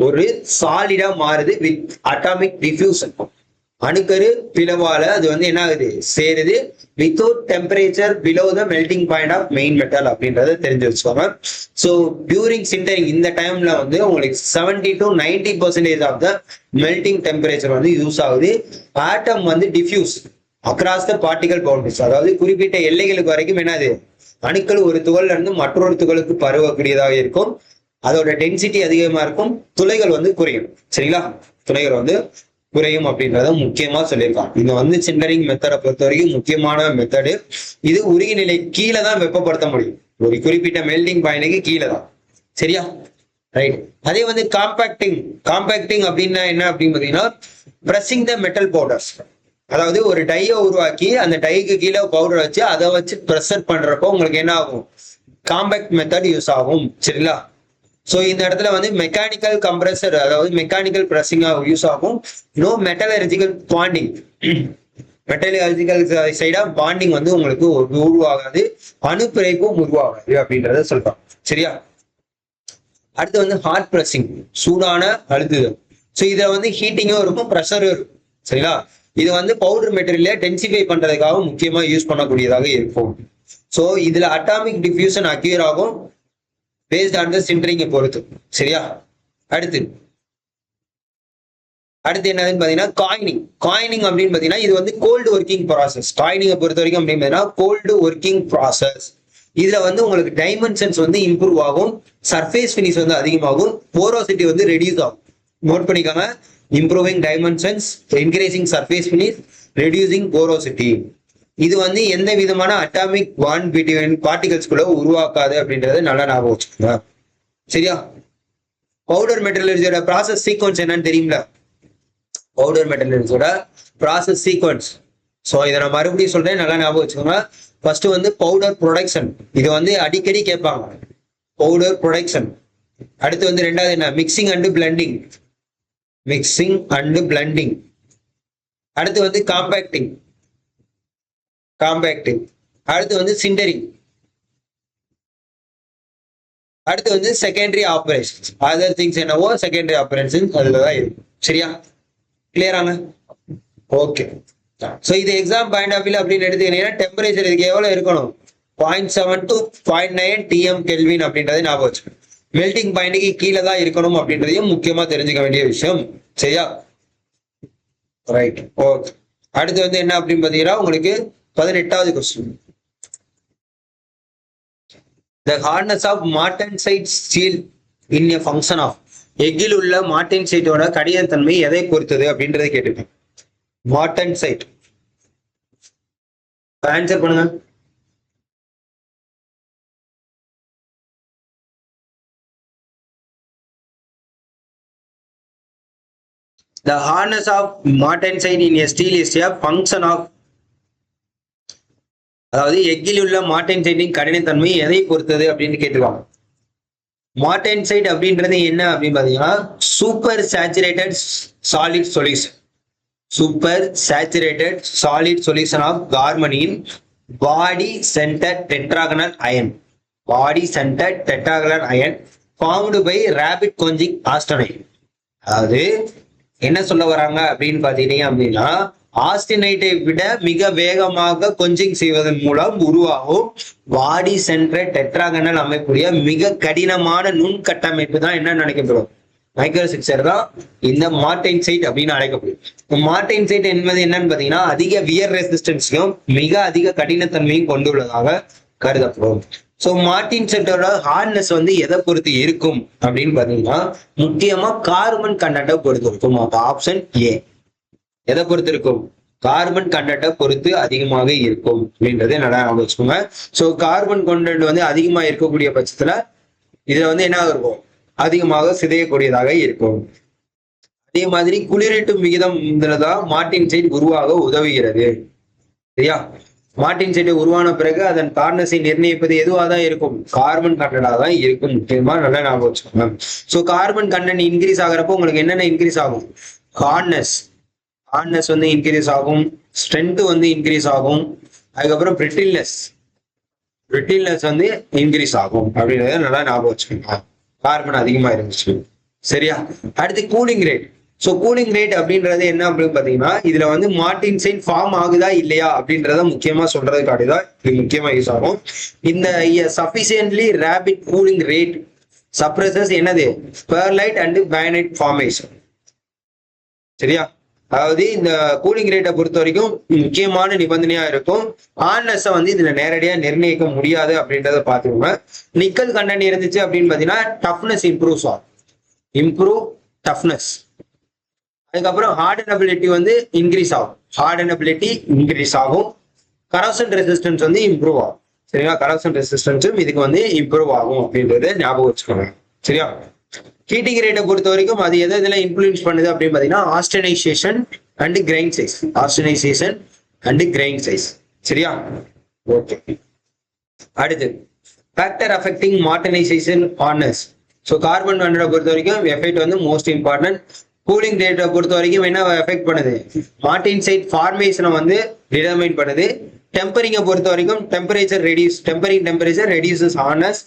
ஒரு சாலிடா மாறுது வித் அட்டாமிக் டிஃப்யூஷன். அணுக்கரு பிளவால அது வந்து என்ன ஆகுது, சேருது without temperature below the melting point of main metal அப்படின்றத தெரிஞ்சு வச்சுக்கோங்க. ஸோ டியூரிங் சிண்டரிங் இந்த டைம்ல வந்து உங்களுக்கு 70 to 90% of the melting temperature வந்து யூஸ் ஆகுது. ஆட்டம் வந்து diffuse across the particle boundaries. அதாவது குறிப்பிட்ட எல்லைகளுக்கு வரைக்கும் என்னது, அணுக்கள் ஒரு துகள்ல இருந்து மற்றொரு துகளுக்கு பரவக்கூடியதாக இருக்கும். அதோட டென்சிட்டி அதிகமா இருக்கும், துளைகள் வந்து குறையும். சரிங்களா? துளைகள் வந்து குறையும் அப்படின்றத முக்கியமா சொல்லியிருக்காங்க. இது வந்து சிண்டரிங் மெத்தடை பொறுத்த வரைக்கும் முக்கியமான மெத்தடு. இது உருகி நிலை கீழே தான் வெப்பப்படுத்த முடியும், ஒரு குறிப்பிட்ட மெல்டிங் பாயிண்ட்க்கு கீழே தான். சரியா? ரைட். அதே வந்து காம்பாக்டிங் அப்படின்னா என்ன அப்படின்னு பாத்தீங்கன்னா, பிரஸிங் த மெட்டல் பவுடர்ஸ். அதாவது ஒரு டையை உருவாக்கி அந்த டைக்கு கீழே பவுடர் வச்சு அதை வச்சு ப்ரெஷர் பண்றப்போ உங்களுக்கு என்ன ஆகும், காம்பேக்ட் மெத்தட் யூஸ் ஆகும். சரிங்களா? ஸோ இந்த இடத்துல வந்து மெக்கானிக்கல் கம்ப்ரஸர், அதாவது மெக்கானிக்கல் ப்ரெஸ்ஸிங்கா யூஸ் ஆகும். நோ மெட்டலர்ஜிக்கல் பாண்டிங், மெட்டலர்ஜிக்கல் சைடா பாண்டிங் வந்து உங்களுக்கு உருவாகாது, அணுப்பிணைப்பும் உருவாகாது அப்படின்றத சொல்றோம். சரியா? அடுத்து வந்து ஹார்ட் ப்ரெஸ்ஸிங், சூடான அழுத்துதல். ஸோ இதுல வந்து ஹீட்டிங்கும் இருக்கும், ப்ரெஷரும் இருக்கும். சரிங்களா? இது வந்து பவுடர் மெட்டீரியலை டென்சிஃபை பண்றதுக்காக முக்கியமா யூஸ் பண்ணக்கூடியதாக இருக்கும். ஸோ இதுல அட்டாமிக் டிஃப்யூஷன் அக்யூர் ஆகும் பேஸ்ட் ஆன் த சிண்டரிங்கை பொறுத்து. சரியா? அடுத்து என்னதுன்னு பாத்தீங்கன்னா காயினிங். காயினிங் அப்படின்னு பாத்தீங்கன்னா இது வந்து கோல்டு ஒர்க்கிங் ப்ராசஸ். காயினிங்கை பொறுத்த வரைக்கும் அப்படின்னு பாத்தீங்கன்னா கோல்டு ஒர்க்கிங் ப்ராசஸ். இதுல வந்து உங்களுக்கு டைமென்ஷன்ஸ் வந்து இம்ப்ரூவ் ஆகும், சர்ஃபேஸ் ஃபினிஷ் வந்து அதிகமாகும், போரோசிட்டி வந்து ரெடியூஸ் ஆகும். நோட் பண்ணிக்கோங்க, improving dimensions, increasing surface finish, reducing porosity. இது வந்து எந்த விதமான அட்டாமிக் பாண்ட் பிட்வீன் பார்ட்டிகல்ஸ்குள்ள உருவாக்காது அப்படின்றத நல்லா ஞாபகம் வச்சுக்கோங்க. சரியா? பவுடர் மெட்டலர்ஜியோட ப்ராசஸ் சீக்வன்ஸ் என்னன்னு தெரியுங்களா? பவுடர் மெட்டலர்ஜியோட ப்ராசஸ் சீக்வன்ஸ். ஸோ இதை நான் மறுபடியும் சொல்றேன், நல்லா ஞாபகம் வச்சுக்கோங்க. ஃபர்ஸ்ட் வந்து பவுடர் ப்ரொடக்ஷன், இது வந்து அடிக்கடி கேட்பாங்க, பவுடர் ப்ரொடக்ஷன். அடுத்து வந்து ரெண்டாவது என்ன? Mixing and blending, mixing and blending. அடுத்து வந்து காம்பேக்டிங், காம்பேக்டிங். அடுத்து வந்து சிண்டரிங். அடுத்து வந்து செகண்டரி ஆபரேஷன்ஸ், அதர் திங்ஸ் என்னவோ செகண்டரி ஆபரேஷன்ஸ் அதுலதான் இருக்கும். சரியா? கிளியராங்க? ஓகே. ஸோ இது எக்ஸாம் பாயிண்ட் ஆஃப் வியூ அப்படின்னு எடுத்துக்கிட்டீங்கன்னா டெம்பரேச்சர் இதுக்கு எவ்வளவு இருக்கணும்? 0.7 to 0.9 டிஎம் கெல்வின் அப்படின்றத ஞாபகம் வச்சுக்கணும். மெல்டிங் பாயிண்ட்டுக்கு கீழே தான் இருக்கணும் அப்படின்றதையும் முக்கியமா தெரிஞ்சுக்க வேண்டிய விஷயம். சரியா? ரைட். ஓகே. அடுத்து வந்து என்ன அப்படின்னு பாத்தீங்கன்னா உங்களுக்கு 18வது question. The hardness of martensite steel in a function of, எஃகில் உள்ள மார்டென்சைட்டோட கடினத்தன்மை எதை பொறுத்தது அப்படின்றத கேட்டுருக்கேன். மார்டென்சைட் ஆன்சர் பண்ணுங்க. The hardness of martensite in a steel is a function of, அதாவது எஃகில் உள்ள மார்டென்சைட்டின் கடினத்தன்மை எதை பொறுத்தது அப்படின்னு கேட்டுருவாங்க. மார்டென்சைட் அப்படின்றது என்ன அப்படின்னு பாத்தீங்கன்னா super saturated solid solution, super saturated solid solution of கார்மனின் body centre tetragonal iron, body centre tetragonal iron formed by rapid quenching austenite. அதாவது என்ன சொல்ல வராங்க அப்படின்னு பாத்தீங்க அப்படின்னா ஆஸ்டினைட்டை விட மிக வேகமாக கொஞ்சிங் செய்வதன் மூலம் உருவாகும் பாடி சென்டர் டெட்ராகனல் அமைப்புடைய மிக கடினமான நுண் கட்டமைப்பு தான் என்ன நினைக்கப்படும்? மைக்ரோஸ்ட்ரக்சர் தான் இந்த மார்டென்சைட் அப்படின்னு அழைக்கப்படும். மார்டென்சைட் என்பது என்னன்னு பாத்தீங்கன்னா அதிக வியர் ரெசிஸ்டன்ஸையும் மிக அதிக கடினத்தன்மையும் கொண்டுள்ளதாக கருதப்படும். ஸோ மார்டென்சைட்டோட ஹார்ட்னஸ் வந்து எதை பொறுத்து இருக்கும் அப்படின்னு பாத்தீங்கன்னா முக்கியமா கார்பன் கண்டென்ட்டை பொறுத்து இருக்கும். Option A. எதை பொறுத்து இருக்கும்? கார்பன் கண்டென்ட்டை பொறுத்து அதிகமாக இருக்கும் அப்படின்றத நல்லா ஞாபகம் வச்சுக்கோங்க. ஸோ கார்பன் கண்டென்ட் வந்து அதிகமா இருக்கக்கூடிய பட்சத்துல இதுல வந்து என்ன இருக்கும்? அதிகமாக சிதையக்கூடியதாக இருக்கும். அதே மாதிரி குளிரூட்டும் விகிதம் இதுலதான் மார்டென்சைட் உருவாக உதவுகிறது. சரியா? மார்டென்சைட் உருவான பிறகு அதன் ஹார்ட்னஸை நிர்ணயிப்பது எதுவாக தான் இருக்கும்? கார்பன் கண்டென்ட்டாக தான் இருக்கும். முக்கியமா நல்லா ஞாபகம் வச்சுக்கோங்க. ஸோ கார்பன் கண்டென்ட் இன்க்ரீஸ் ஆகிறப்போ உங்களுக்கு என்னென்ன இன்க்ரீஸ் ஆகும்? ஹார்ட்னஸ் வந்து இன்க்ரீஸ் ஆகும், ஸ்ட்ரென்த் வந்து இன்க்ரீஸ் ஆகும், அதுக்கப்புறம் பிரிட்டில்னஸ் வந்து இன்க்ரீஸ் ஆகும் அப்படின்றத நல்லா ஞாபகம் வச்சுக்கோங்க. கார்பன் அதிகமா இருந்துச்சு. சரியா? அடுத்து cooling rate. So cooling rate அப்படின்றது என்ன அப்படின்னு பாத்தீங்கன்னா இதுல வந்து மார்டென்சைட் ஃபார்ம் ஆகுதா இல்லையா அப்படின்றத முக்கியமா சொல்றதுக்காக தான் இது முக்கியமா யூஸ் ஆகும். இந்த sufficiently rapid cooling rate suppresses என்னது? Pearlite and bainite formation. சரியா? அதாவது இந்த கூலிங் ரேட்டை பொறுத்த வரைக்கும் முக்கியமான நிபந்தனையா இருக்கும். ஹார்ட்னஸ் வந்து இதுல நேரடியா நிர்ணயிக்க முடியாது அப்படின்றத பாத்துக்கோங்க. நிக்கல் கண்டென்ட் இருந்துச்சு அப்படின்னு பாத்தீங்கன்னா டஃப்னஸ் இம்ப்ரூவ்ஸ் ஆகும், இம்ப்ரூவ் டஃப்னஸ். அதுக்கப்புறம் ஹார்டனபிலிட்டி வந்து இன்க்ரீஸ் ஆகும், ஹார்டனபிலிட்டி இன்க்ரீஸ் ஆகும். கரப்ஷன் ரெசிஸ்டன்ஸ் வந்து இம்ப்ரூவ் ஆகும். சரியா? கரப்ஷன் ரெசிஸ்டன்ஸும் இதுக்கு வந்து இம்ப்ரூவ் ஆகும் அப்படின்றத ஞாபகம் வச்சுக்கோங்க. சரியா? ஹீட்டிங் ரேட்டை பொறுத்த வரைக்கும் அது எதை இதெல்லாம் இன்ஃப்ளூயன்ஸ் பண்ணுது அப்படின்னு பாத்தீங்கன்னா austenitisation and grain size, austenitisation and grain size. சரியா? ஓகே. அடுத்து factor affecting martensitisation hardness. So carbon 100 பொறுத்த வரைக்கும் எஃபெக்ட் வந்து மோஸ்ட் இம்பார்ட்டன்ட். கூலிங் ரேட்டை பொறுத்த வரைக்கும் என்ன எஃபெக்ட் பண்ணுது, மார்டின்சைட் ஃபார்மேஷனை வந்து டிட்டர்மைன் பண்ணுது. டெம்பரிங்கை பொறுத்த வரைக்கும் tempering temperature reduces hardness.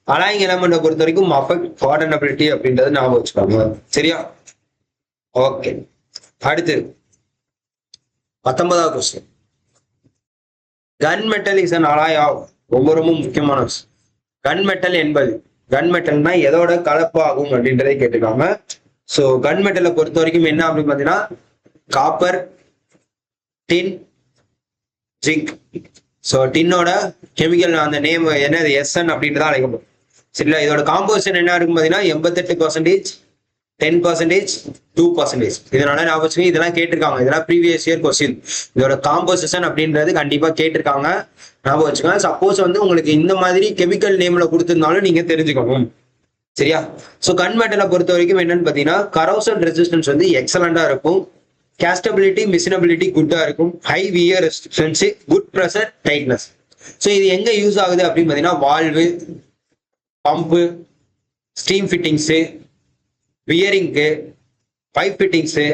Alloying எலமெண்ட்டை பொறுத்த வரைக்கும் அஃபெக்ட் ஹார்டனபிலிட்டி அப்படின்றது ஞாபகம் வச்சுக்கோங்க. சரியா? ஓகே, அடுத்து 19வது question. Gun metal is an alloy of. ரொம்ப ரொம்ப முக்கியமான விஷயம். கன் மெட்டல் என்பது, கன் மெட்டல்னா எதோட கலப்பாகும் அப்படின்றதை கேட்டுக்காங்க. ஸோ கன் மெட்டலை பொறுத்த வரைக்கும் என்ன அப்படின்னு பார்த்தீங்கன்னா காப்பர், டின், ஜிங்க். ஸோ டின்னோட கெமிக்கல் அந்த நேம் என்னது, SN அப்படின்றத அழைக்கப்படும். சரிங்களா? இதோட காம்போசிஷன் என்ன இருக்கும் பார்த்தீங்கன்னா 88%, 10%, 2%. இதனால நான் வச்சுக்கோங்க, இதெல்லாம் கேட்டிருக்காங்க, இதெல்லாம் ப்ரீவியஸ் இயர் கொஸ்டின். இதோட காம்போசிஷன் அப்படின்றது கண்டிப்பா கேட்டிருக்காங்க, ஞாபகம் வச்சுக்கோங்க. சப்போஸ் வந்து உங்களுக்கு இந்த மாதிரி கெமிக்கல் நேம்ல கொடுத்திருந்தாலும் நீங்க தெரிஞ்சுக்கணும். சரியா? ஸோ கன் மெட்டலை பொறுத்த வரைக்கும் என்னன்னு பார்த்தீங்கன்னா கரோசன் ரெசிஸ்டன்ஸ் வந்து எக்ஸலண்டா இருக்கும், கேஸ்டபிலிட்டி மிஷினபிலிட்டி குட்டா இருக்கும், high wear resistance, good pressure, tightness. So இது எங்க யூஸ் ஆகுது அப்படின்னு பார்த்தீங்கன்னா valve, pump, steam fittings, bearing, pipe fittings,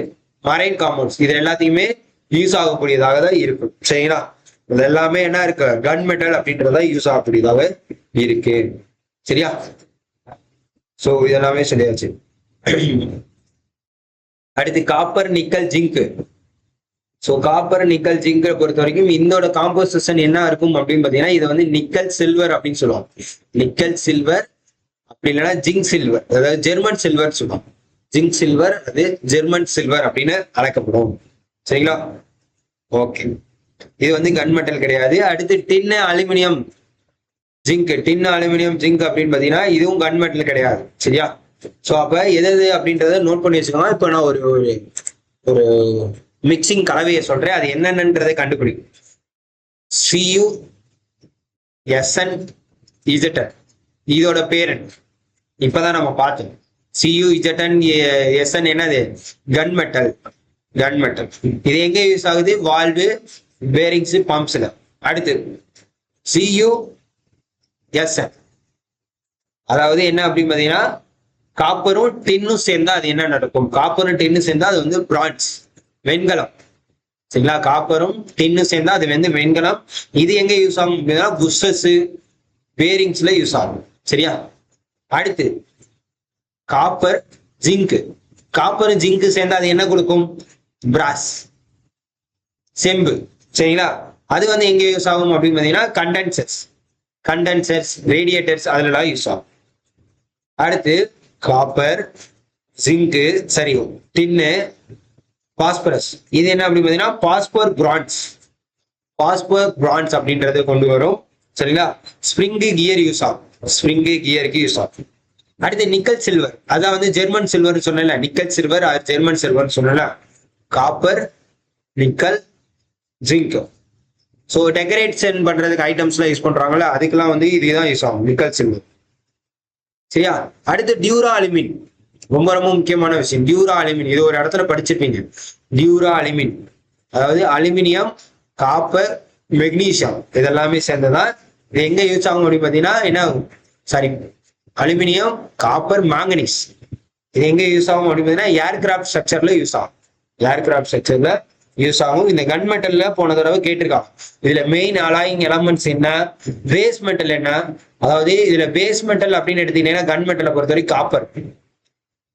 marine compounds, இது எல்லாத்தையுமே யூஸ் ஆகக்கூடியதாக தான் இருக்கும். சரிங்களா? இது எல்லாமே என்ன இருக்கு, கன் மெட்டல் அப்படின்றத யூஸ் ஆகக்கூடியதாக இருக்கு. சரியா? ஸோ இதெல்லாமே சரியாச்சு. அடுத்து copper, nickel, zinc. So copper, nickel, ஜிங்கை பொறுத்த வரைக்கும் இதோட காம்போசிஷன் என்ன இருக்கும் அப்படின்னு பார்த்தீங்கன்னா இது வந்து நிக்கல் சில்வர் அப்படின்னு சொல்லுவாங்க. நிக்கல் சில்வர் அப்படி இல்லைன்னா ஜிங்க் சில்வர், அதாவது ஜெர்மன் சில்வர் சொல்லுவாங்க. ஜிங்க் சில்வர் அது ஜெர்மன் சில்வர் அப்படின்னு அழைக்கப்படும். சரிங்களா? ஓகே, இது வந்து கன் மெட்டல் கிடையாது. அடுத்து டின்னு, அலுமினியம், ஜிங்க். டின்னு, அலுமினியம், ஜிங்க் அப்படின்னு பார்த்தீங்கன்னா இதுவும் கன் மெட்டல் கிடையாது. சரியா? ஸோ அப்போ எது அப்படின்றத நோட் பண்ணி வச்சுக்கோங்க. இப்போ நான் ஒரு ஒரு மிக்சிங் கலவையை சொல்றேன், அது என்னென்னன்றதை கண்டுபிடிக்கும். Cu, Sn, Zn. இதோட பேரண்ட் இப்பதான் நம்ம பார்த்தோம். Cu, Zn, Sn என்னது, கன் மெட்டல். கன் மெட்டல் இது எங்க யூஸ் ஆகுது, வால்வு, பேரிங்ஸ், பம்ப்ஸ்ல. அடுத்து Cu, Sn அதாவது என்ன அப்படின்னு பாத்தீங்கன்னா காப்பரும் டின்னும் சேர்ந்தா அது என்ன நடக்கும், காப்பரும் டின்னும் சேர்ந்தா அது வந்து பிரான்ஸ், வெண்கலம். சரிங்களா? காப்பரும் டின்னும் சேர்ந்தா அது வந்து வெண்கலம். இது எங்க யூஸ் ஆகும் அப்படின்னா புஷஸ், பேரிங்ஸ்ல யூஸ் ஆகும். சரியா? அடுத்து காப்பர், ஜிங்க். காப்பரும் ஜிங்க் சேர்ந்தா அது என்ன கொடுக்கும், பிராஸ், செம்பு. சரிங்களா? அது வந்து எங்க யூஸ் ஆகும் அப்படின்னு பாத்தீங்கன்னா கண்டென்சர்ஸ், ரேடியேட்டர்ஸ் அதுலலாம் யூஸ் ஆகும். அடுத்து காப்பர், ஜிங்கு, சரி, டின்னு, பாஸ்பரஸ். இது என்ன அப்படின்னு பாத்தீங்கன்னா பாஸ்பர் பிரான்ஸ் அப்படின்றது கொண்டு வரும். சரிங்களா? ஸ்ப்ரிங்கு கியர் யூஸ் ஆகும், ஸ்ப்ரிங்கு கியருக்கு யூஸ் ஆகும். அடுத்து நிக்கல் சில்வர், அதான் வந்து ஜெர்மன் சில்வர் சொன்னல, நிக்கல் சில்வர் ஜெர்மன் சில்வர் சொன்னல. Copper, nickel, zinc. So decoration பண்றதுக்கு ஐட்டம்ஸ்லாம் யூஸ் பண்றாங்கல்ல, அதுக்கெல்லாம் வந்து இதுதான் யூஸ் ஆகும், நிக்கல் சில்வர். சரியா? அடுத்து டியூரா அலுமின், ரொம்ப ரொம்ப முக்கியமான விஷயம். டியூரா அலுமின் இது ஒரு இடத்துல படிச்சிருப்பீங்க. டியூரா அலுமின் அதாவது அலுமினியம், காப்பர், மெக்னீசியம் இதெல்லாமே சேர்ந்ததான். இது எங்க யூஸ் ஆகும் அப்படின்னு பாத்தீங்கன்னா என்ன, சாரி, அலுமினியம், காப்பர், மாங்கனீஸ். இது எங்க யூஸ் ஆகும் அப்படின்னு பாத்தீங்கன்னா ஏர்கிராஃப்ட் ஸ்ட்ரக்சர்ல யூஸ் ஆகும். ஏர்கிராஃப்ட் ஸ்ட்ரக்சர்ல யூஸ் ஆகும். இந்த கன் மெட்டல்ல போன தடவை கேட்டிருக்காங்க. இதுல மெயின் அலாயிங் எலமெண்ட்ஸ் என்ன, பேஸ் மெட்டல் என்ன. அதாவது இதுல பேஸ் மெட்டல் அப்படின்னு எடுத்தீங்கன்னா கன் மெட்டலை பொறுத்த வரைக்கும் காப்பர்.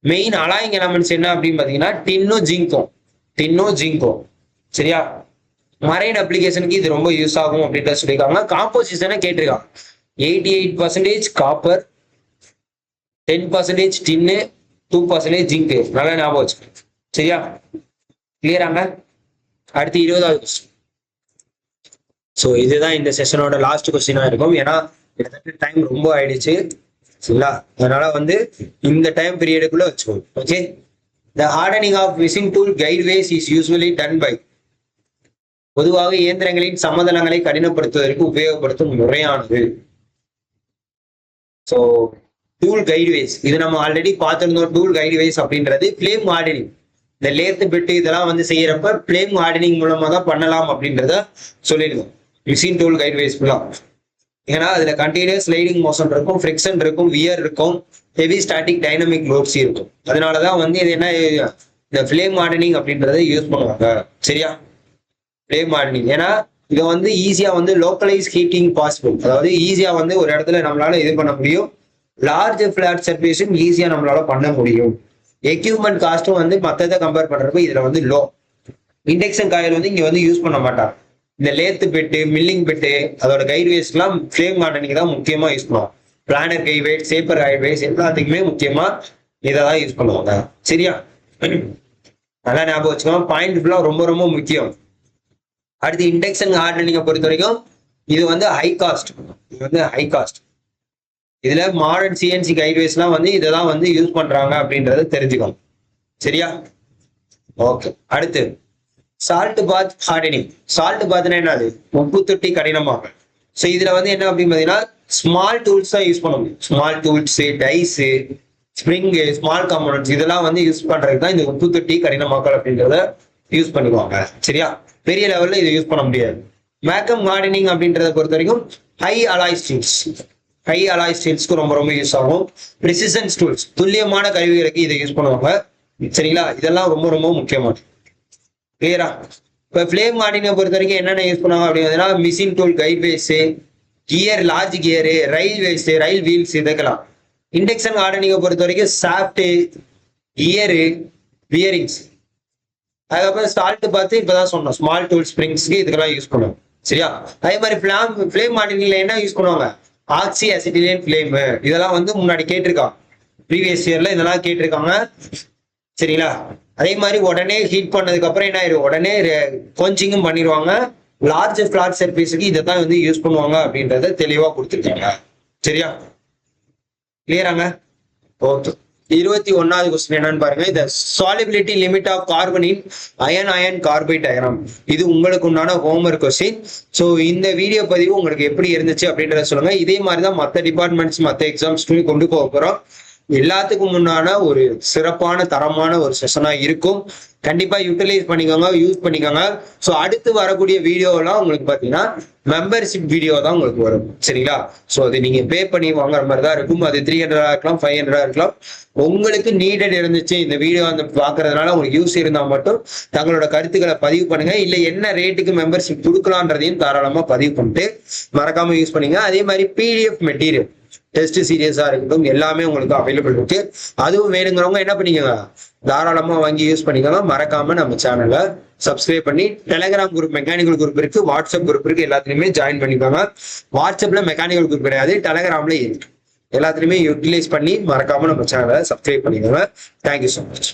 மெயின் அலாயிங் எலமெண்ட்ஸ் என்ன அப்படின்னு பாத்தீங்கன்னா டின்னும் ஜிங்கும். சரியா? மரைன் அப்ளிகேஷனுக்கு இது ரொம்ப யூஸ் ஆகும் அப்படின்ற சொல்லியிருக்காங்க. காம்போசிஷனை கேட்டிருக்காங்க. 88% காப்பர், 10% டின்னு, 2% ஜிங்க். நல்லா ஞாபகம் வச்சுக்கோங்க. சரியா? கிளியராங்க? அடுத்து 20வது கொஸ்டின். ஸோ இதுதான் இந்த செஷனோட லாஸ்ட் கொஸ்டினா இருக்கும். ஏன்னா டைம் ரொம்ப ஆயிடுச்சு. சரிங்களா? அதனால வந்து இந்த டைம் பீரியடுக்குள்ள வச்சுக்கோங்க. Okay. The hardening of machine tool guideways is usually done by. பொதுவாக இயந்திரங்களின் சமதளங்களை கடினப்படுத்துவதற்கு உபயோகப்படுத்தும் முறையானது. ஸோ டூல் கைட்வேஸ் இது நம்ம ஆல்ரெடி பார்த்திருந்தோம். டூல் கைட்வேஸ் அப்படின்றது ஃப்ளேம் ஹார்டனிங், இந்த லேத்து பெட்டு இதெல்லாம் வந்து செய்யறப்ப ஃப்ளேம் ஹார்டனிங் மூலமா தான் பண்ணலாம் அப்படின்றத சொல்லிடுவோம். மிஷின் டூல் கைட்வேஸ் ஃபுல்லா ஏன்னா அதுல கண்டினியூஸ் ஸ்லைடிங் மோஷன் இருக்கும், ஃப்ரிக்ஷன் இருக்கும், வியர் இருக்கும், ஹெவி ஸ்டாட்டிக் டைனமிக் லோட்ஸ் இருக்கும். அதனாலதான் வந்து இது என்ன, இந்த ஃபிளேம் மார்டனிங் அப்படின்றத யூஸ் பண்ணுவாங்க. சரியா? ஃபிளேம் மார்டனிங் ஏன்னா இதை வந்து ஈஸியா வந்து லோக்கலைஸ் ஹீட்டிங் பாசிபிள், அதாவது ஈஸியா வந்து ஒரு இடத்துல நம்மளால இது பண்ண முடியும். லார்ஜ் ஃபிளாட் சர்ஃபேஸும் ஈஸியா நம்மளால பண்ண முடியும். எக்யூப்மெண்ட் காஸ்ட்டும் வந்து மற்றதை கம்பேர் பண்றப்ப இதுல வந்து லோ. இண்டக்ஷன் காயில் வந்து இங்க வந்து யூஸ் பண்ண மாட்டாங்க. இந்த லேத்து பெட்டு, மில்லிங் பெட்டு, அதோட கைட் வேஸ்ட்லாம் ஃபிளேம் மார்டனிங் தான் முக்கியமா யூஸ் பண்ணுவோம். பிளானர் கை வெயிட், சேப்பர் கை வெயிட் எல்லாத்துக்குமே முக்கியமா இதை தான் யூஸ் பண்ணுவாங்க. சரியா? நல்லா ஞாபகம் வச்சுக்கோங்க. பாயிண்ட் ஃபுல்லா ரொம்ப ரொம்ப முக்கியம். அடுத்து இண்டக்ஷன் ஹார்டனிங்கை பொறுத்த வரைக்கும் இது வந்து ஹை காஸ்ட். இது வந்து ஹை காஸ்ட். இதுல மாடர்ன் சிஎன்சி கைட்வேஸ்லாம் வந்து இதை தான் வந்து யூஸ் பண்றாங்க அப்படின்றத தெரிஞ்சுக்கணும். சரியா? ஓகே. அடுத்து சால்ட் பாத் ஹார்டனிங். சால்ட் பாத்னா என்னது? உப்பு தொட்டி கடினமாக. ஸோ இதுல வந்து என்ன அப்படின்னு பாத்தீங்கன்னா ஸ்மால் டூல்ஸ் தான் யூஸ் பண்ண முடியும். Small tools, dies, spring, small components இதெல்லாம் வந்து யூஸ் பண்றதுக்கு தான் இந்த உப்பு தொட்டி கடினமாக்கல் அப்படின்றத யூஸ் பண்ணுவாங்க. சரியா? பெரிய லெவல்ல இதை யூஸ் பண்ண முடியாது. மேக்கம் ஹார்டனிங் அப்படின்றத பொறுத்த வரைக்கும் high alloy steels, high alloy ஸ்டீல்ஸ்க்கு ரொம்ப ரொம்ப யூஸ் ஆகும். ப்ரிசிஷன் டூல்ஸ், துல்லியமான கருவிகளுக்கு இதை யூஸ் பண்ணுவாங்க. சரிங்களா? இதெல்லாம் ரொம்ப ரொம்ப முக்கியமானது. கிளியரா? இப்போ ஃபிளேம் ஹார்டனிங்கை பொறுத்த வரைக்கும் என்னென்ன யூஸ் பண்ணுவாங்க அப்படின்னா machine tool, guide ways, gear, large gear, railways, rail wheels இதுக்கெல்லாம். இண்டக்ஷன் ஹார்டனிங்கை பொறுத்த வரைக்கும் சாஃப்ட், கியரு, பியரிங்ஸ். அதுக்கப்புறம் சால்ட் பார்த்து இப்பதான் சொன்னோம், ஸ்மால் டூல், ஸ்ப்ரிங்ஸ்க்கு இதுக்கெல்லாம் யூஸ் பண்ணுவோம். சரியா? அதே மாதிரி ஃபிளேம் ஹார்டனிங்ல என்ன யூஸ் பண்ணுவாங்க? ஆக்சி அசிட்டிலியன் ஃபிளேம். இதெல்லாம் வந்து முன்னாடி கேட்டிருக்காங்க, ப்ரீவியஸ் இயர்ல இதெல்லாம் கேட்டிருக்காங்க. சரிங்களா? அதே மாதிரி உடனே ஹீட் பண்ணதுக்கு அப்புறம் என்ன ஆயிரும், உடனே கோச்சிங்கும் பண்ணிடுவாங்க. லார்ஜ் ஃபிளாட் சர்ஃபேஸுக்கு இதை தான் வந்து யூஸ் பண்ணுவாங்க அப்படின்றத தெளிவா கொடுத்துருக்காங்க. சரியா? கிளியராங்க? ஓகே. 21வது கொஸ்டின் என்னன்னு பாருங்க. இந்த solubility limit of carbon in iron carbide diagram. இது உங்களுக்கு உண்டான ஹோம்வொர்க் கொஸ்டின். ஸோ இந்த வீடியோ பதிவு உங்களுக்கு எப்படி இருந்துச்சு அப்படின்றத சொல்லுங்க. இதே மாதிரி தான் மற்ற டிபார்ட்மெண்ட்ஸ், மற்ற எக்ஸாம்ஸ்க்கு கொண்டு போக போறோம். எல்லாத்துக்கும் முன்னான ஒரு சிறப்பான தரமான ஒரு செஷனா இருக்கும். கண்டிப்பா யூட்டிலைஸ் பண்ணிக்கோங்க, யூஸ் பண்ணிக்கோங்க. ஸோ அடுத்து வரக்கூடிய வீடியோலாம் உங்களுக்கு பார்த்தீங்கன்னா மெம்பர்ஷிப் வீடியோ தான் உங்களுக்கு வரும். சரிங்களா? ஸோ அது நீங்க பே பண்ணி வாங்குற மாதிரி தான் இருக்கும். அது 300 இருக்கலாம், 500 இருக்கலாம். உங்களுக்கு நீடட் இருந்துச்சு, இந்த வீடியோ வந்து பாக்குறதுனால உங்களுக்கு யூஸ் இருந்தா மட்டும் தங்களோட கருத்துக்களை பதிவு பண்ணுங்க. இல்லை என்ன ரேட்டுக்கு மெம்பர்ஷிப் கொடுக்கலான்றதையும் தாராளமா பதிவு பண்ணிட்டு மறக்காம யூஸ் பண்ணுங்க. அதே மாதிரி பிடிஎஃப் மெட்டீரியல், டெஸ்ட் சீரியஸா இருக்கட்டும், எல்லாமே உங்களுக்கு அவைலபிள் இருக்கு. அதுவும் வேணுங்கிறவங்க என்ன பண்ணிக்கோங்க, தாராளமா வாங்கி யூஸ் பண்ணிக்கோங்க. மறக்காம நம்ம சேனலை சப்ஸ்கிரைப் பண்ணி டெலிகிராம் குரூப், மெக்கானிக்கல் குரூப் இருக்கு, வாட்ஸ்அப் குரூப் இருக்கு, எல்லாத்துலயுமே ஜாயின் பண்ணிக்கோங்க. வாட்ஸ்அப்ல மெக்கானிக்கல் குரூப் கிடையாது, டெலிகிராம்ல இருக்கு. எல்லாத்துலயுமே யூட்டிலைஸ் பண்ணி மறக்காம நம்ம சேனலை சப்ஸ்கிரைப் பண்ணிக்கோங்க. Thank you so much.